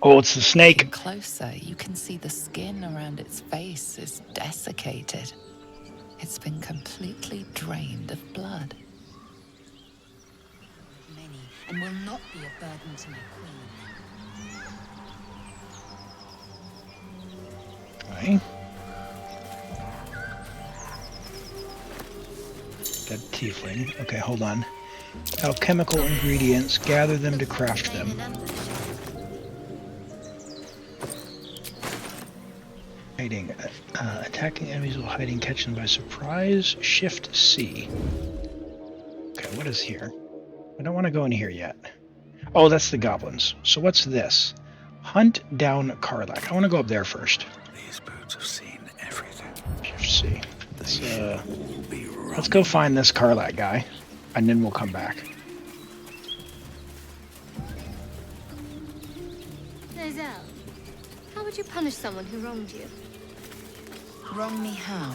Oh, it's the snake.
Looking closer, you can see the skin around its face is desiccated. It's been completely drained of blood.
Many, and will not be a burden to my queen.
Okay. Dead tiefling. Okay, hold on. Alchemical ingredients, gather them to craft them. Hiding. Attacking enemies while hiding, catch them by surprise. Shift C. Okay, what is here? I don't want to go in here yet. Oh, that's the goblins. So what's this? Hunt down Karlach. I want to go up there first.
These boots have seen everything.
Shift C. Let's go find this Karlach guy, and then we'll come back.
Zevlor, how would you punish someone who wronged you?
Wrong me how?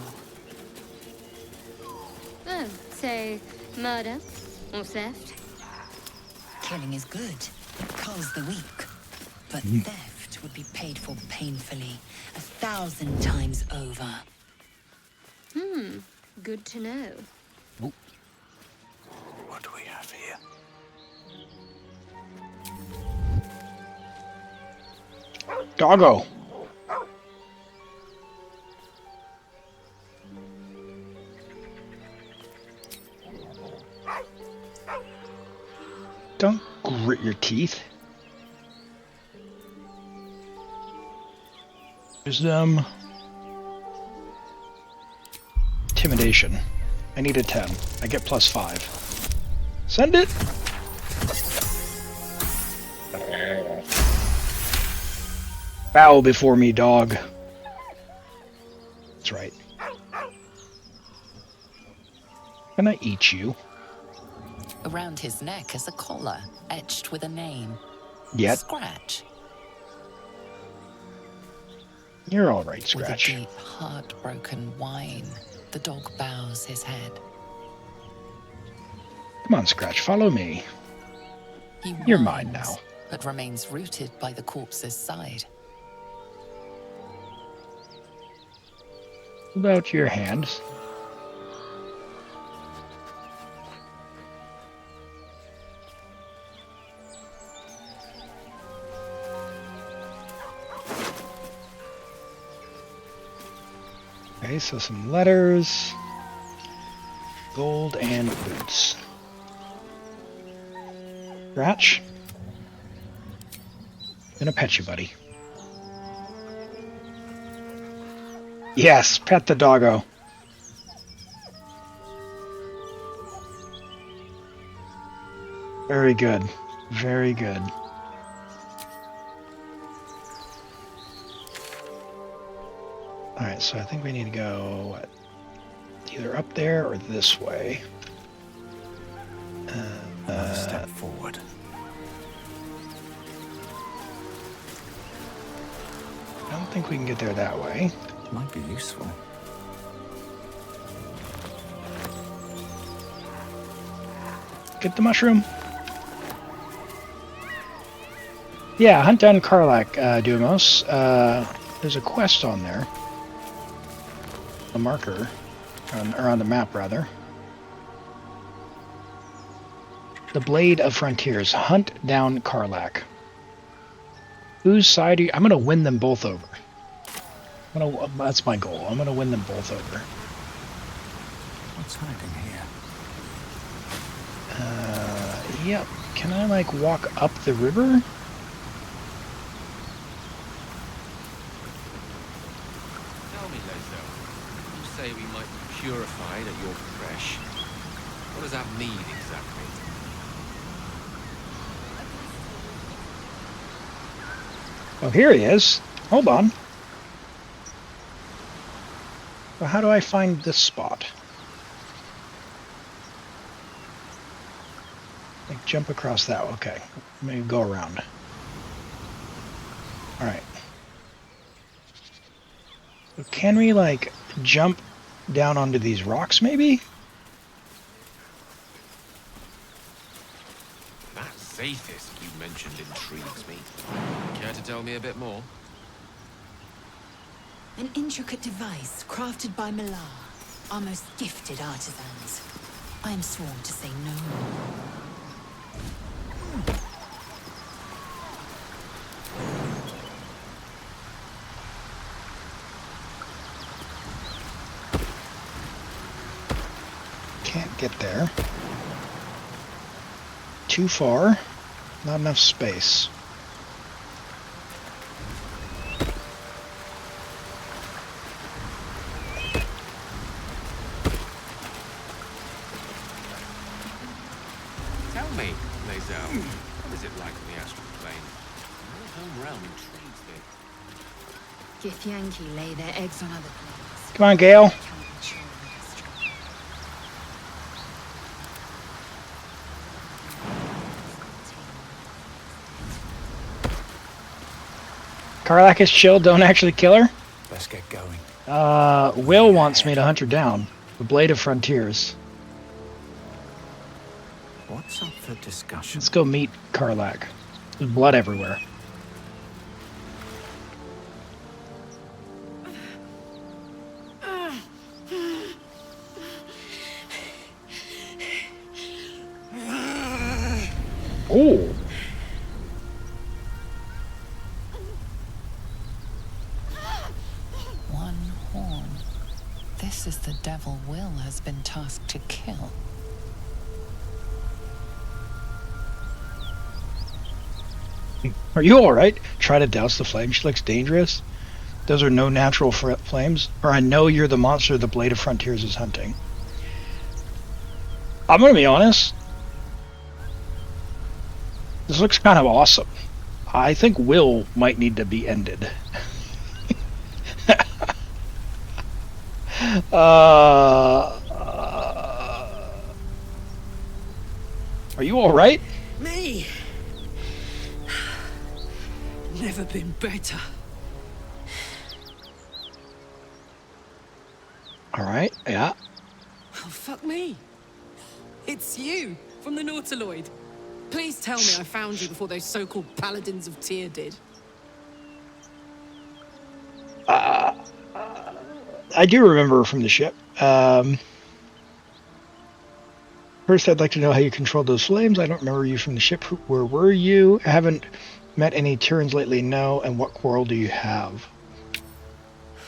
Oh, say murder or theft?
Killing is good. It culls the weak. But theft would be paid for painfully, 1,000 times over.
Good to know.
What do we have here?
Doggo. Don't grit your teeth. Wisdom. Intimidation. I need a 10. I get +5. Send it! Bow before me, dog. That's right. Can I eat you?
Around his neck is a collar, etched with a name.
Yet.
Scratch.
You're all right, Scratch.
With a deep, heartbroken whine, the dog bows his head.
Come on, Scratch, follow me. You're mine now.
But remains rooted by the corpse's side.
What about your hands? Okay, so some letters, gold, and boots. Scratch. Gonna pet you, buddy. Yes, pet the doggo. Very good. Very good. Alright, so I think we need to go what, either up there or this way.
Step forward.
I don't think we can get there that way.
Might be useful.
Get the mushroom. Yeah, hunt down Karlach, Duamos. There's a quest on there. A marker. Or on the map, rather. The Blade of Frontiers. Hunt down Karlach. Whose side are you? I'm going to win them both over. That's my goal. I'm going to win them both over.
What's hiding here?
Yep. Can I, like, walk up the river?
Tell me, Lezo. You say we might be purified at your creche. What does that mean exactly?
Oh, here he is. Hold on. Well, how do I find this spot? Like, jump across that. Okay. Maybe go around. Alright. So can we, like, jump down onto these rocks, maybe?
That Zathis you mentioned intrigues me. Care to tell me a bit more?
An intricate device crafted by Millar, our most gifted artisans. I am sworn to say no more.
Can't get there. Too far. Not enough space.
Tell me, Lazel, what is it like on the astral plane? Your home realm intrigues me.
Githyanki lay their eggs on other planes.
Come on, Gale. Karlach is chill, don't actually kill her?
Let's get going.
Wyll wants me to hunt her down. The Blade of Frontiers.
What's up for discussion?
Let's go meet Karlach. There's blood everywhere. Oh!
One horn. This is the devil Wyll has been tasked to kill.
Are you alright? Try to douse the flame. She looks dangerous. Those are no natural flames. Or I know you're the monster the Blade of Frontiers is hunting. I'm gonna be honest. This looks kind of awesome. I think Wyll might need to be ended. Are you all right?
Me? Never been better.
All right, yeah.
Oh, fuck me. It's you, from the Nautiloid. Please tell me I found you before those so-called paladins of Tyr did.
I do remember from the ship. First, I'd like to know how you controlled those flames. I don't remember you from the ship. Where were you? I haven't met any Tyrans lately, no. And what quarrel do you have?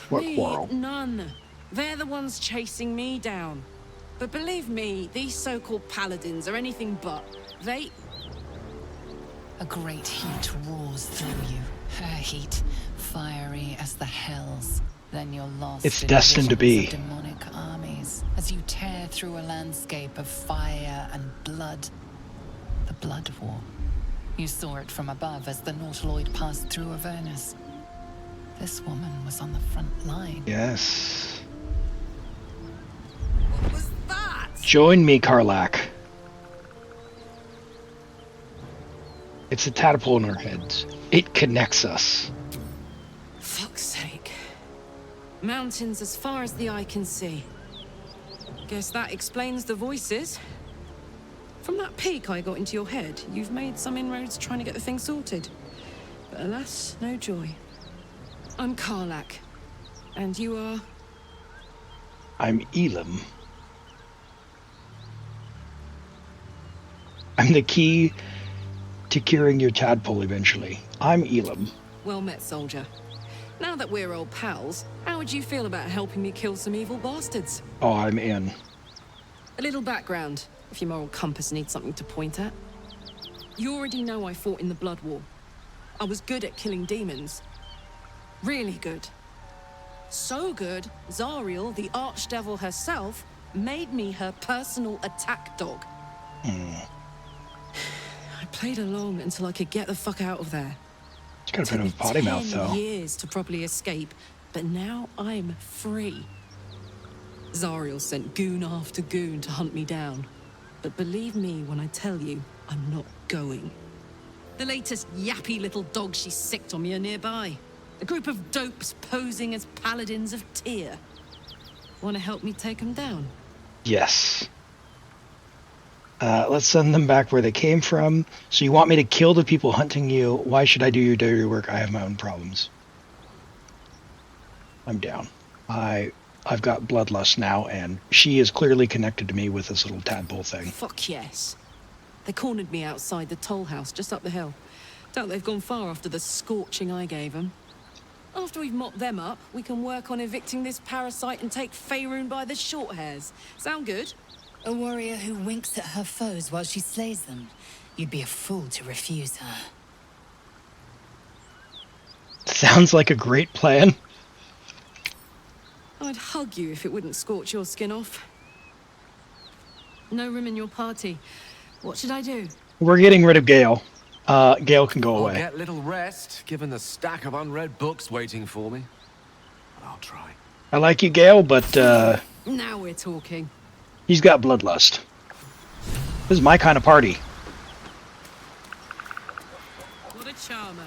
What quarrel?
None. They're the ones chasing me down. But believe me, these so-called paladins are anything but. They...
A great heat roars through you. Her heat, fiery as the hells. Then you're lost.
It's destined to be.
Demonic armies as you tear through a landscape of fire and blood. The Blood War. You saw it from above as the Nautiloid passed through Avernus. This woman was on the front line.
Yes.
What was that?
Join me, Karlach. It's a tadpole in our heads. It connects us.
Fuck's sake. Mountains as far as the eye can see. Guess that explains the voices. From that peek I got into your head, you've made some inroads trying to get the thing sorted. But alas, no joy. I'm Karlach. And you are?
I'm Elam. I'm the key to curing your tadpole eventually. I'm Elam.
Well met, soldier. Now that we're old pals, how would you feel about helping me kill some evil bastards?
Oh, I'm in.
A little background, if your moral compass needs something to point at. You already know I fought in the Blood War. I was good at killing demons. Really good. So good, Zariel, the archdevil herself, made me her personal attack dog. I played along until I could get the fuck out of there.
It's got a bit of a potty mouth, though.
10 years to properly escape, but now I'm free. Zariel sent goon after goon to hunt me down. But believe me when I tell you, I'm not going. The latest yappy little dogs she sicked on me are nearby. A group of dopes posing as paladins of Tyr. Want to help me take them down?
Yes. Let's send them back where they came from. So you want me to kill the people hunting you? Why should I do your dirty work? I have my own problems. I'm down. I've got bloodlust now, and she is clearly connected to me with this little tadpole thing.
Fuck yes. They cornered me outside the toll house just up the hill. Doubt they've gone far after the scorching I gave them. After we've mopped them up, we can work on evicting this parasite and take Faerun by the short hairs. Sound good?
A warrior who winks at her foes while she slays them. You'd be a fool to refuse her.
Sounds like a great plan.
I'd hug you if it wouldn't scorch your skin off. No room in your party. What should I do?
We're getting rid of Gale. Gale can go
I'll
away.
get little rest, given the stack of unread books waiting for me. But I'll try.
I like you, Gale, but
Now we're talking.
he's got bloodlust. This is my kind of party.
What a charmer.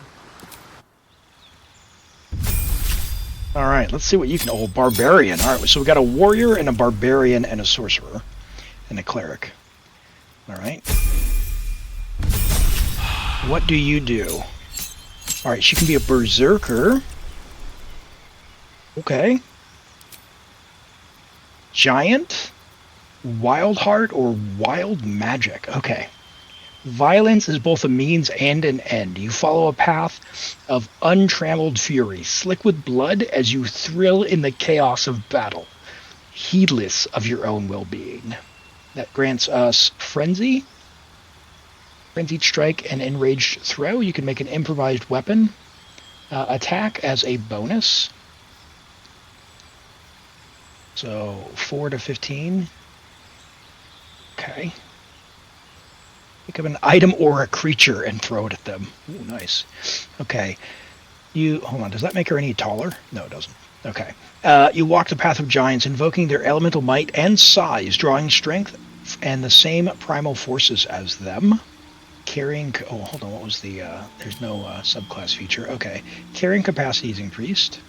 All right, let's see what you can. Oh, barbarian. All right, so we got a warrior and a barbarian and a sorcerer and a cleric. All right. What do you do? All right, she can be a berserker. Okay. Giant, wild heart, or wild magic. Okay. Violence is both a means and an end. You follow a path of untrammeled fury, slick with blood as you thrill in the chaos of battle, heedless of your own well-being. That grants us frenzy. Frenzied strike and enraged throw. You can make an improvised weapon attack as a bonus. So 4 to 15. Okay. Okay. Pick up an item or a creature and throw it at them. Ooh, nice. Okay. Hold on, does that make her any taller? No, it doesn't. Okay. You walk the path of giants, invoking their elemental might and size, drawing strength and the same primal forces as them. Carrying... Oh, hold on, what was the... there's no subclass feature. Okay. Carrying capacity is increased.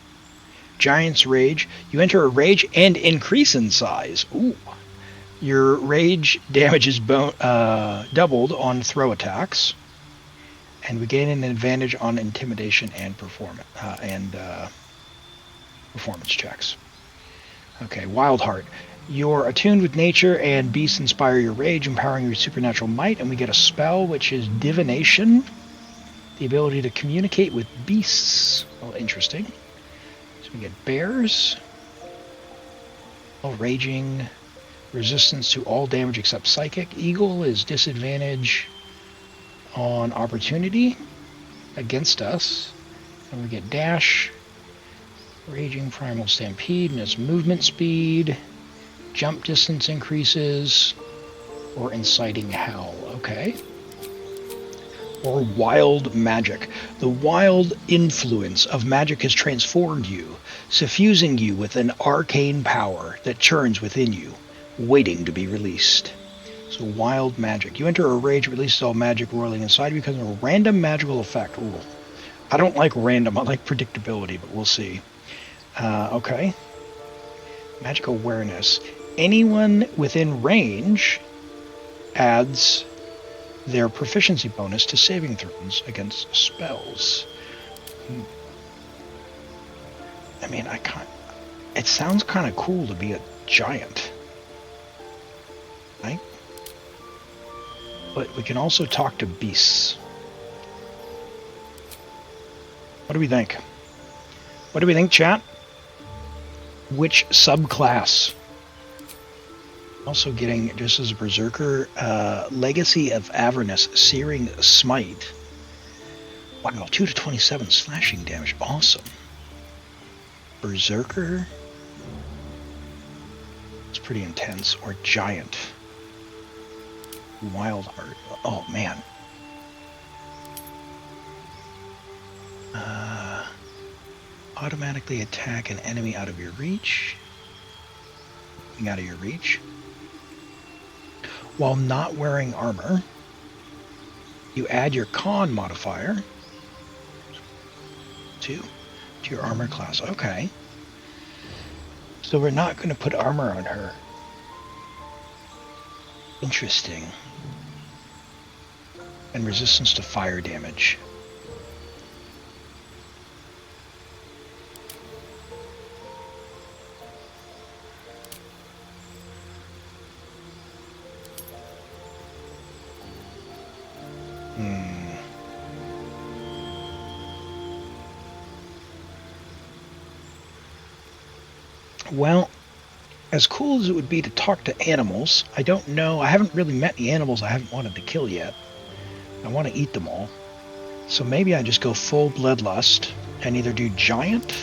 Giant's Rage. You enter a rage and increase in size. Ooh. Your rage damage is doubled on throw attacks. And we gain an advantage on intimidation and performance checks. Okay, Wild Heart. You're attuned with nature and beasts inspire your rage, empowering your supernatural might, and we get a spell which is Divination. The ability to communicate with beasts. Oh, interesting. So we get bears. Oh, raging. Resistance to all damage except psychic. Eagle is disadvantage on opportunity against us. And we get dash. Raging primal stampede, and its movement speed. Jump distance increases, or inciting howl. Okay. Or wild magic. The wild influence of magic has transformed you, suffusing you with an arcane power that churns within you, waiting to be released. So wild magic. You enter a rage, releases all magic roiling inside you because of a random magical effect. Ooh. I don't like random, I like predictability, but we'll see. Okay. Magic awareness. Anyone within range adds their proficiency bonus to saving throws against spells. I mean, it sounds kind of cool to be a giant. Right? But we can also talk to beasts. What do we think? What do we think, chat? Which subclass? Also getting, just as a berserker, Legacy of Avernus, Searing Smite. Wow, 2 to 27 slashing damage. Awesome. Berserker. It's pretty intense. Or Giant. Wild Heart. Oh, man. Automatically attack an enemy out of your reach. Out of your reach. While not wearing armor, you add your con modifier to your armor class. Okay. So we're not going to put armor on her. Interesting. And resistance to fire damage. Well, as cool as it would be to talk to animals, I don't know. I haven't really met any animals I haven't wanted to kill yet. I want to eat them all. So maybe I just go full bloodlust and either do giant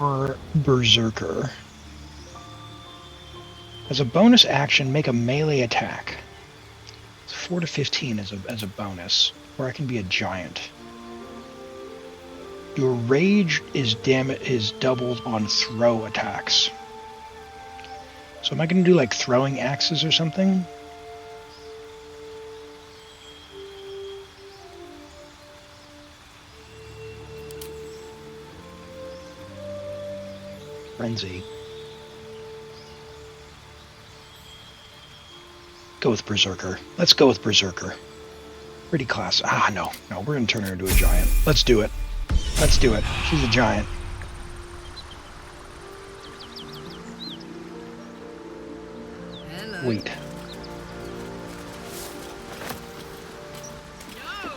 or berserker. As a bonus action, make a melee attack. 4 to 15 as a bonus, or I can be a giant. Your rage is doubled on throw attacks. So am I going to do like throwing axes or something? Frenzy. Go with Berserker. Let's go with Berserker. Pretty class. No, we're going to turn her into a giant. Let's do it. Let's do it. She's a giant. Hello. Wait. No.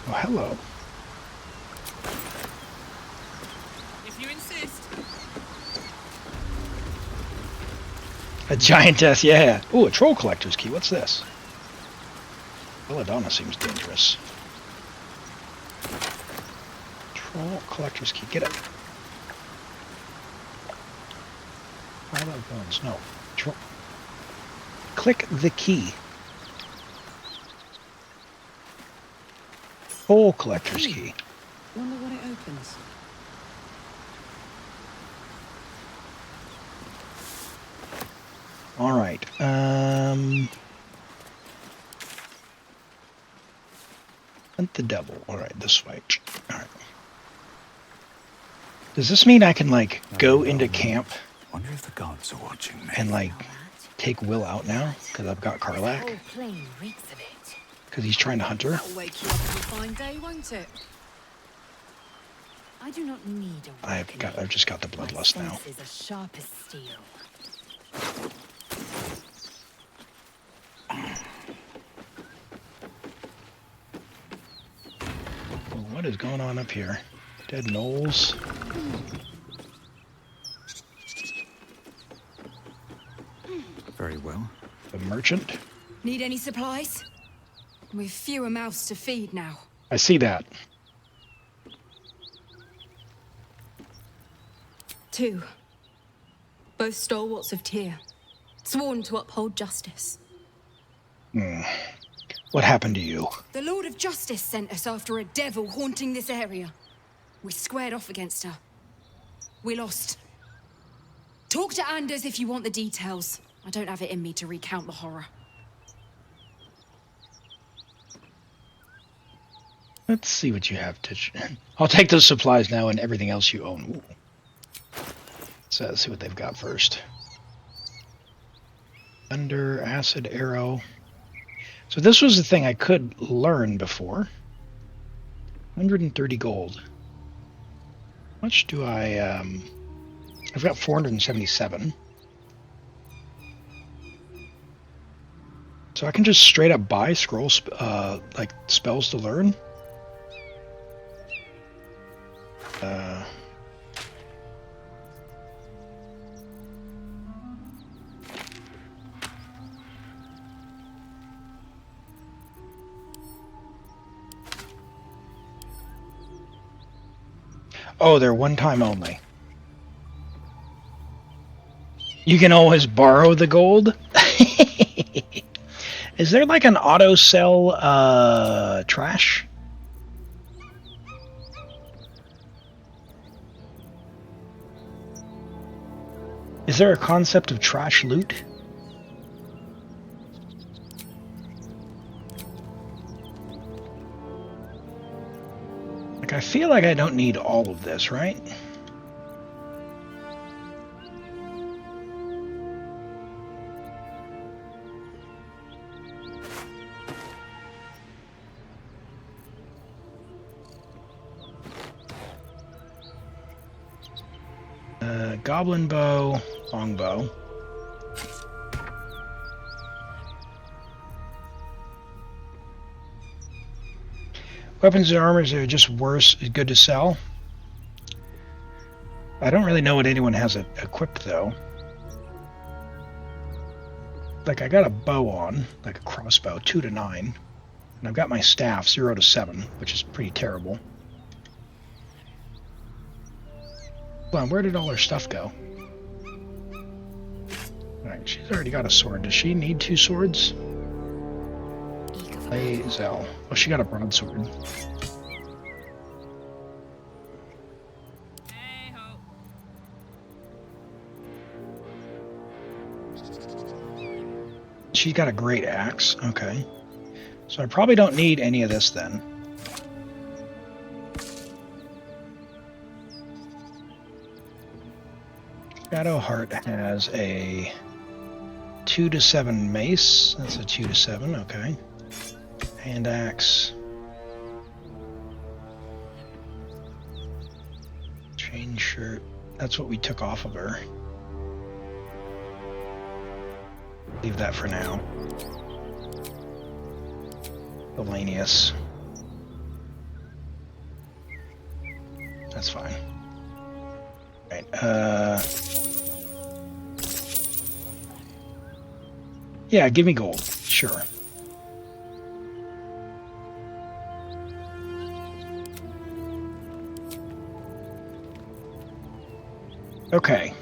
Oh, hello.
If you insist.
A giantess, yeah. Ooh, a troll collector's key. What's this? Belladonna seems dangerous. Oh, collector's key. Get it. I love bones. No. Click the key. Whole collector's key.
Wonder what it opens.
All right. Hunt the devil. All right, this way. All right. Does this mean I can like go into camp?
Wonder if the gods are watching me.
And like take Wyll out now because I've got Karlach.
Whole plane reeks of it.
Because he's trying to hunt her.
That'll wake you up on a fine day, won't it?
I do not need a
I've just got the bloodlust now.
senses are sharp as steel.
What is going on up here? Dead gnolls.
Very well.
The merchant.
Need any supplies? We've fewer mouths to feed now.
I see that.
2. Both stalwarts of Tyr, sworn to uphold justice.
What happened to you?
The Lord of Justice sent us after a devil haunting this area. We squared off against her. We lost. Talk to Anders if you want the details. I don't have it in me to recount the horror.
Let's see what you have to... I'll take those supplies now and everything else you own. Ooh. So let's see what they've got first. Thunder, acid, arrow. So this was the thing I could learn before. 130 gold. How much do I... I've got 477. So I can just straight up buy scrolls, like spells to learn. Oh, they're one time only. You can always borrow the gold. Is there like an auto sell trash? Is there a concept of trash loot? Like, I feel like I don't need all of this, right? Goblin bow, longbow. Weapons and armors are just worse, good to sell. I don't really know what anyone has equipped though. Like I got a bow on, like a crossbow, 2 to 9. And I've got my staff, 0 to 7, which is pretty terrible. Hold on, where did all her stuff go? Alright, she's already got a sword. Does she need 2 swords? Zell. Oh, she got a broadsword. She's got a great axe. Okay. So I probably don't need any of this then. Shadowheart has a 2 to 7 mace. That's a 2 to 7, okay. Hand axe. Chain shirt. That's what we took off of her. Leave that for now. Elanius. That's fine. Right, yeah, give me gold. Sure. Okay.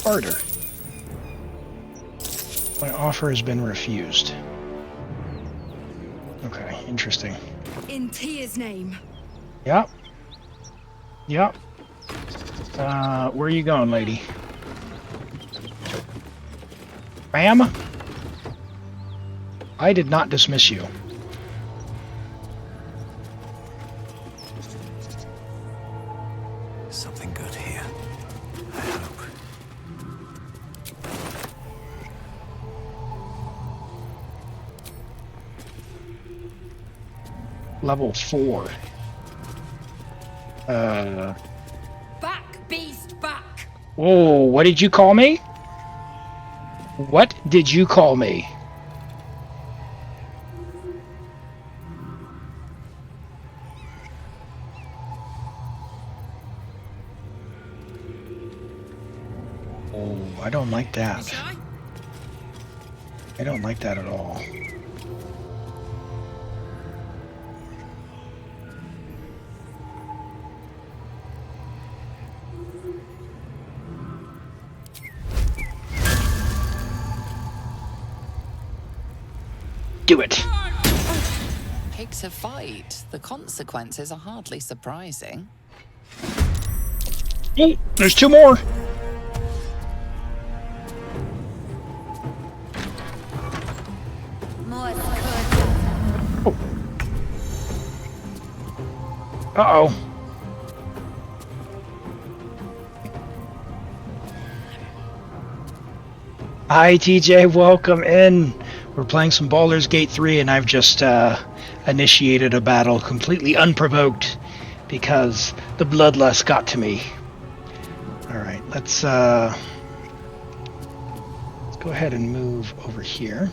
Baldur. My offer has been refused. Okay, interesting.
In Tia's name.
Yep. Yep. Where are you going, lady? Ma'am? I did not dismiss you.
Something good here. I hope.
Level 4.
Back, beast, back!
Whoa, what did you call me? What did you call me? Oh, I don't like that. I don't like that at all. Do it.
Pick to fight. The consequences are hardly surprising.
Oh, there's 2 more. Oh. Uh-oh. Hi, TJ. Welcome in. We're playing some Baldur's Gate 3, and I've just initiated a battle completely unprovoked because the bloodlust got to me. Alright, let's go ahead and move over here.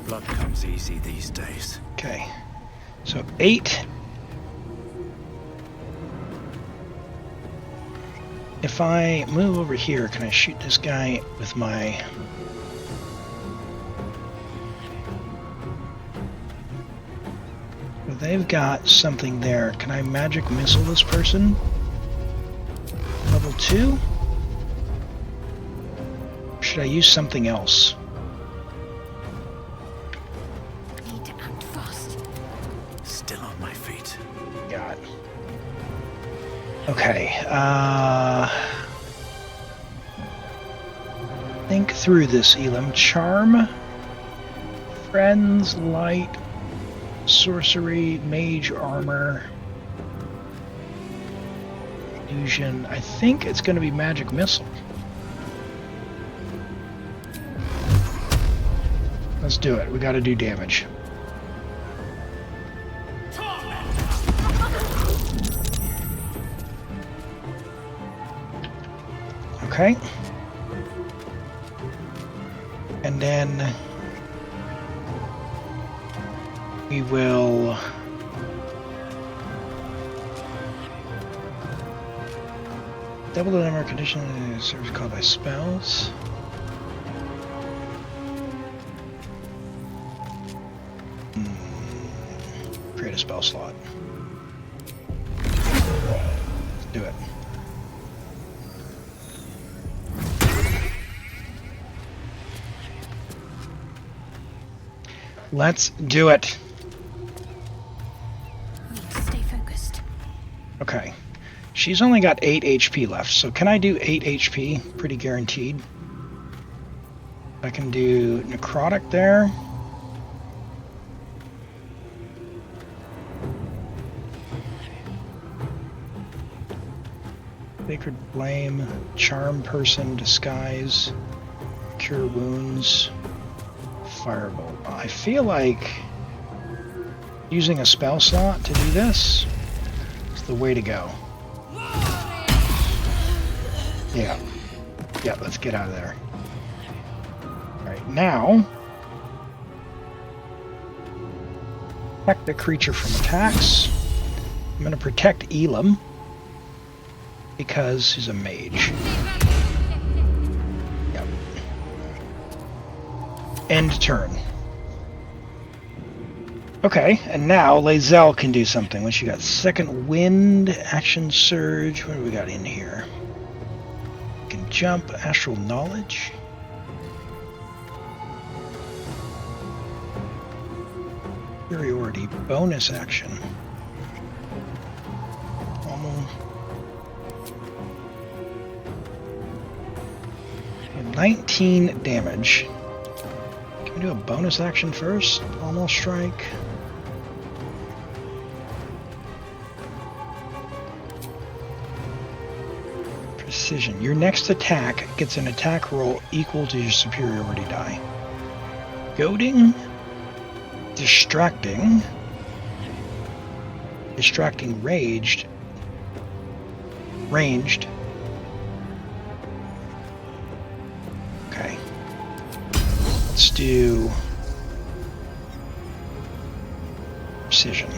Blood comes easy these days.
Okay, so 8. If I move over here, can I shoot this guy with my... Well, they've got something there. Can I magic missile this person? Level 2? Or should I use something else?
Need to act fast.
Still on my feet.
God. Okay, think through this, Elam. Charm, friends, light, sorcery, mage armor, illusion. I think it's going to be magic missile. Let's do it. We got to do damage. Okay. And then we will double the number of conditions service called by spells. Create a spell slot. Let's do it. Let's do it.
Stay focused.
Okay. She's only got 8 HP left, so can I do 8 HP? Pretty guaranteed. I can do necrotic there. Sacred Blame, Charm Person, Disguise, Cure Wounds, Firebolt. I feel like using a spell slot to do this is the way to go. Yeah. Yeah, let's get out of there. Alright, now Protect the creature from attacks. I'm going to protect Elam because he's a mage. Yep. End turn. Okay, and now Lae'zel can do something. What she got? Second wind, action surge. What do we got in here? Can jump, astral knowledge. Superiority, bonus action. Almost. 19 damage. Can we do a bonus action first? Almost strike. Precision. Your next attack gets an attack roll equal to your superiority die. Goading. Distracting. Distracting ranged. Okay. Let's do precision.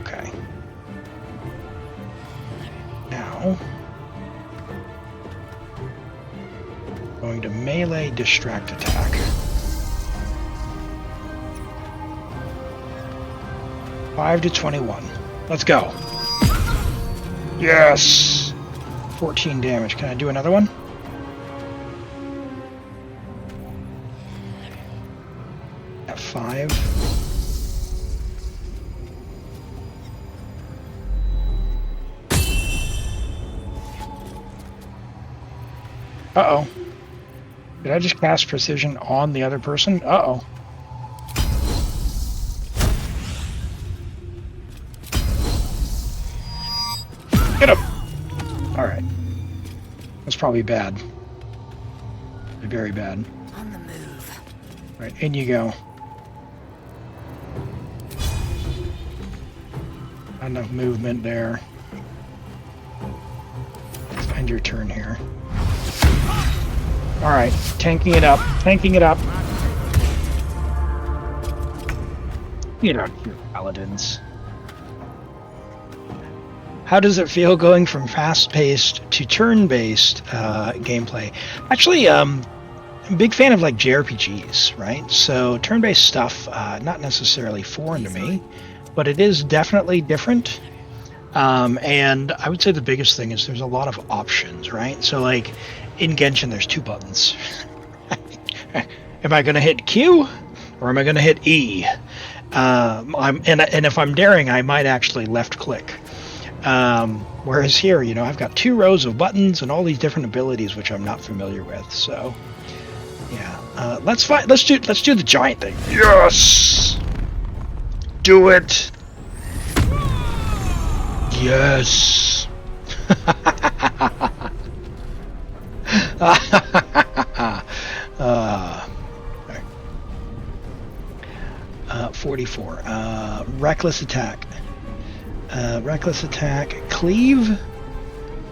Okay. Now going to melee distract attack. $5 to 21. Let's go. Yes! 14 damage. Can I do another one? At 5. Uh-oh. Did I just cast precision on the other person? Uh-oh. Get him! Alright. That's probably bad. Very bad.
On the move.
Right, in you go. Not enough movement there. Let's end your turn here. Alright, tanking it up. Tanking it up. Get out here, paladins. How does it feel going from fast-paced to turn-based gameplay? Actually, I'm a big fan of like JRPGs, right? So turn-based stuff, not necessarily foreign to me, but it is definitely different. And I would say the biggest thing is there's a lot of options, right? So like in Genshin, there's 2 buttons. Am I going to hit Q or am I going to hit E? And if I'm daring, I might actually left-click. Whereas here, you know, I've got 2 rows of buttons and all these different abilities which I'm not familiar with. So, yeah, let's fight. Let's do the giant thing. Yes, do it. Yes. 44. Reckless attack. Reckless attack. Cleave.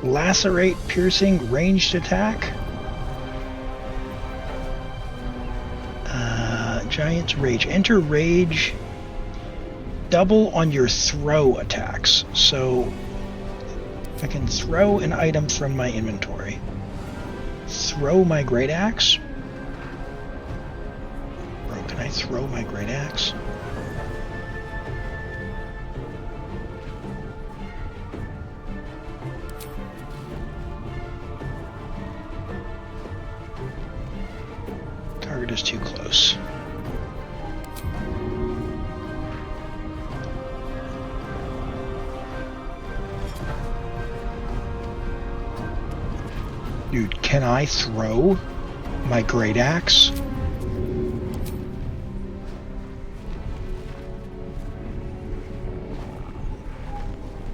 Lacerate. Piercing. Ranged attack. Giant's Rage. Enter Rage. Double on your throw attacks. So I can throw an item from my inventory. Throw my great axe. Bro, can I throw my great axe? Target is too close. Dude, can I throw my great axe?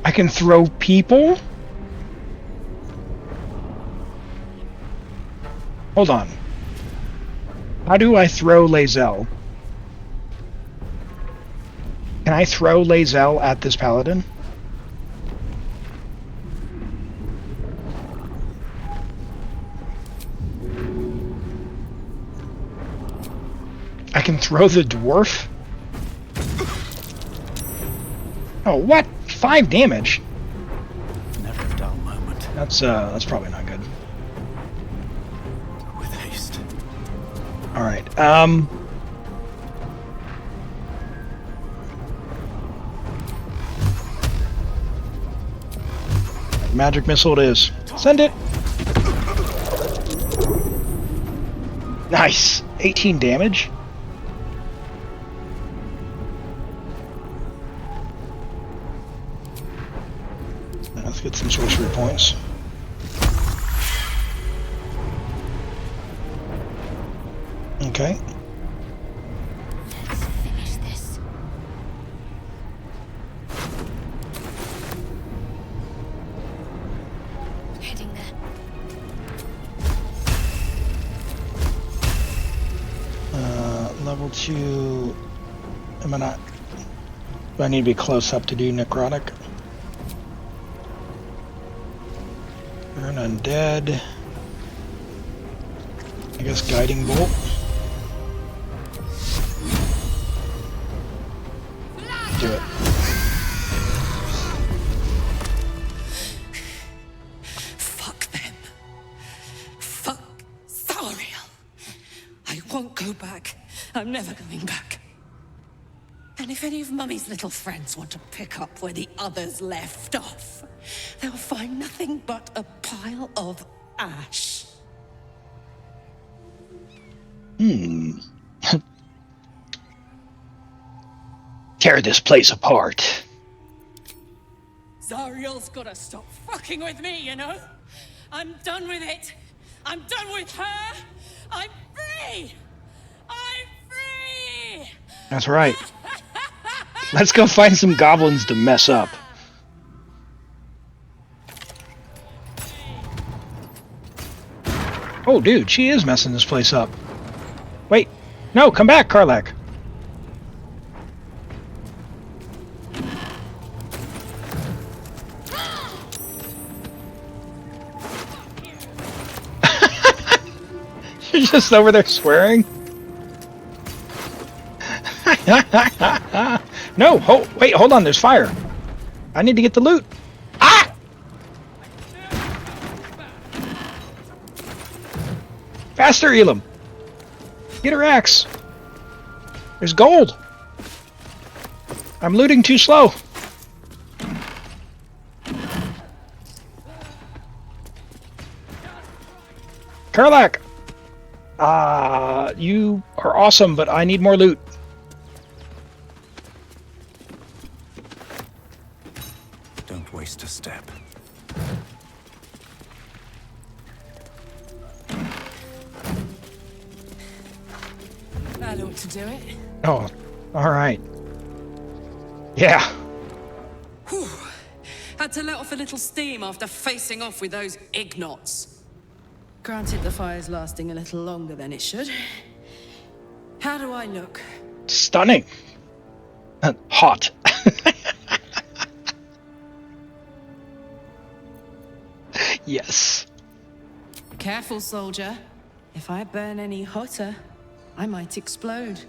I can throw people? Hold on. How do I throw Lae'zel? Can I throw Lae'zel at this paladin? Throw the dwarf? Oh, what? 5 damage?
Never a dull moment.
That's probably not good.
With haste.
Alright, magic missile it is. Send it! Nice! 18 damage? Let's get some sorcery points. Okay.
Let's finish this. Heading there.
Level 2. Am I not? Do I need to be close up to do necrotic? Burn undead. I guess guiding bolt. Do it.
Fuck them. Fuck Zariel. I won't go back. I'm never going back. And if any of Mummy's little friends want to pick up where the others left off, they'll find nothing but a pile of ash.
Tear this place apart.
Zariel's gotta stop fucking with me, you know? I'm done with it. I'm done with her. I'm free. I'm free.
That's right. Let's go find some goblins to mess up. Oh, dude, she is messing this place up. Wait. No, come back, Karlach. She's just over there swearing. No, wait, hold on, there's fire. I need to get the loot. Ah! Faster, Elam. Get her axe. There's gold. I'm looting too slow. Karlach. You are awesome, but I need more loot.
Don't waste a step.
That ought to do it.
Oh, alright. Yeah.
Whew. Had to let off a little steam after facing off with those ignots. Granted, the fire's lasting a little longer than it should. How do I look?
Stunning. Hot. Yes.
Careful, soldier. If I burn any hotter, I might explode.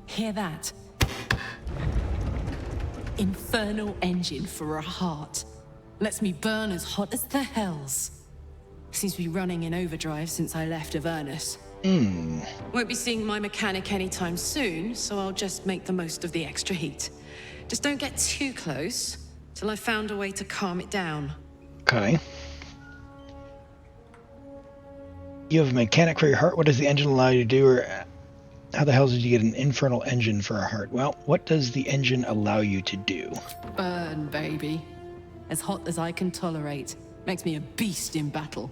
Hear that? Infernal engine for a heart. Lets me burn as hot as the hells. Seems to be running in overdrive since I left Avernus. Won't be seeing my mechanic anytime soon, so I'll just make the most of the extra heat. Just don't get too close till I've found a way to calm it down.
Okay. You have a mechanic for your heart. What does the engine allow you to do, or how the hell did you get an infernal engine for a heart? Well, what does the engine allow you to do?
Burn, baby. As hot as I can tolerate. Makes me a beast in battle.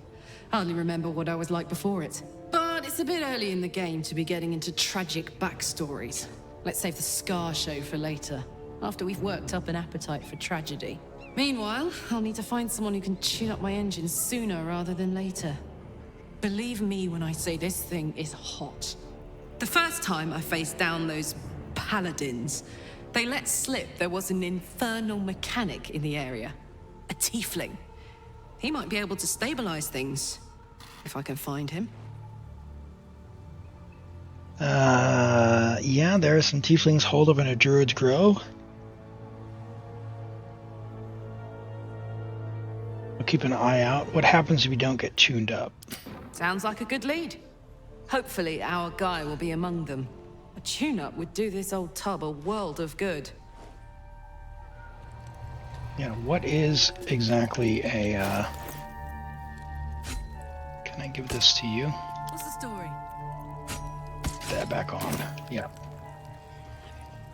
Hardly remember what I was like before it. But it's a bit early in the game to be getting into tragic backstories. Let's save the Scar show for later, after we've worked up an appetite for tragedy. Meanwhile, I'll need to find someone who can tune up my engine sooner rather than later. Believe me when I say this thing is hot. The first time I faced down those paladins, they let slip there was an infernal mechanic in the area. A tiefling. He might be able to stabilize things, if I can find him.
Yeah, there are some tieflings holed up in a druid's grove. We'll keep an eye out. What happens if you don't get tuned up?
Sounds like a good lead. Hopefully our guy will be among them. A tune-up would do this old tub a world of good.
Yeah, what is exactly a, Can I give this to you?
What's the story?
Put that back on. Yeah.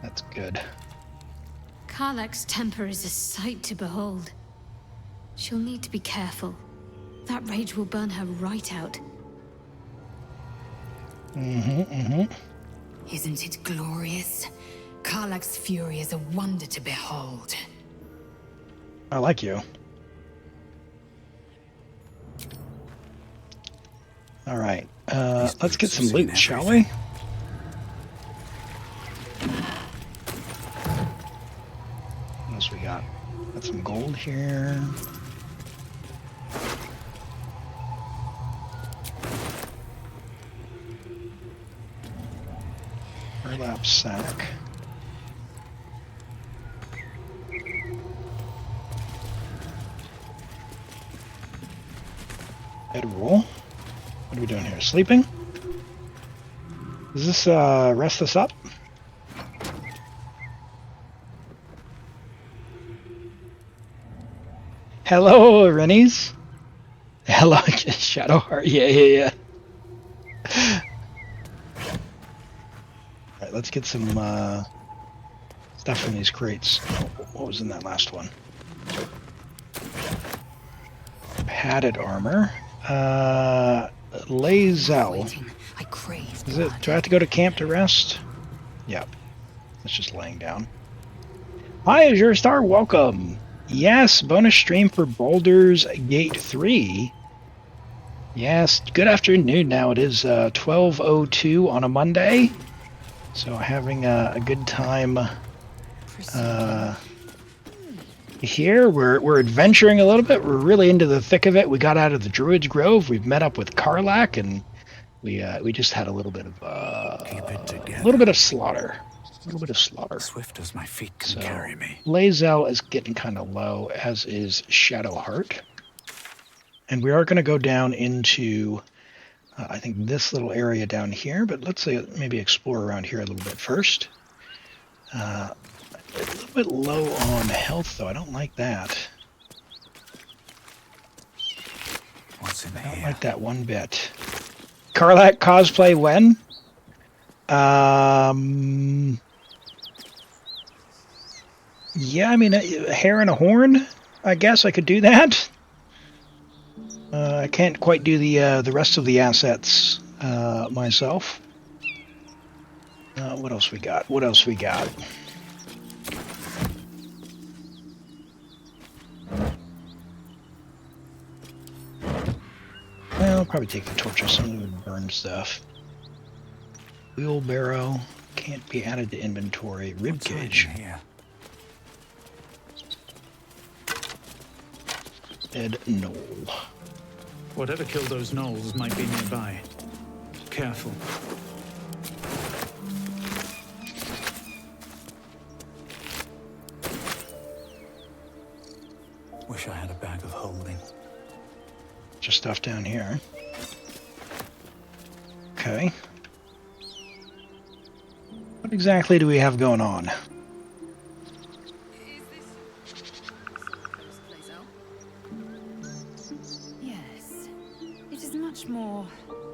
That's good.
Karlach's temper is a sight to behold. She'll need to be careful. That rage will burn her right out.
Isn't it glorious? Karlach's fury is a wonder to behold.
I like you. All right. Let's get some loot, shall we? What else we got? Got some gold here. Burlap sack. Bedroll. What are we doing here? Sleeping? Does this rest us up? Hello, Rennies. Hello, Shadowheart. Yeah. Alright, let's get some stuff from these crates. What was in that last one? Padded armor. Lazel. Is it? Do I have to go to camp to rest? Yep. It's just laying down. Hi, Azure Star. Welcome. Yes, bonus stream for Baldur's Gate 3. Yes, good afternoon now. It is 12:02 on a Monday. So having a good time here. We're adventuring a little bit. We're really into the thick of it. We got out of the Druid's Grove. We've met up with Karlach, and we just had a little bit of slaughter. A little bit of slaughter.
Swift as my feet can carry me.
Lazel is getting kind of low, as is Shadowheart. And we are going to go down into, I think, this little area down here. But let's maybe explore around here a little bit first. A little bit low on health, though. I don't like that.
What's in
I don't like that one bit. Karlach cosplay when? Yeah, I mean, a hair and a horn. I guess I could do that. I can't quite do the rest of the assets myself. What else we got? Well, I'll probably take the torch. Something would burn stuff. Wheelbarrow can't be added to inventory. Ribcage. Dead knoll.
Whatever killed those gnolls might be nearby. Careful. Wish I had a bag of holding.
Just stuff down here. Okay. What exactly do we have going on?
Yes. It is much more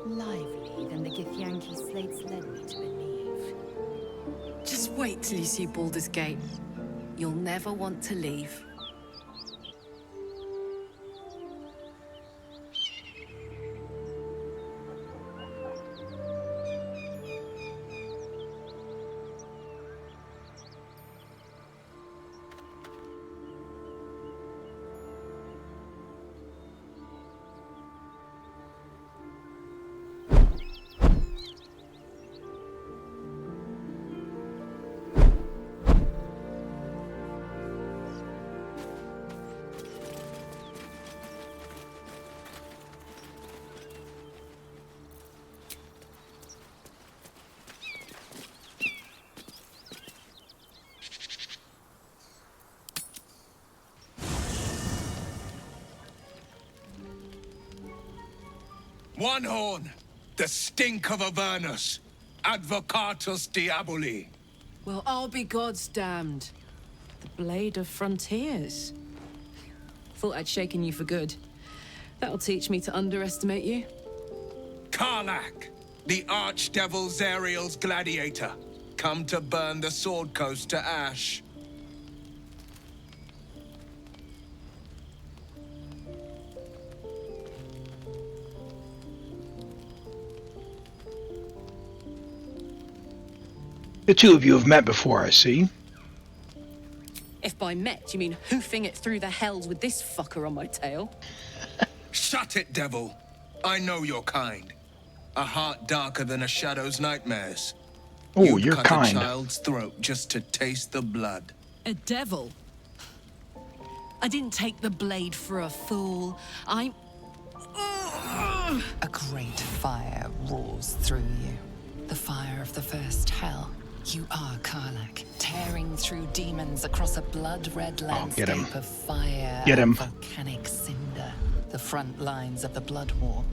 lively than the Githyanki slates led me to believe.
Just wait till you see Baldur's Gate. You'll never want to leave.
One horn, the stink of Avernus, advocatus diaboli.
Well, I'll be God's damned. The blade of frontiers. Thought I'd shaken you for good. That'll teach me to underestimate you.
Karlach, the archdevil Zariel's gladiator, come to burn the Sword Coast to ash.
The two of you have met before, I see.
If by met you mean hoofing it through the hells with this fucker on my tail.
Shut it, devil. I know your kind. A heart darker than a shadow's nightmares.
Oh, you're
cut
kind.
a child's throat just to taste the blood.
A devil? I didn't take the blade for a fool. A
great fire roars through you. The fire of the first hell. You are Karlach, tearing through demons across a blood-red landscape of fire and volcanic cinder. The front lines of the blood war.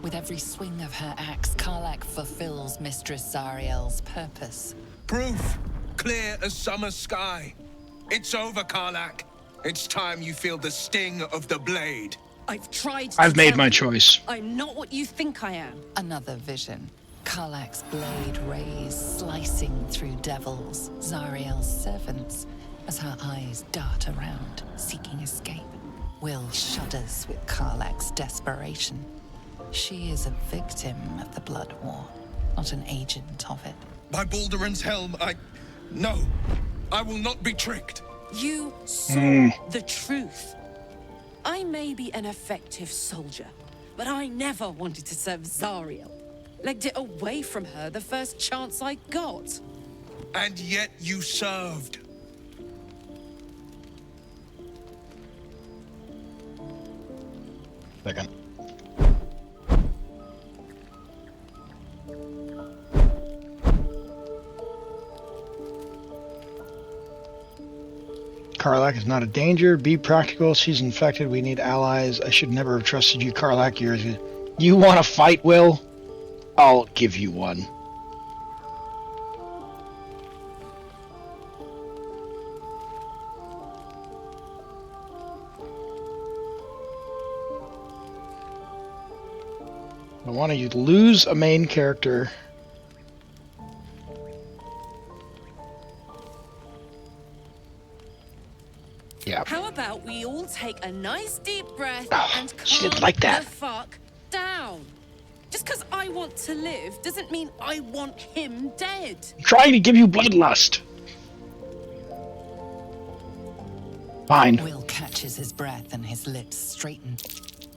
With every swing of her axe, Karlach fulfills Mistress Zariel's purpose.
Proof, clear as summer sky. It's over, Karlach. It's time you feel the sting of the blade.
I've made my choice.
I'm not what you think I am.
Another vision. Karlach's blade rays slicing through devils, Zariel's servants, as her eyes dart around, seeking escape. Wyll shudders with Karlach's desperation. She is a victim of the blood war, not an agent of it.
By Balduran's helm, No, I will not be tricked.
You saw the truth. I may be an effective soldier, but I never wanted to serve Zariel. Legged it away from her the first chance I got.
And yet you served.
Second. Karlach is not a danger. Be practical. She's infected. We need allies. I should never have trusted you, Karlach. You want to fight, Wyll? I'll give you one. I want to lose a main character. Yeah.
How about we all take a nice deep breath and
she didn't
calm
like that.
the fuck down? Just because I want to live doesn't mean I want him dead.
I'm trying to give you bloodlust. Fine.
Wyll catches his breath and his lips straighten.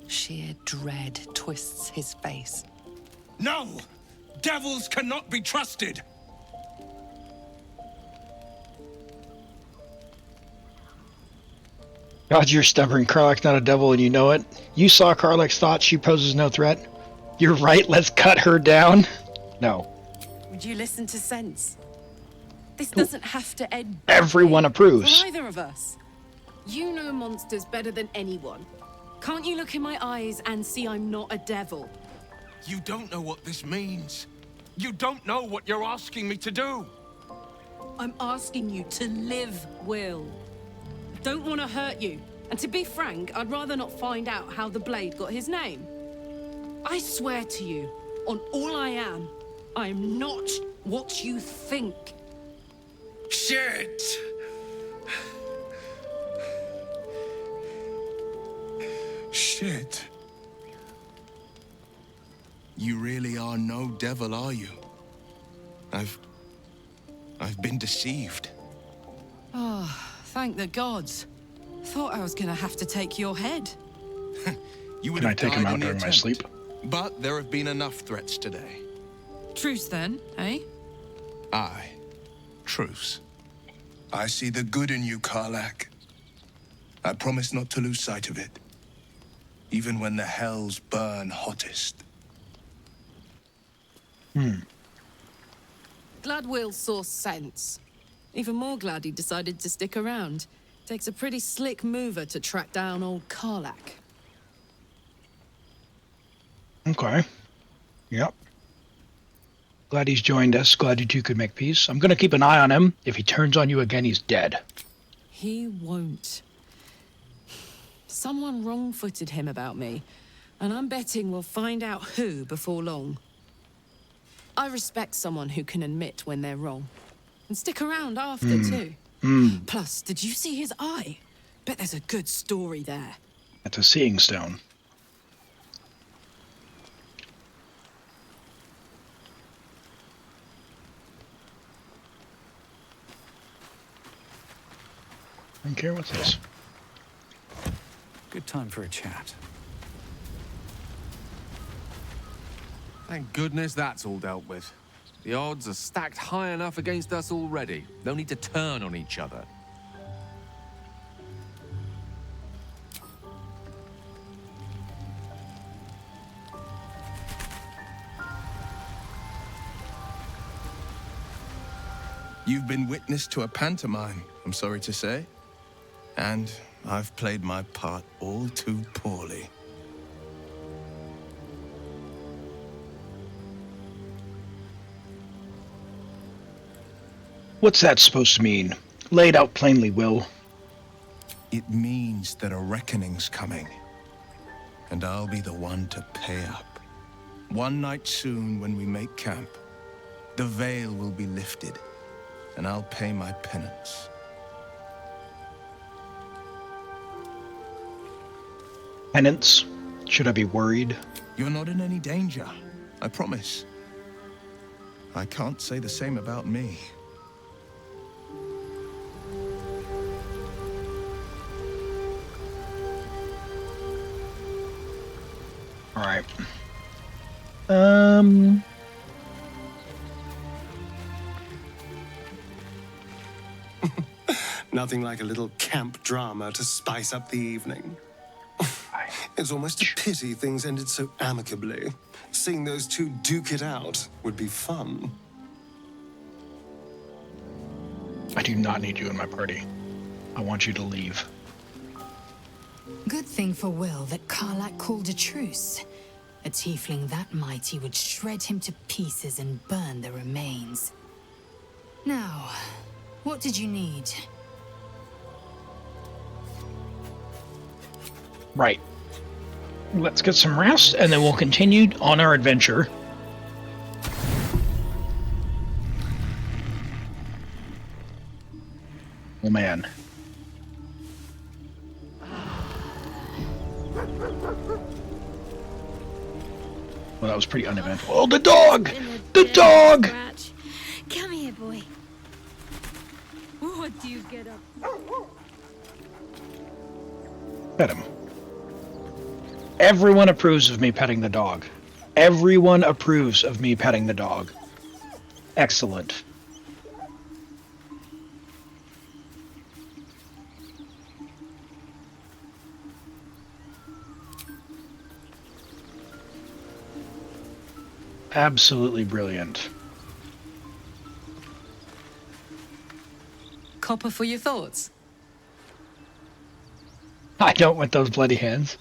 Sheer dread twists his face.
No! Devils cannot be trusted!
God, you're stubborn. Karlach's not a devil and you know it. You saw Karlach's thoughts. She poses no threat. You're right. Let's cut her down. No.
Would you listen to sense? This doesn't have to end.
Everyone approves.
For neither of us. You know monsters better than anyone. Can't you look in my eyes and see I'm not a devil?
You don't know what this means. You don't know what you're asking me to do.
I'm asking you to live, Wyll. I don't want to hurt you. And to be frank, I'd rather not find out how the blade got his name. I swear to you, on all I am not what you think.
Shit! Shit. You really are no devil, are you? I've been deceived.
Oh, thank the gods. Thought I was gonna have to take your head.
You would
Can I
have
take him
died
out
in the
during my
attempt.
sleep?
But there have been enough threats today.
Truce then, eh?
Aye. Truce. I see the good in you, Karlach. I promise not to lose sight of it. Even when the hells burn hottest.
Glad Wyll saw sense. Even more glad he decided to stick around. Takes a pretty slick mover to track down old Karlach.
Okay. Yep. Glad he's joined us. Glad you two could make peace. I'm going to keep an eye on him. If he turns on you again, he's dead.
He won't. Someone wrong-footed him about me, and I'm betting we'll find out who before long. I respect someone who can admit when they're wrong, and stick around after, too. Plus, did you see his eye? Bet there's a good story there.
That's a seeing stone. I don't care what's this.
Good time for a chat.
Thank goodness that's all dealt with. The odds are stacked high enough against us already. No need to turn on each other.
You've been witness to a pantomime, I'm sorry to say. And I've played my part all too poorly.
What's that supposed to mean? Lay it out plainly, Wyll.
It means that a reckoning's coming. And I'll be the one to pay up. One night soon, when we make camp, the veil will be lifted, and I'll pay my penance.
Penance? Should I be worried?
You're not in any danger, I promise. I can't say the same about me.
All right.
Nothing like a little camp drama to spice up the evening. It's almost a pity things ended so amicably. Seeing those two duke it out would be fun.
I do not need you in my party. I want you to leave.
Good thing for Wyll that Karlach called a truce. A tiefling that mighty would shred him to pieces and burn the remains. Now, what did you need?
Right. Let's get some rest, and then we'll continue on our adventure. Oh, man. Well, that was pretty uneventful. Oh, the dog! The dog!
Come here, boy. What do you get up?
Pet him. Everyone approves of me petting the dog. Everyone approves of me petting the dog. Excellent. Absolutely brilliant.
Copper for your thoughts?
I don't want those bloody hands.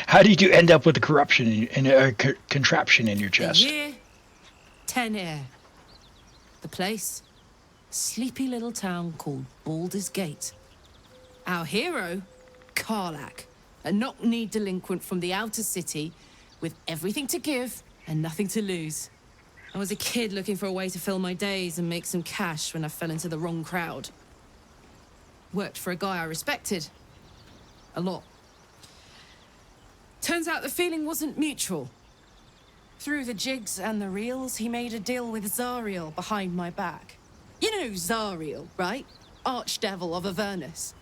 How did you end up with a corruption in a contraption in your chest?
A year, 10 air. The place? Sleepy little town called Baldursgate. Our hero, Karlach, a knock-kneed delinquent from the outer city with everything to give and nothing to lose. I was a kid looking for a way to fill my days and make some cash when I fell into the wrong crowd. Worked for a guy I respected. A lot. Turns out the feeling wasn't mutual. Through the jigs and the reels, he made a deal with Zariel behind my back. You know Zariel, right? Archdevil of Avernus.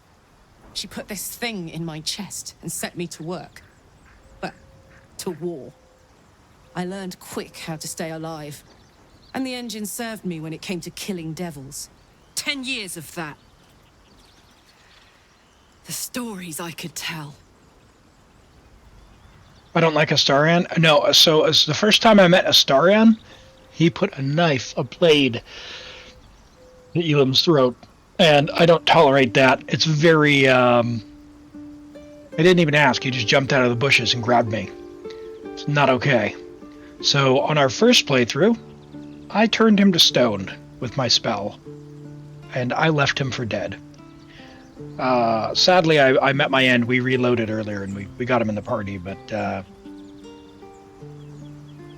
She put this thing in my chest and set me to work. Well, to war. I learned quick how to stay alive. And the engine served me when it came to killing devils. 10 years of that. The stories I could tell.
I don't like Astarion. No, so as the first time I met Astarion, he put a knife, a blade, in Elam's throat. And I don't tolerate that. It's very, I didn't even ask. He just jumped out of the bushes and grabbed me. It's not okay. So on our first playthrough, I turned him to stone with my spell, and I left him for dead. Sadly, I met my end. We reloaded earlier, and we got him in the party, but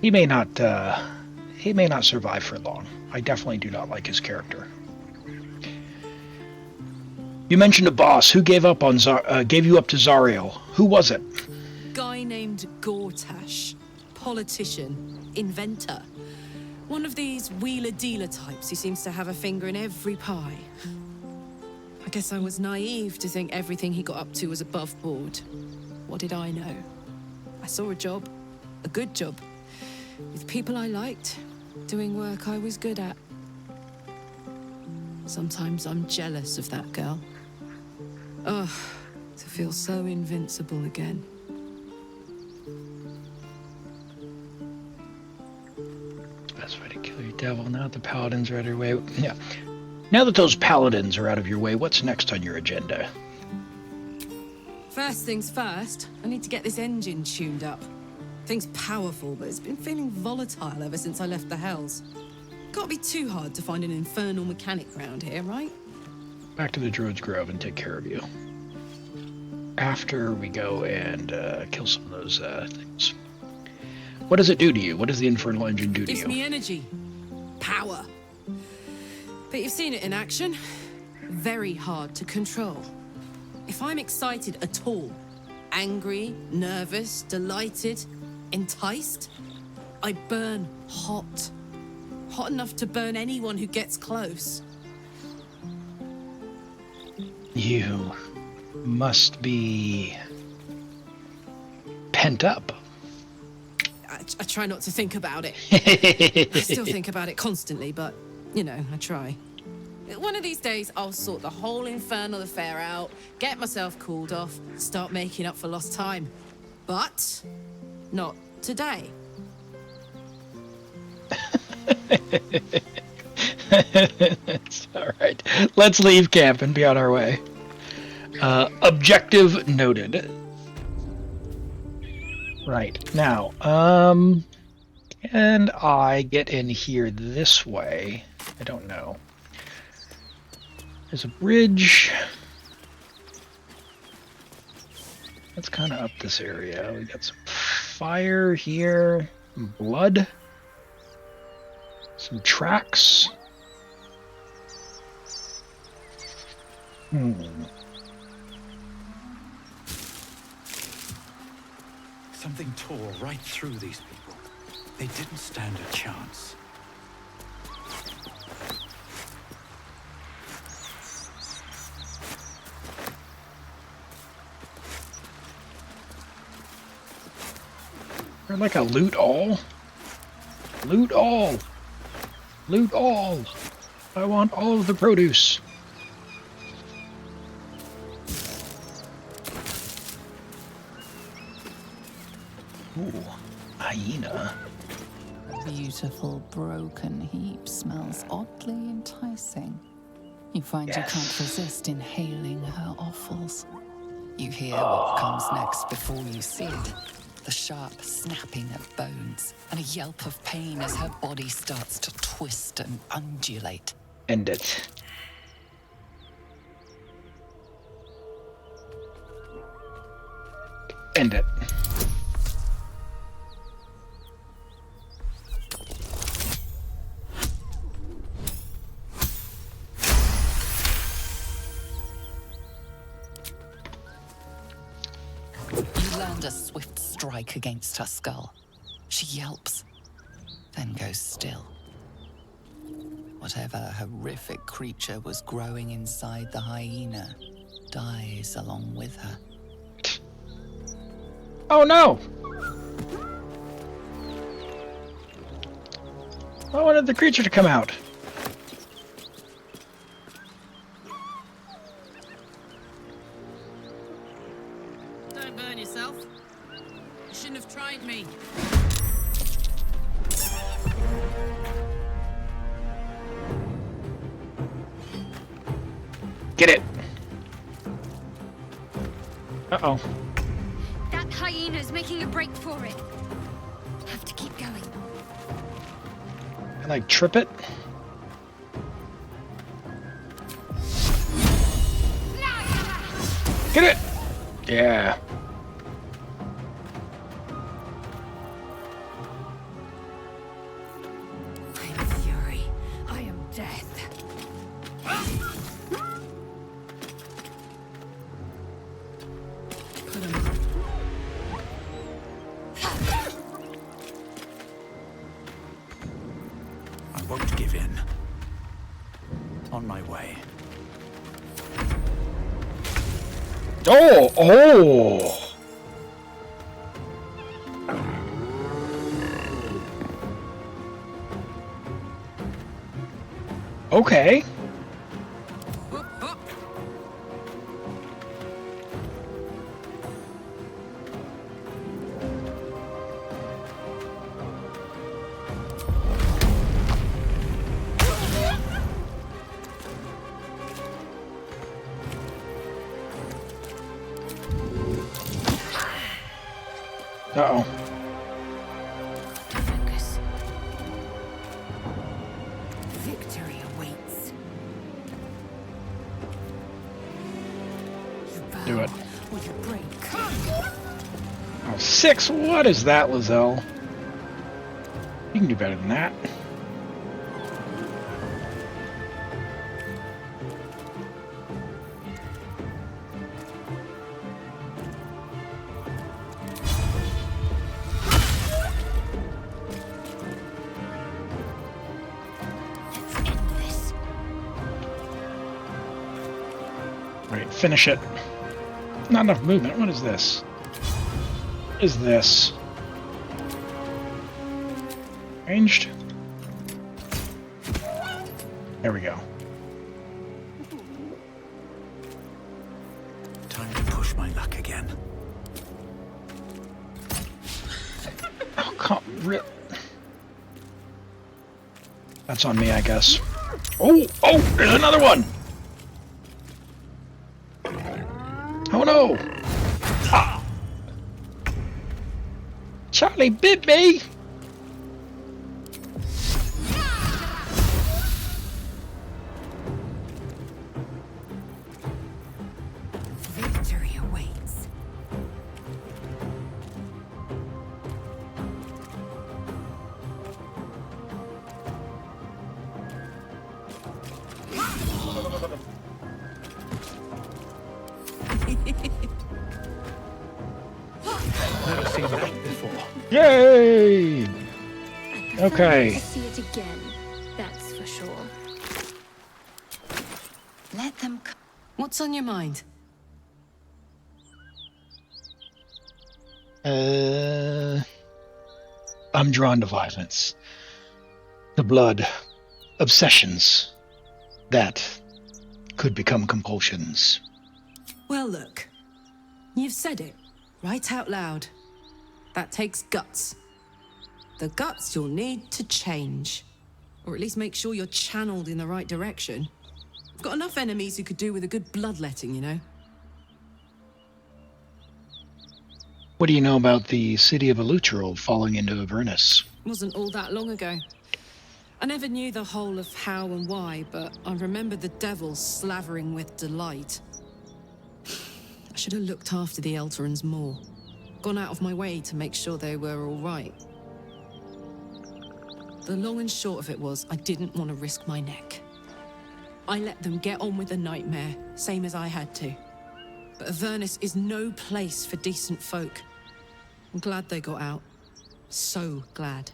he may not survive for long. I definitely do not like his character. You mentioned a boss. Who gave you up to Zariel? Who was it?
Guy named Gortash. Politician. Inventor. One of these wheeler-dealer types who seems to have a finger in every pie. I guess I was naive to think everything he got up to was above board. What did I know? I saw a job. A good job. With people I liked. Doing work I was good at. Sometimes I'm jealous of that girl. Ugh, to feel so invincible again.
Best way to kill your devil. Now that the paladins are out of your way. Yeah. Now that those paladins are out of your way, what's next on your agenda?
First things first, I need to get this engine tuned up. Thing's powerful, but it's been feeling volatile ever since I left the Hells. Can't be too hard to find an infernal mechanic around here, right?
Back to the Druid's Grove and take care of you. After we go and kill some of those things. What does it do to you? What does the infernal engine do to you?
Gives me energy. Power. But you've seen it in action. Very hard to control. If I'm excited at all, angry, nervous, delighted, enticed, I burn hot. Hot enough to burn anyone who gets close.
You must be pent up.
I try not to think about it. I still think about it constantly, but, you know, I try. One of these days, I'll sort the whole infernal affair out, get myself cooled off, start making up for lost time. But not today.
It's all right. Let's leave camp and be on our way. Objective noted. Right, now, can I get in here this way? I don't know. There's a bridge. That's kind of up this area. We got some fire here, some blood, some tracks.
Something tore right through these people. They didn't stand a chance.
They're like a loot all. Loot all. Loot all. I want all of the produce. Ooh, hyena.
Beautiful broken heap smells oddly enticing. You find you can't resist inhaling her offals. You hear what comes next before you see it. The sharp snapping of bones and a yelp of pain as her body starts to twist and undulate.
End it. End it.
You land a swift strike against her skull. She yelps, then goes still. Whatever horrific creature was growing inside the hyena dies along with her.
Oh no! I wanted the creature to come out.
Don't burn yourself. You shouldn't have tried me.
Get it. Uh-oh.
That hyena's making a break for it.
Like, trip it? Get it! Yeah.
I am fury. I am death. Put him on.
I won't give in. On my way.
Oh! Oh! Okay. Uh-oh.
Focus. Victory awaits. You bow,
Do it.
or you break.
Oh, 6? What is that, Lizelle? You can do better than that. Right, finish it. Not enough movement. What is this? What is this? Ranged? There we go.
Time to push my luck again.
Oh, come rip. That's on me, I guess. Oh, oh, there's another one. Oh no! Ah. Charlie bit me!
Victory awaits.
Never seen that before.
Yay!
I
Okay.
to see it again, that's for sure.
Let them come. What's on your mind?
I'm drawn to violence. The blood. Obsessions. That could become compulsions.
Well, look. You've said it, right out loud. That takes guts. The guts you'll need to change. Or at least make sure you're channeled in the right direction. I've got enough enemies who could do with a good bloodletting, you know?
What do you know about the city of Eleuteral falling into Avernus?
Wasn't all that long ago. I never knew the whole of how and why, but I remember the devils slavering with delight. I should have looked after the Elterans more. Gone out of my way to make sure they were all right. The long and short of it was, I didn't want to risk my neck. I let them get on with the nightmare, same as I had to. But Avernus is no place for decent folk. I'm glad they got out. So glad.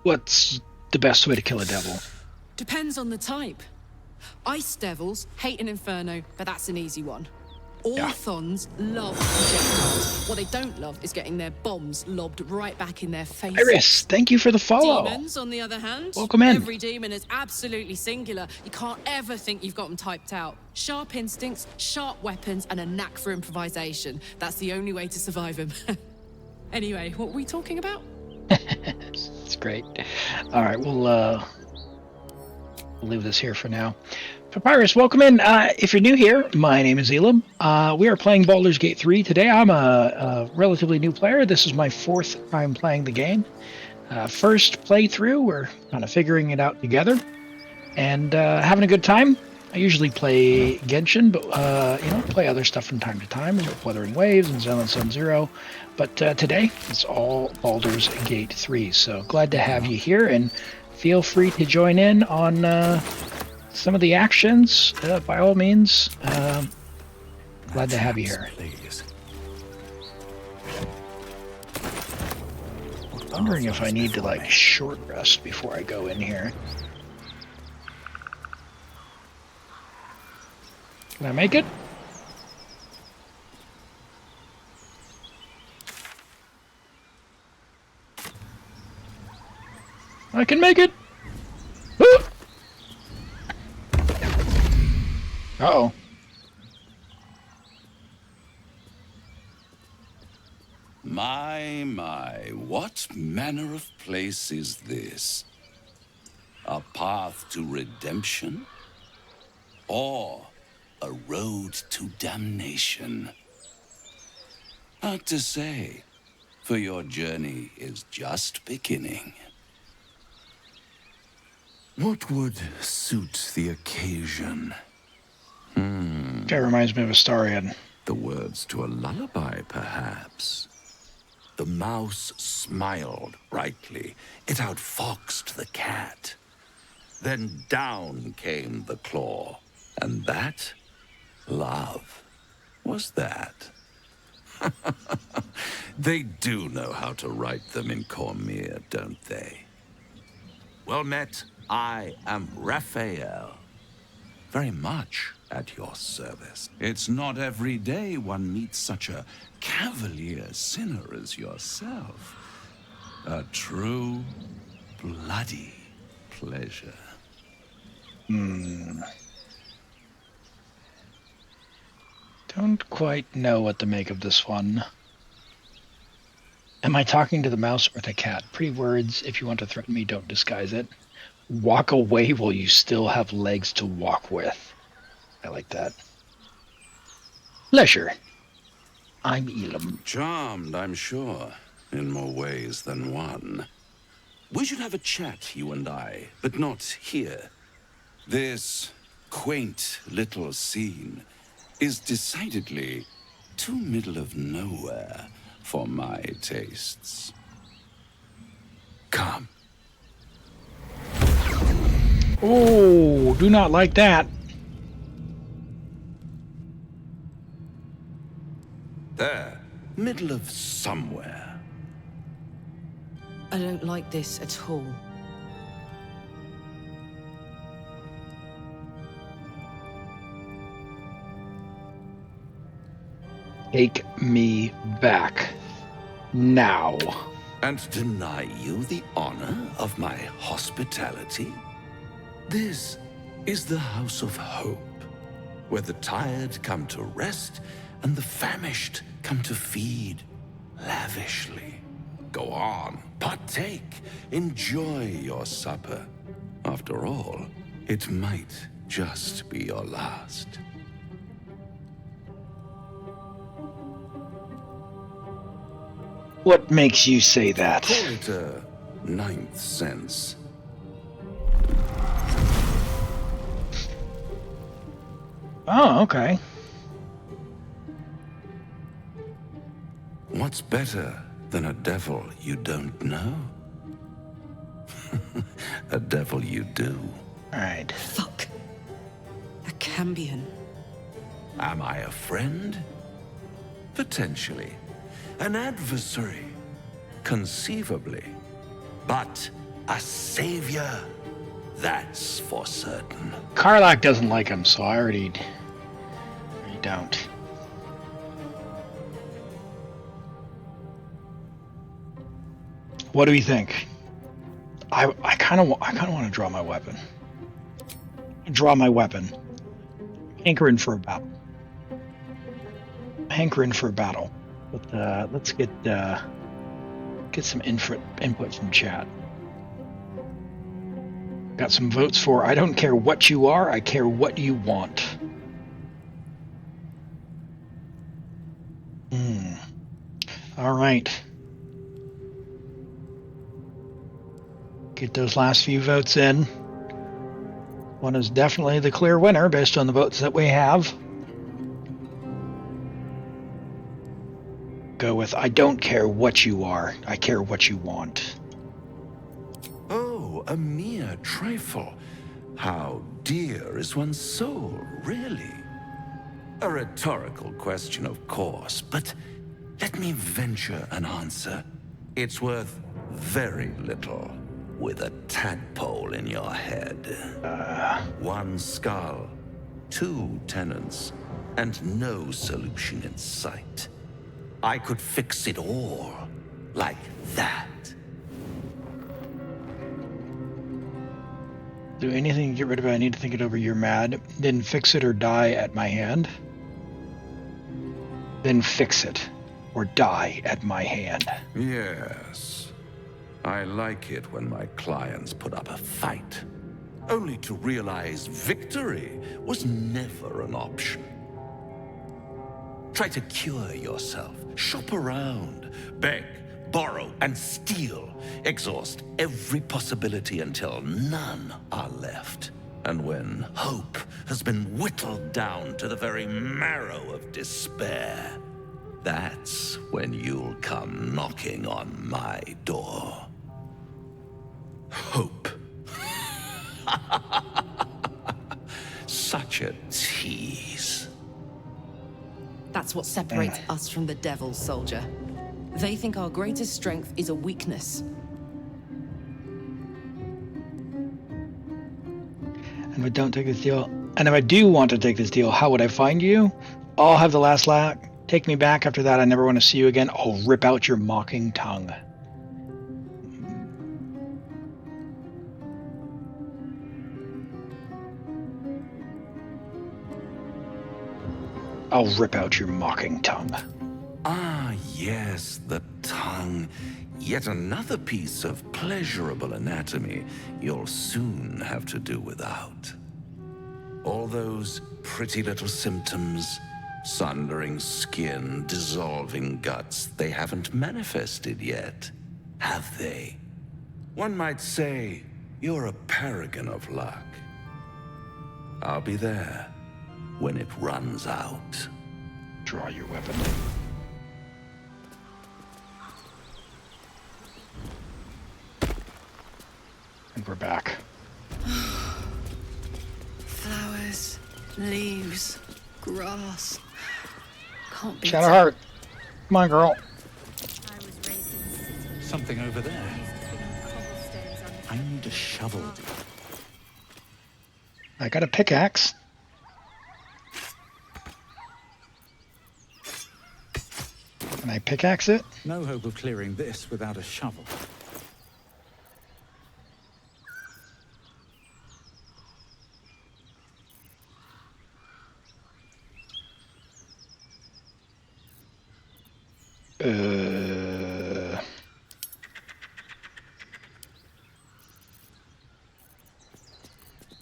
What's the best way to kill a devil?
Depends on the type. Ice devils hate an inferno, but that's an easy one. Orthons love projectiles. What they don't love is getting their bombs lobbed right back in their faces.
Iris, thank you for the follow.
Demons, on the other hand,
welcome in.
Every demon is absolutely singular. You can't ever think you've got them typed out. Sharp instincts, sharp weapons, and a knack for improvisation. That's the only way to survive them. Anyway, what were we talking about?
It's great. All right, we'll We'll leave this here for now. Papyrus, welcome in. If you're new here, my name is Elam. We are playing Baldur's Gate 3 today. I'm a relatively new player. This is my 4th time playing the game. First playthrough, we're kind of figuring it out together and having a good time. I usually play Genshin, but play other stuff from time to time, like Wuthering Waves and Zenless Sun Zero. But today, it's all Baldur's Gate 3. So glad to have you here, and feel free to join in on some of the actions, by all means. Glad to have you here. I'm wondering if I need to, like, short rest before I go in here. Can I make it? I can make it! Woo! Uh-oh.
My, what manner of place is this? A path to redemption? Or a road to damnation? Hard to say, for your journey is just beginning. What would suit the occasion?
That reminds me of Astarion.
The words to a lullaby, perhaps. The mouse smiled brightly. It outfoxed the cat. Then down came the claw. And that, love, was that. They do know how to write them in Cormyr, don't they? Well met, I am Raphael. Very much at your service. It's not every day one meets such a cavalier sinner as yourself. A true, bloody pleasure.
Don't quite know what to make of this one. Am I talking to the mouse or the cat? Pretty words. If you want to threaten me, don't disguise it. Walk away while you still have legs to walk with. I like that. Leisure. I'm Elam.
Charmed, I'm sure, in more ways than one. We should have a chat, you and I, but not here. This quaint little scene is decidedly too middle of nowhere for my tastes. Come.
Oh, do not like that.
There, middle of somewhere.
I don't like this at all.
Take me back. Now.
And deny you the honor of my hospitality? This is the House of Hope, where the tired come to rest and the famished come to feed lavishly. Go on, partake, enjoy your supper. After all, it might just be your last.
What makes you say that?
Call it a ninth sense.
Oh, okay.
What's better than a devil you don't know? A devil you do.
All right.
Fuck. A Cambion.
Am I a friend? Potentially. An adversary? Conceivably. But a savior? That's for certain.
Karlach doesn't like him, so I already don't. What do we think? I kind of want to draw my weapon. Hankering for a battle. But let's get some input from chat. Got some votes for I don't care what you are, I care what you want. All right. Get those last few votes in. One is definitely the clear winner based on the votes that we have. Go with I don't care what you are, I care what you want.
Oh, a mere trifle. How dear is one's soul, really? A rhetorical question, of course, but let me venture an answer. It's worth very little with a tadpole in your head. One skull, 2 tenants, and no solution in sight. I could fix it all like that.
Do anything to get rid of it, I need to think it over. You're mad. Then fix it or die at my hand. Then fix it or die at my hand.
Yes. I like it when my clients put up a fight, only to realize victory was never an option. Try to cure yourself, shop around, beg, borrow, and steal. Exhaust every possibility until none are left. And when hope has been whittled down to the very marrow of despair, that's when you'll come knocking on my door. Hope. Such a tease.
That's what separates us from the devils, soldier. They think our greatest strength is a weakness.
And if I don't take this deal, and if I do want to take this deal, how would I find you? I'll have the last laugh. Take me back. After that, I never want to see you again. I'll rip out your mocking tongue. I'll rip out your mocking tongue.
Ah, yes, the tongue. Yet another piece of pleasurable anatomy you'll soon have to do without. All those pretty little symptoms, sundering skin, dissolving guts, they haven't manifested yet, have they? One might say you're a paragon of luck. I'll be there when it runs out.
Draw your weapon. And we're back.
Flowers, leaves, grass. Can't be
Shadowheart. Come on, girl.
Something over there. I need a shovel.
I got a pickaxe. Can I pickaxe it?
No hope of clearing this without a shovel.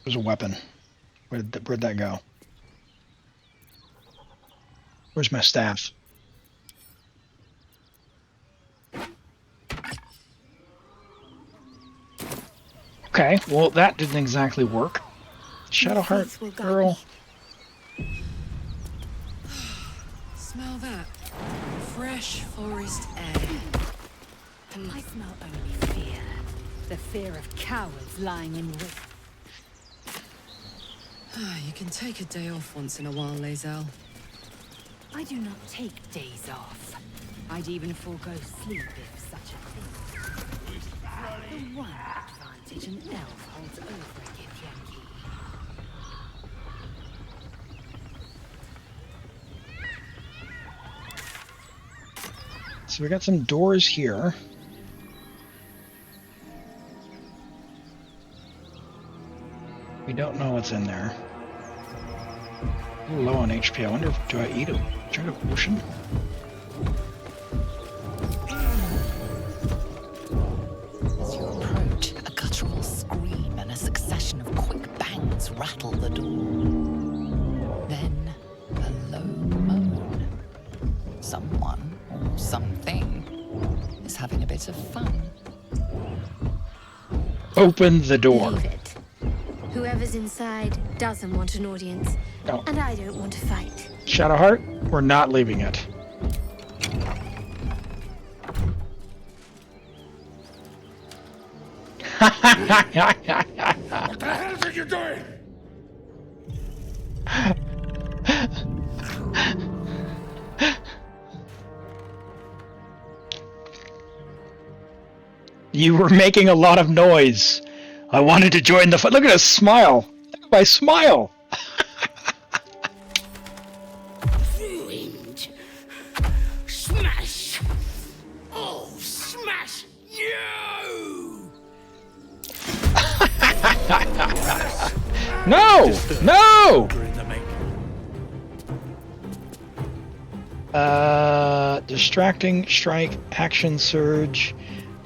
There's a weapon. Where'd that go? Where's my staff? Okay, well that didn't exactly work. Shadowheart girl.
Smell that. Fresh forest air.
I smell only fear. The fear of cowards lying in wait.
You can take a day off once in a while, Lae'zel.
I do not take days off. I'd even forego sleep if such a thing. The one advantage an elf holds over a Githyanki.
So we got some doors here. We don't know what's in there. A little low on HP. I wonder if do I eat a drink of potion?
As you approach, a guttural scream and a succession having a bit of fun.
Open the door.
Leave it. Whoever's inside doesn't want an audience,
No.
and I don't want to fight.
Shadowheart, we're not leaving it.
What the hell are you doing?
You were making a lot of noise. I wanted to join the fun. Look at us smile. Look at my smile.
Ruined. Smash. Oh, smash you!
No! No! Distracting, strike, action surge,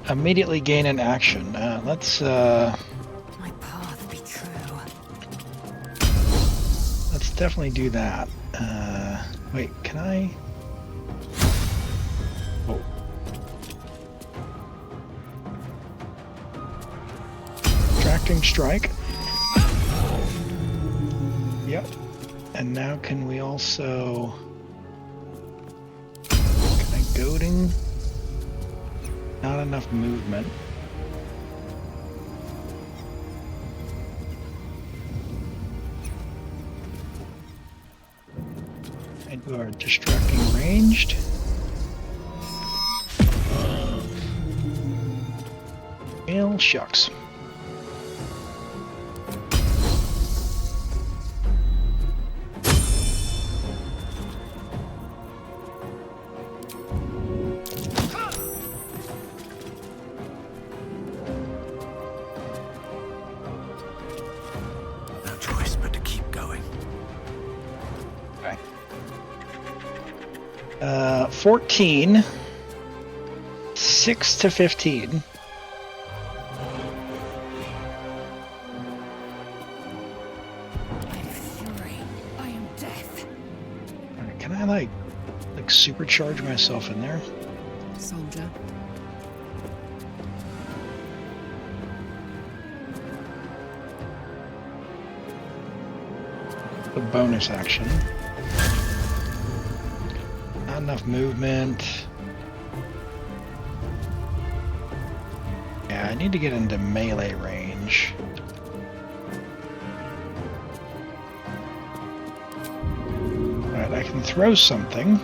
immediately gain an action. Let's definitely do that. Wait, can I? Oh. Distracting strike. Yep. And now can we also... Can I goading? Not enough movement. And you are distracting ranged. Well, shucks.
No choice but to keep going.
14, 6 to 15.
I am death.
Alright, can I like supercharge myself in there?
Soldier.
A bonus action. Not enough movement. Yeah, I need to get into melee range. Alright, I can throw something.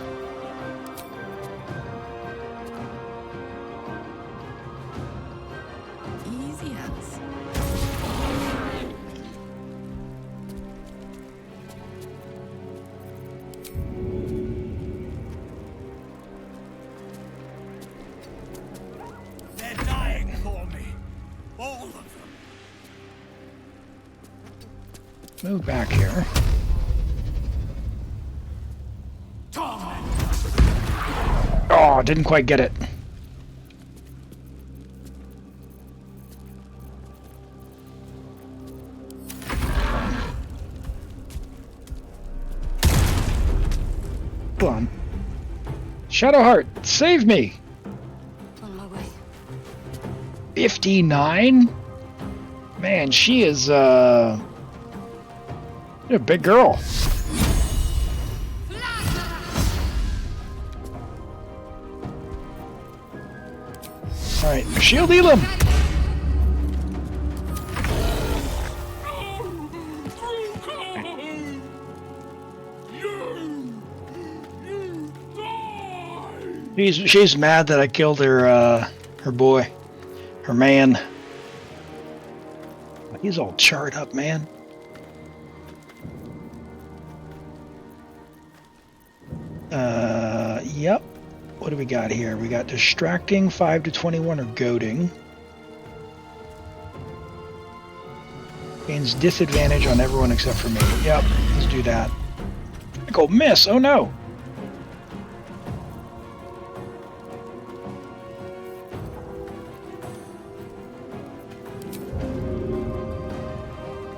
Easy as.
They're dying for me. All of them.
Move back here. Oh, didn't quite get it. Come on. Shadowheart, save me!
On my way.
59? Man, she is, a big girl. Alright, shield Elam! She's mad that I killed her boy, her man. He's all charred up, man. Yep. What do we got here? We got distracting, 5 to 21, or goading. Gains disadvantage on everyone except for me. Yep, let's do that. Critical miss, oh no!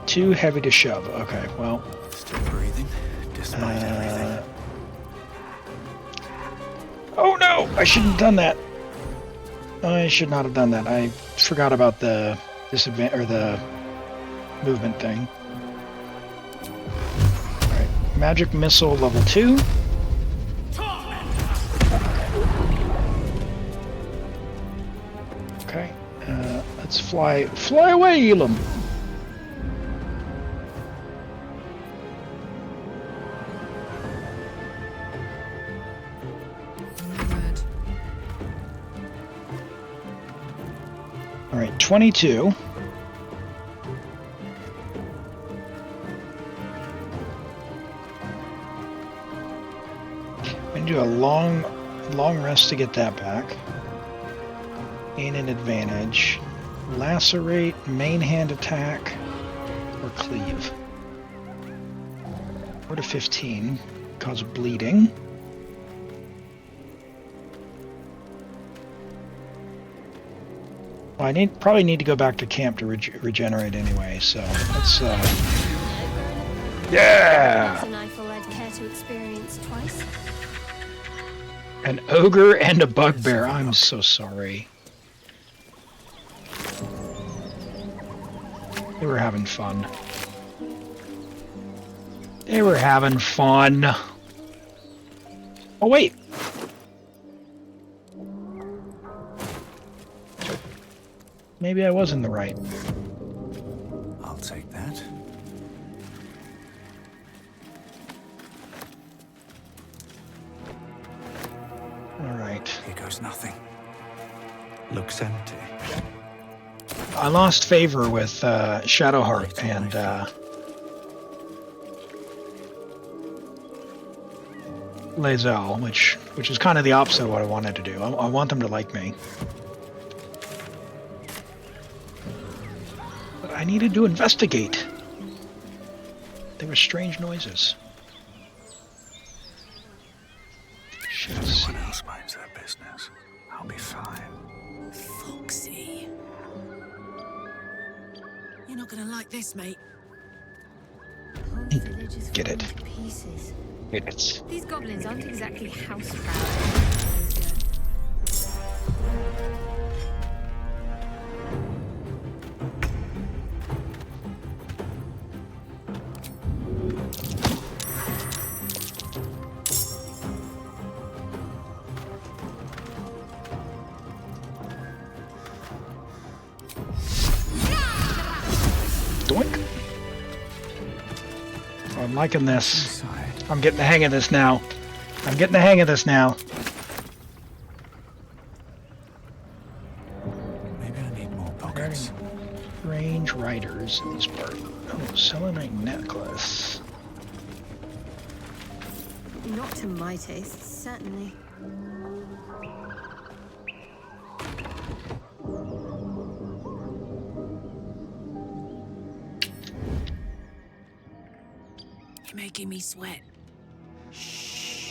Too heavy to shove. Okay, well.
Still breathing, despite everything.
Oh no! I shouldn't have done that. I should not have done that. I forgot about the the movement thing. Alright, magic missile level 2. Okay, let's fly away, Elam! Alright, 22. I'm going to do a long rest to get that back. Gain an advantage. Lacerate, main hand attack, or cleave. 4 to 15, cause bleeding. Well, I probably need to go back to camp to regenerate anyway, so let's, yeah!
An eyeful I'd care to experience twice.
An ogre and a bugbear. I'm so sorry. They were having fun. They were having fun. Oh, wait. Maybe I was in the right.
I'll take that.
All right.
Here goes nothing. Looks empty.
I lost favor with Shadowheart and Lae'zel, which is kind of the opposite of what I wanted to do. I want them to like me. But I needed to investigate. There were strange noises.
If no one else minds their business, I'll be fine.
Foxy. You're not gonna like this, mate.
Get it.
Pieces.
Get it.
These goblins aren't exactly house proud.
Doink. Oh, I'm liking this. I'm getting the hang of this now. I'm getting the hang of this now.
Maybe I need more pockets.
Strange riders in this part. Oh, selenite necklace.
Not to my taste, certainly.
You're making me sweat.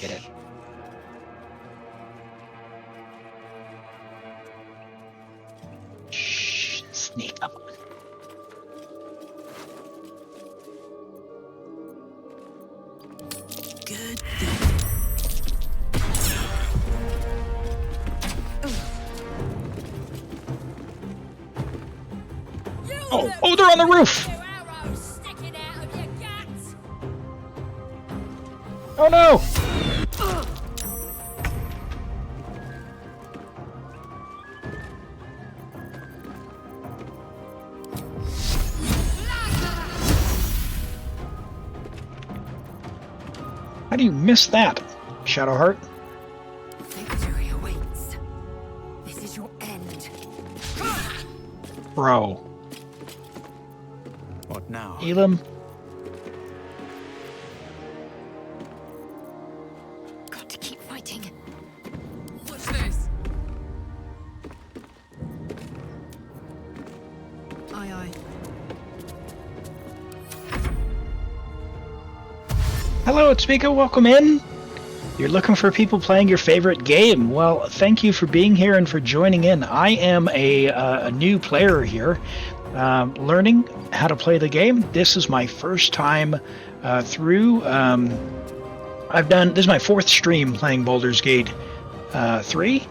Get it. Shh, sneak up.
Good.
Oh, they're on the roof! Oh no! How do you miss that, Shadowheart?
Victory awaits. This is your end.
Bro.
What now?
Elam?
Got to keep fighting.
What's this? Aye, aye.
Hello, it's Miko. Welcome in. You're looking for people playing your favorite game. Well, thank you for being here and for joining in. I am a new player here, learning how to play the game. This is my first time through. This is my fourth stream playing Baldur's Gate 3,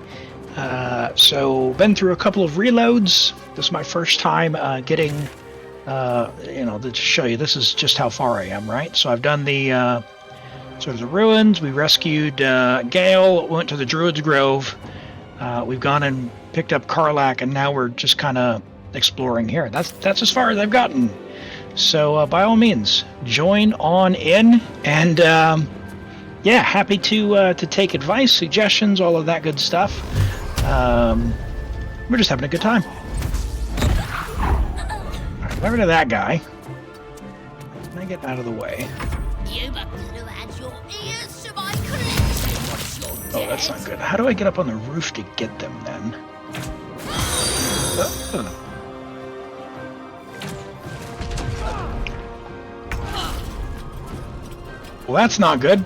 So been through a couple of reloads. This is my first time getting, to show you. This is just how far I am, right? So I've done the sort of the ruins. We rescued Gale. Went to the Druid's Grove. We've gone and picked up Karlach, and now we're just kind of exploring here. That's as far as I've gotten. So by all means, join on in, and yeah, happy to take advice, suggestions, all of that good stuff. We're just having a good time. Alright, get rid of that guy. Can I get out of the way? Oh, that's not good. How do I get up on the roof to get them then? Well, that's not good.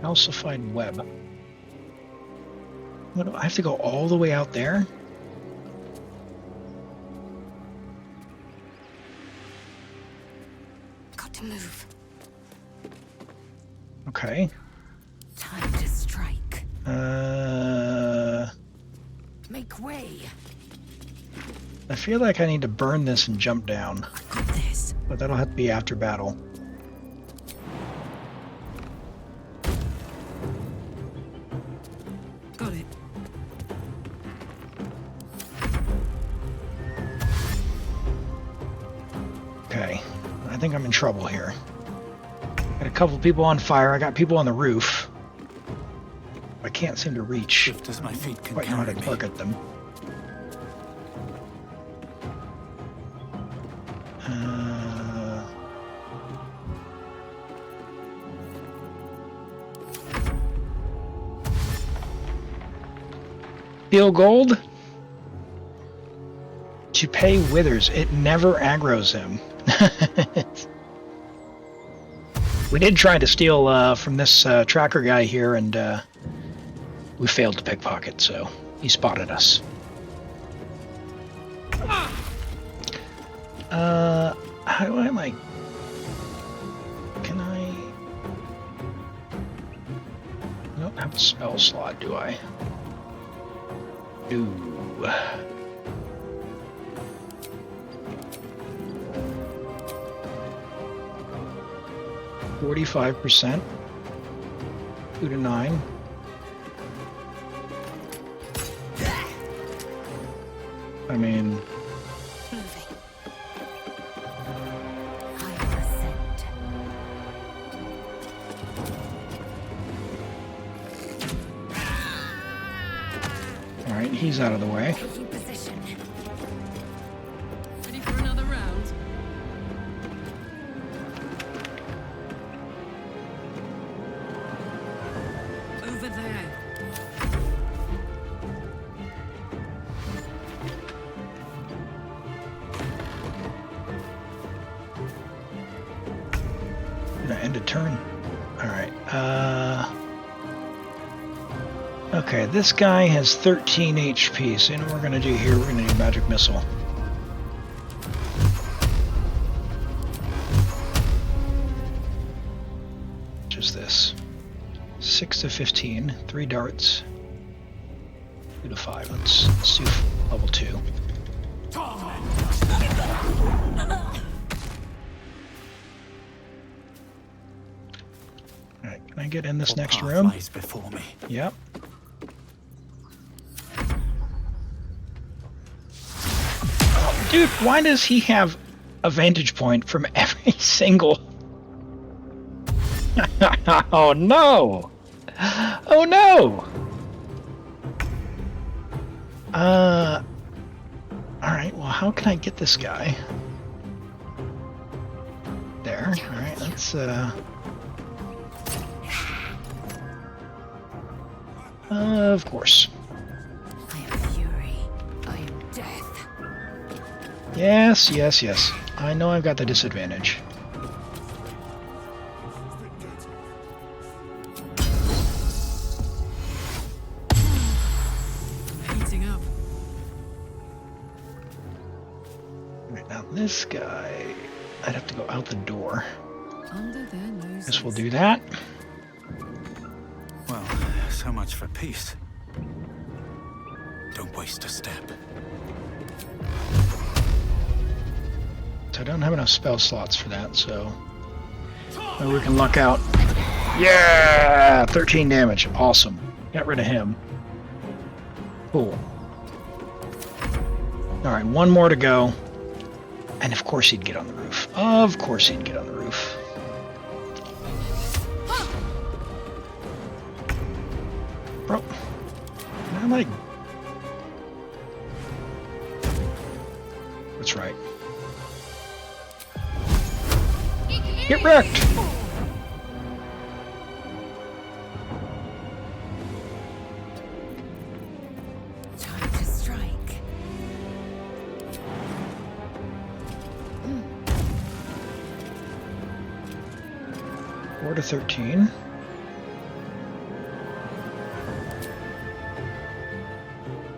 Calcified web. What do I have to go all the way out there?
Got to move.
Okay.
Time to strike. Make way.
I feel like I need to burn this and jump down. But that'll have to be after battle.
Got it.
Okay. I think I'm in trouble here. Got a couple people on fire. I got people on the roof. I can't seem to reach.
As my feet can
quite know how to
carry me.
target them. Steal gold to pay withers. It never aggroes him. We did try to steal from this tracker guy here, and we failed to pickpocket, so he spotted us. How do I, like... Can I... I don't have a spell slot, do I? Ooh. %. 2 to 9. I mean... Alright, he's out of the way.
Ready for another round? Over there.
Gonna end a turn. Alright, okay, this guy has 13 HP, so you know what we're gonna do here? We're gonna do magic missile. Just this. 6 to 15, 3 darts. 2 to 5. Let's do level 2. Alright, can I get in this next room?
Before me.
Yep. Oh, dude, why does he have a vantage point from every single... Oh no! Oh no! Alright, well how can I get this guy? There, alright, let's of course.
I am fury. I am death.
Yes, yes, yes. I know I've got the disadvantage.
Heating up.
Right, now this guy, I'd have to go out the door.
under their noses.
Guess we'll do that.
Well, so much for peace. Don't waste a step.
So I don't have enough spell slots for that, so maybe we can luck out. Yeah! 13 damage. Awesome. Got rid of him. Cool. Alright, one more to go. And of course he'd get on the roof. Of course he'd get on the roof. Bro. I'm like... That's right. Get wrecked!
Time to strike.
Four to 13.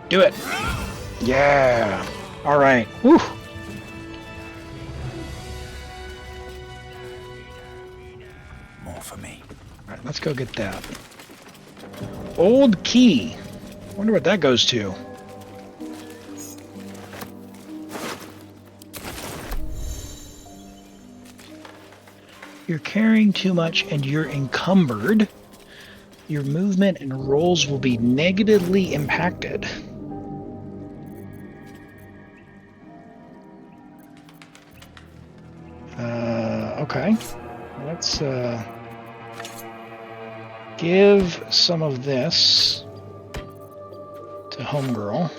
Do it! Yeah! Alright. Woo!
More for me.
Alright, let's go get that. Old key. Wonder what that goes to. You're carrying too much and you're encumbered. Your movement and rolls will be negatively impacted. Okay. Let's give some of this to Homegirl.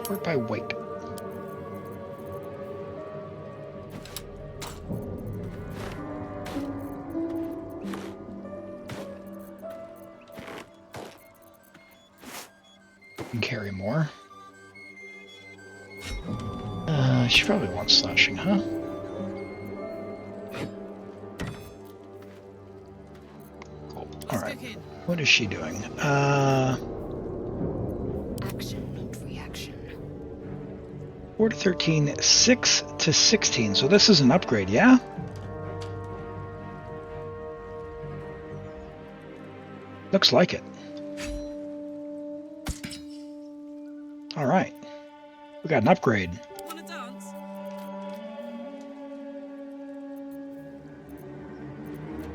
Sort by weight. Can carry more. She probably wants slashing, huh? Cool. Alright. What is she doing?
Action, not reaction.
4 to 13, 6 to 16. So this is an upgrade, yeah? Looks like it. Alright. We got an upgrade.
Wanna dance?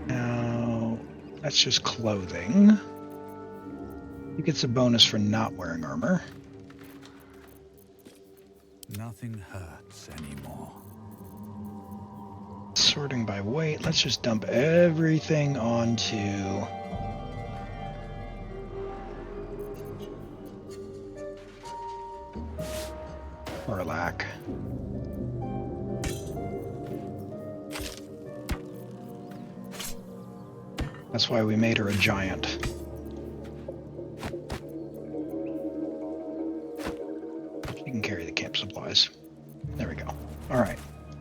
Now, that's just clothing. He gets a bonus for not wearing armor.
Nothing hurts anymore.
Sorting by weight. Let's just dump everything onto... Karlach. That's why we made her a giant. She can carry the camp supplies. There we go. Alright.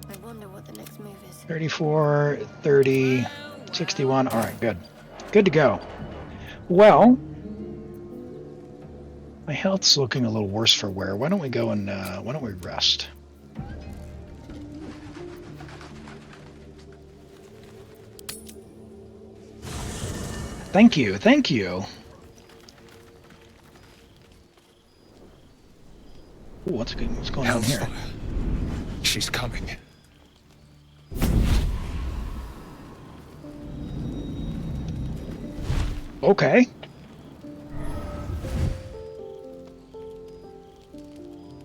I wonder what the next move is.
34, 30, 61. Alright, good. Good to go. Well, my health's looking a little worse for wear. Why don't we go and, why don't we rest? Thank you, thank you. Ooh, what's going on here?
She's coming.
Okay.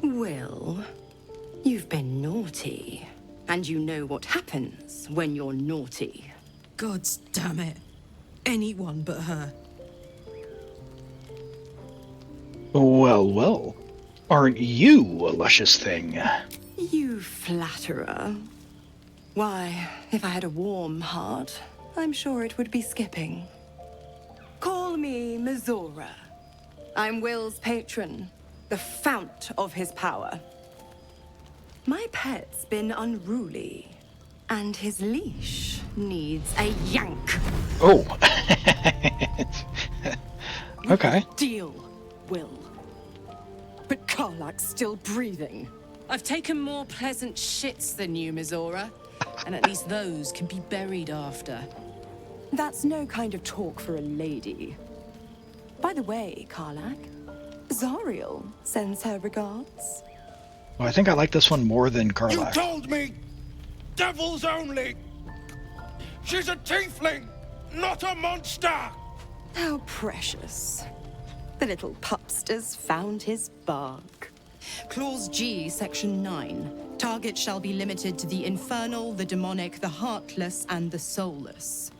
Wyll, you've been naughty, and you know what happens when you're naughty.
Gods damn it. Anyone but her.
Well, well. Aren't you a luscious thing?
You flatterer. Why, if I had a warm heart, I'm sure it would be skipping. Call me Mizora. I'm Wyll's patron, the fount of his power. My pet's been unruly, and his leash needs a yank.
Oh. Okay.
Deal, Wyll. But
Karlach's still breathing. I've taken more pleasant shits than you, Mizora. And at least those can be buried after.
That's no kind of talk for a lady. By the way, Karlach, Zariel sends her regards.
Well, I think I like this one more than Karlach.
You told me! Devils only! She's a tiefling, not a monster!
How precious. The little pupster's found his bark.
Clause G, Section 9. Target shall be limited to the infernal, the demonic, the heartless, and the soulless.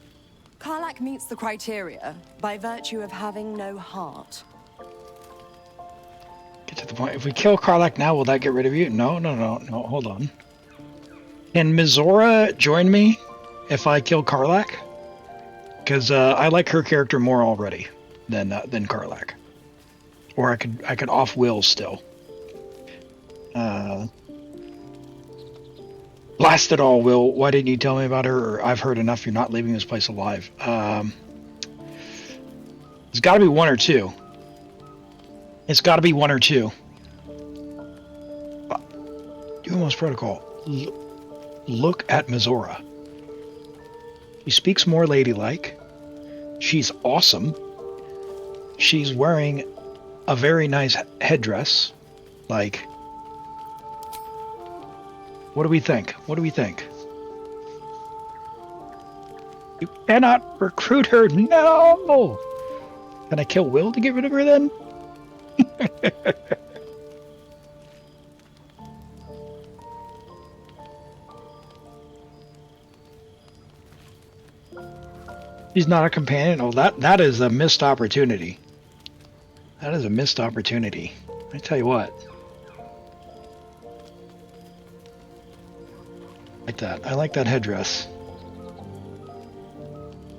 Karlach meets the criteria by virtue of having no heart.
Get to the point. If we kill Karlach now, will that get rid of you? No, hold on. Can Mizora join me if I kill Karlach? Because I like her character more already than Karlach. Or I could off Wyll still. Blast it all, Wyll. Why didn't you tell me about her? Or I've heard enough. You're not leaving this place alive. There's got to be one or two. It's got to be one or two. Do almost protocol. Look at Mizora. She speaks more ladylike. She's awesome. She's wearing a very nice headdress. Like, what do we think? What do we think? You cannot recruit her. No! Can I kill Wyll to get rid of her then? She's not a companion. Oh, that is a missed opportunity. That is a missed opportunity. I tell you what. Like that. I like that headdress.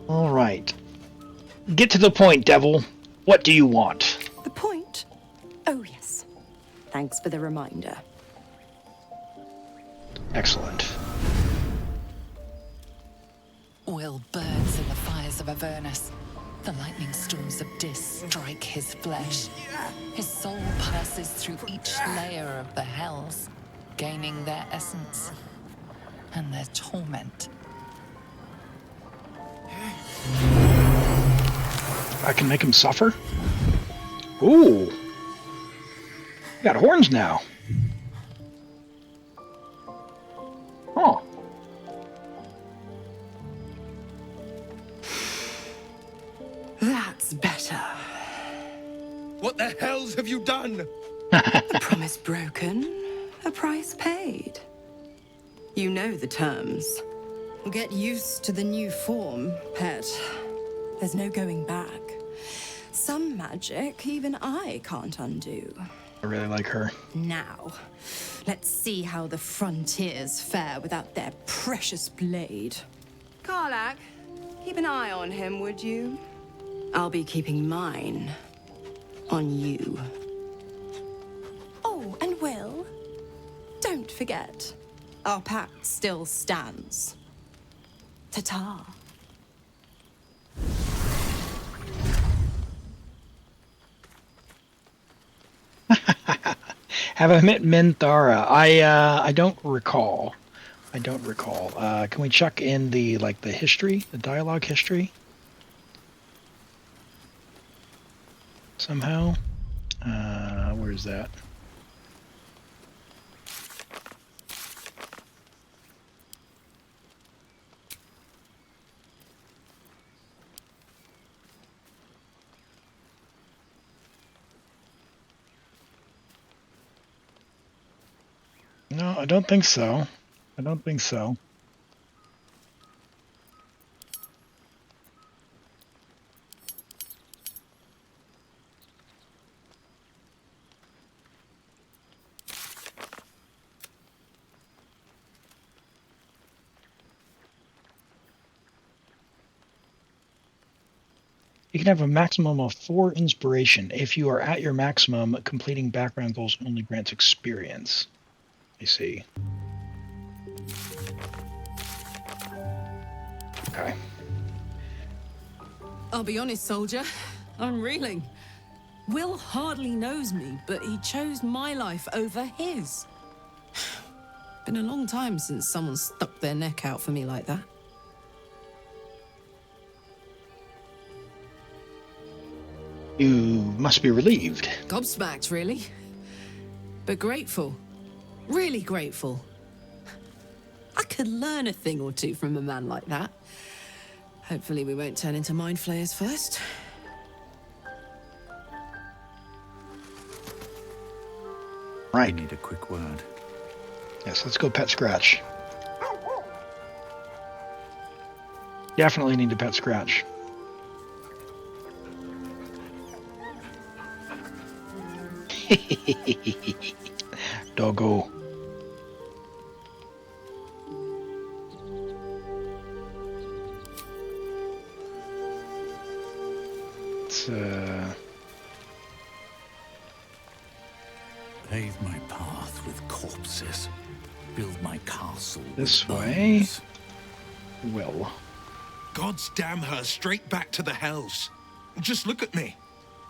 All right. Get to the point, devil. What do you want?
The point? Oh, yes. Thanks for the reminder.
Excellent.
Wyll burns in the fires of Avernus. The lightning storms of Dis strike his flesh. His soul passes through each layer of the hells, gaining their essence and their torment.
I can make him suffer? Ooh. You got horns now. Oh.
That's better.
What the hells have you done?
A promise broken, a price paid. You know the terms.
Get used to the new form, pet.
There's no going back. Some magic even I can't undo.
I really like her.
Now, let's see how the frontiers fare without their precious blade.
Karlach, keep an eye on him, would you? I'll be keeping mine on you. Oh, and Wyll, don't forget, our pact still stands. Ta-ta.
Have I met Minthara? I don't recall. I don't recall. Can we chuck in the history, the dialogue history? Somehow? Where's that? No, I don't think so. I don't think so. You can have a maximum of 4 inspiration. If you are at your maximum, completing background goals only grants experience. I see. Okay.
I'll be honest, soldier. I'm reeling. Wyll hardly knows me, but he chose my life over his. Been a long time since someone stuck their neck out for me like that.
You must be relieved.
Gobsmacked, really. But grateful. Really grateful. I could learn a thing or two from a man like that. Hopefully we won't turn into mind flayers first.
Right.
I need a quick word.
Yes, let's go pet Scratch. Definitely need to pet Scratch. Doggo. It's
Pave my path with corpses. Build my castle
this
with
way.
bones.
Wyll.
God's damn her straight back to the hells. Just look at me.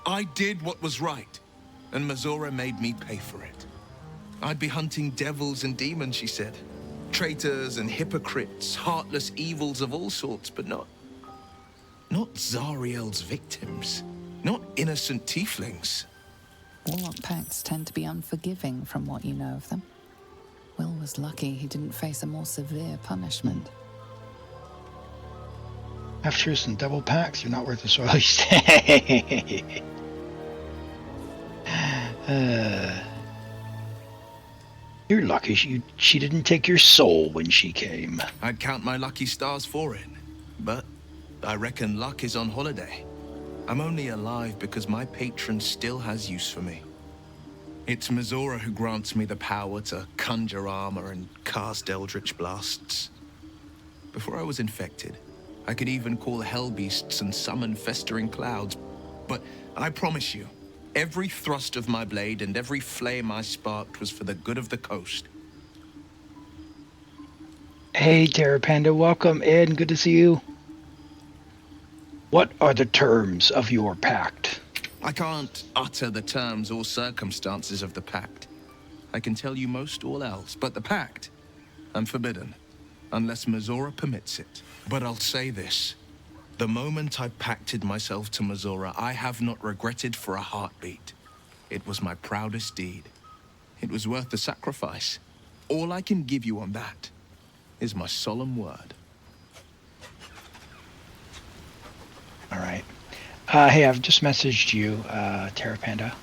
I did what was right, and Mizora made me pay for it. I'd be hunting devils and demons, she said. Traitors and hypocrites, heartless evils of all sorts, but not Zariel's victims. Not innocent tieflings.
Warlock pacts tend to be unforgiving from what you know of them. Wyll was lucky he didn't face a more severe punishment.
Half-truths and double packs, you're not worth the soil you stay. You're lucky she didn't take your soul when she came.
I'd count my lucky stars for it, but I reckon luck is on holiday. I'm only alive because my patron still has use for me. It's Mizora who grants me the power to conjure armor and cast eldritch blasts. Before I was infected, I could even call hell beasts and summon festering clouds. But I promise you, every thrust of my blade and every flame I sparked was for the good of the coast.
Hey, Terra Panda, welcome in. Good to see you. What are the terms of your pact?
I can't utter the terms or circumstances of the pact. I can tell you most all else, but the pact, I'm forbidden, unless Mizora permits it. But I'll say this. The moment I pacted myself to Mizora, I have not regretted for a heartbeat. It was my proudest deed. It was worth the sacrifice. All I can give you on that is my solemn word.
All right. Hey, I've just messaged you, Terra Panda.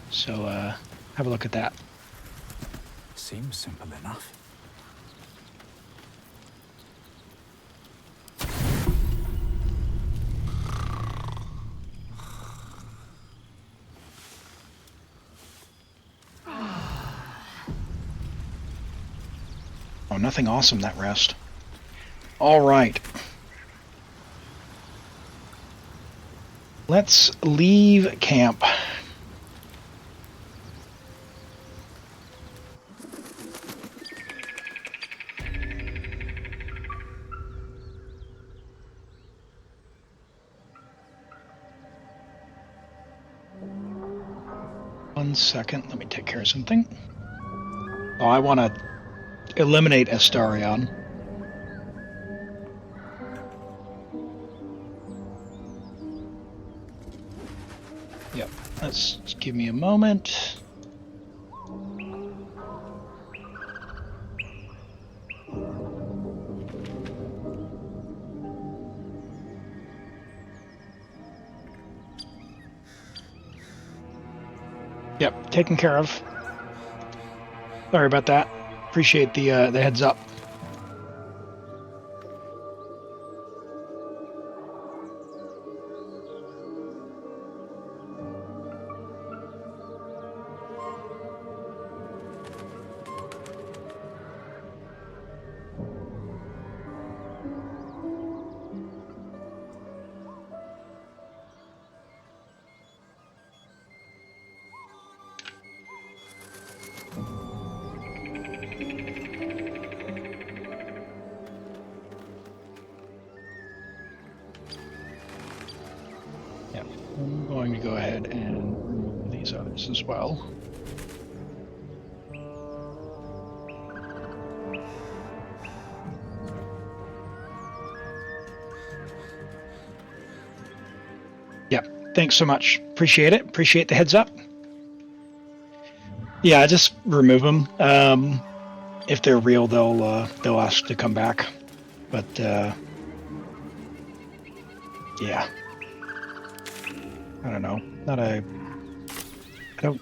So, have a look at that.
Seems simple enough.
Oh, nothing awesome that rest. All right. Let's leave camp. One second, let me take care of something. Oh, I want to eliminate Astarion. Yep, let's give me a moment. Yep, taken care of. Sorry about that. Appreciate the heads up. I'm going to go ahead and these others as well. Yep. Thanks so much. Appreciate it. Appreciate the heads up. Yeah, just remove them. If they're real, they'll ask to come back. But yeah, I don't know. I don't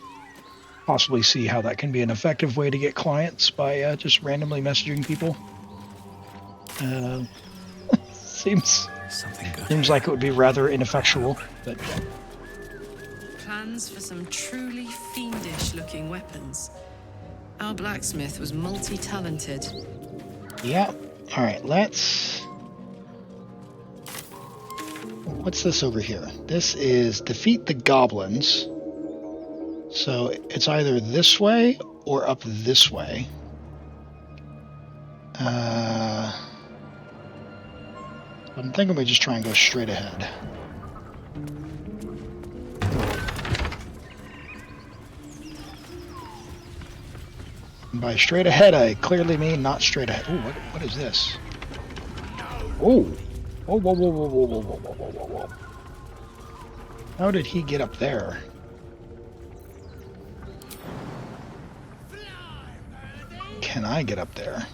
possibly see how that can be an effective way to get clients by just randomly messaging people. Seems like it would be rather ineffectual, but.
Plans for some truly fiendish-looking weapons. Our blacksmith was multi-talented.
Yeah. All right, let's... What's this over here? This is defeat the goblins. So it's either this way or up this way. I'm thinking we just try and go straight ahead. And by straight ahead, I clearly mean not straight ahead. Ooh, what is this? Ooh. Whoa, whoa, whoa, whoa, whoa, whoa, whoa, whoa, whoa, whoa. How did he get up there? Can I get up there?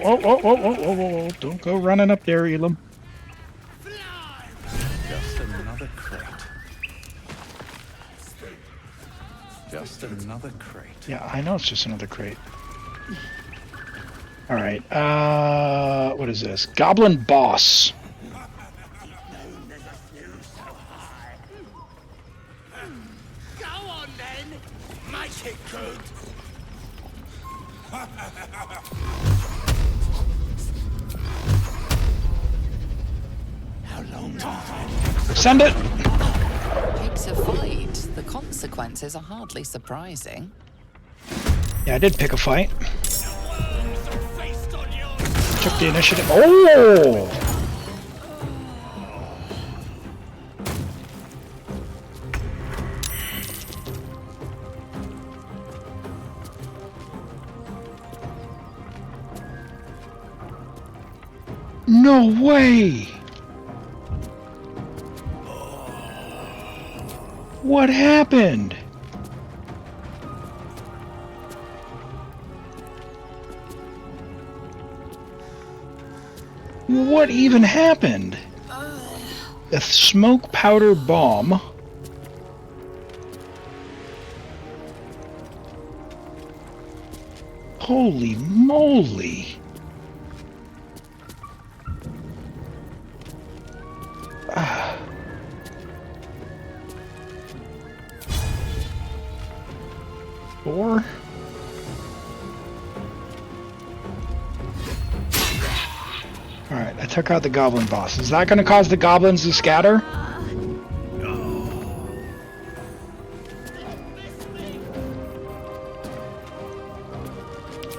Oh, don't go running up there, Elam.
Just another crate. Just another crate.
Yeah, I know it's just another crate. Alright, what is this? Goblin Boss.
Go on then! Make it good!
How long time?
Send it!
Picks a fight. The consequences are hardly surprising.
Yeah, I did pick a fight. Took the initiative. Oh! No way! What happened? What even happened? A smoke powder bomb. Holy moly. Four. Alright, I took out the goblin boss. Is that going to cause the goblins to scatter?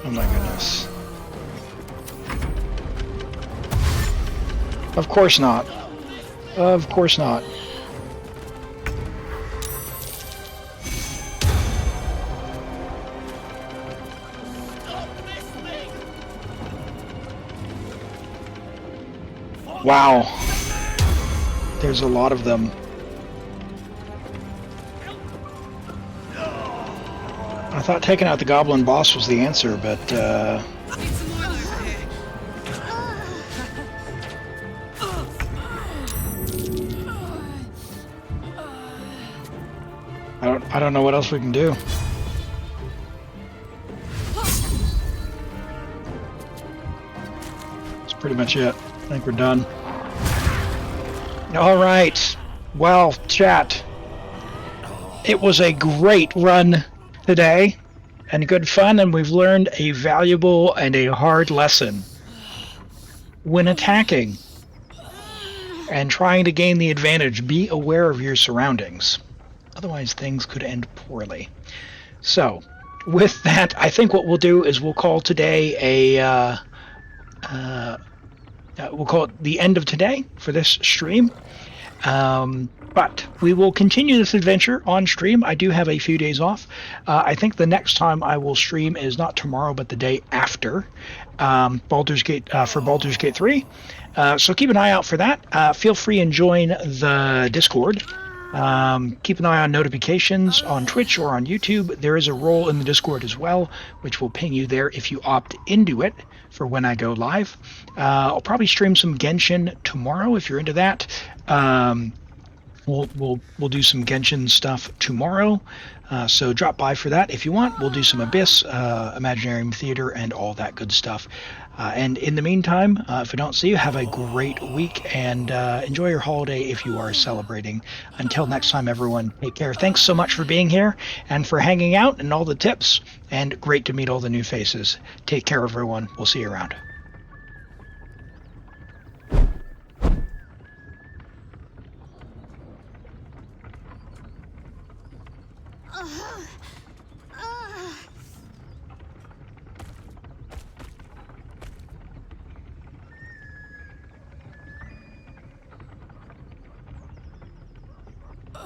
Oh my goodness. Of course not. Of course not. Wow. There's a lot of them. I thought taking out the goblin boss was the answer, but I don't know what else we can do. That's pretty much it. I think we're done. All right. Well, chat. It was a great run today and good fun, and we've learned a valuable and a hard lesson. When attacking and trying to gain the advantage, be aware of your surroundings. Otherwise, things could end poorly. So, with that, I think what we'll do is we'll call today we'll call it the end of today for this stream. But we will continue this adventure on stream. I do have a few days off. I think the next time I will stream is not tomorrow, but the day after Baldur's Gate for Baldur's Gate 3. So keep an eye out for that. Feel free and join the Discord. Keep an eye on notifications on Twitch or on YouTube. There is a role in the Discord as well, which will ping you there if you opt into it for when I go live. I'll probably stream some Genshin tomorrow if you're into that. We'll do some Genshin stuff tomorrow, so drop by for that if you want. We'll do some Abyss, Imaginarium Theater, and all that good stuff. And in the meantime, if I don't see you, have a great week and enjoy your holiday if you are celebrating. Until next time, everyone, take care. Thanks so much for being here and for hanging out and all the tips, and great to meet all the new faces. Take care, everyone. We'll see you around.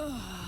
Ugh.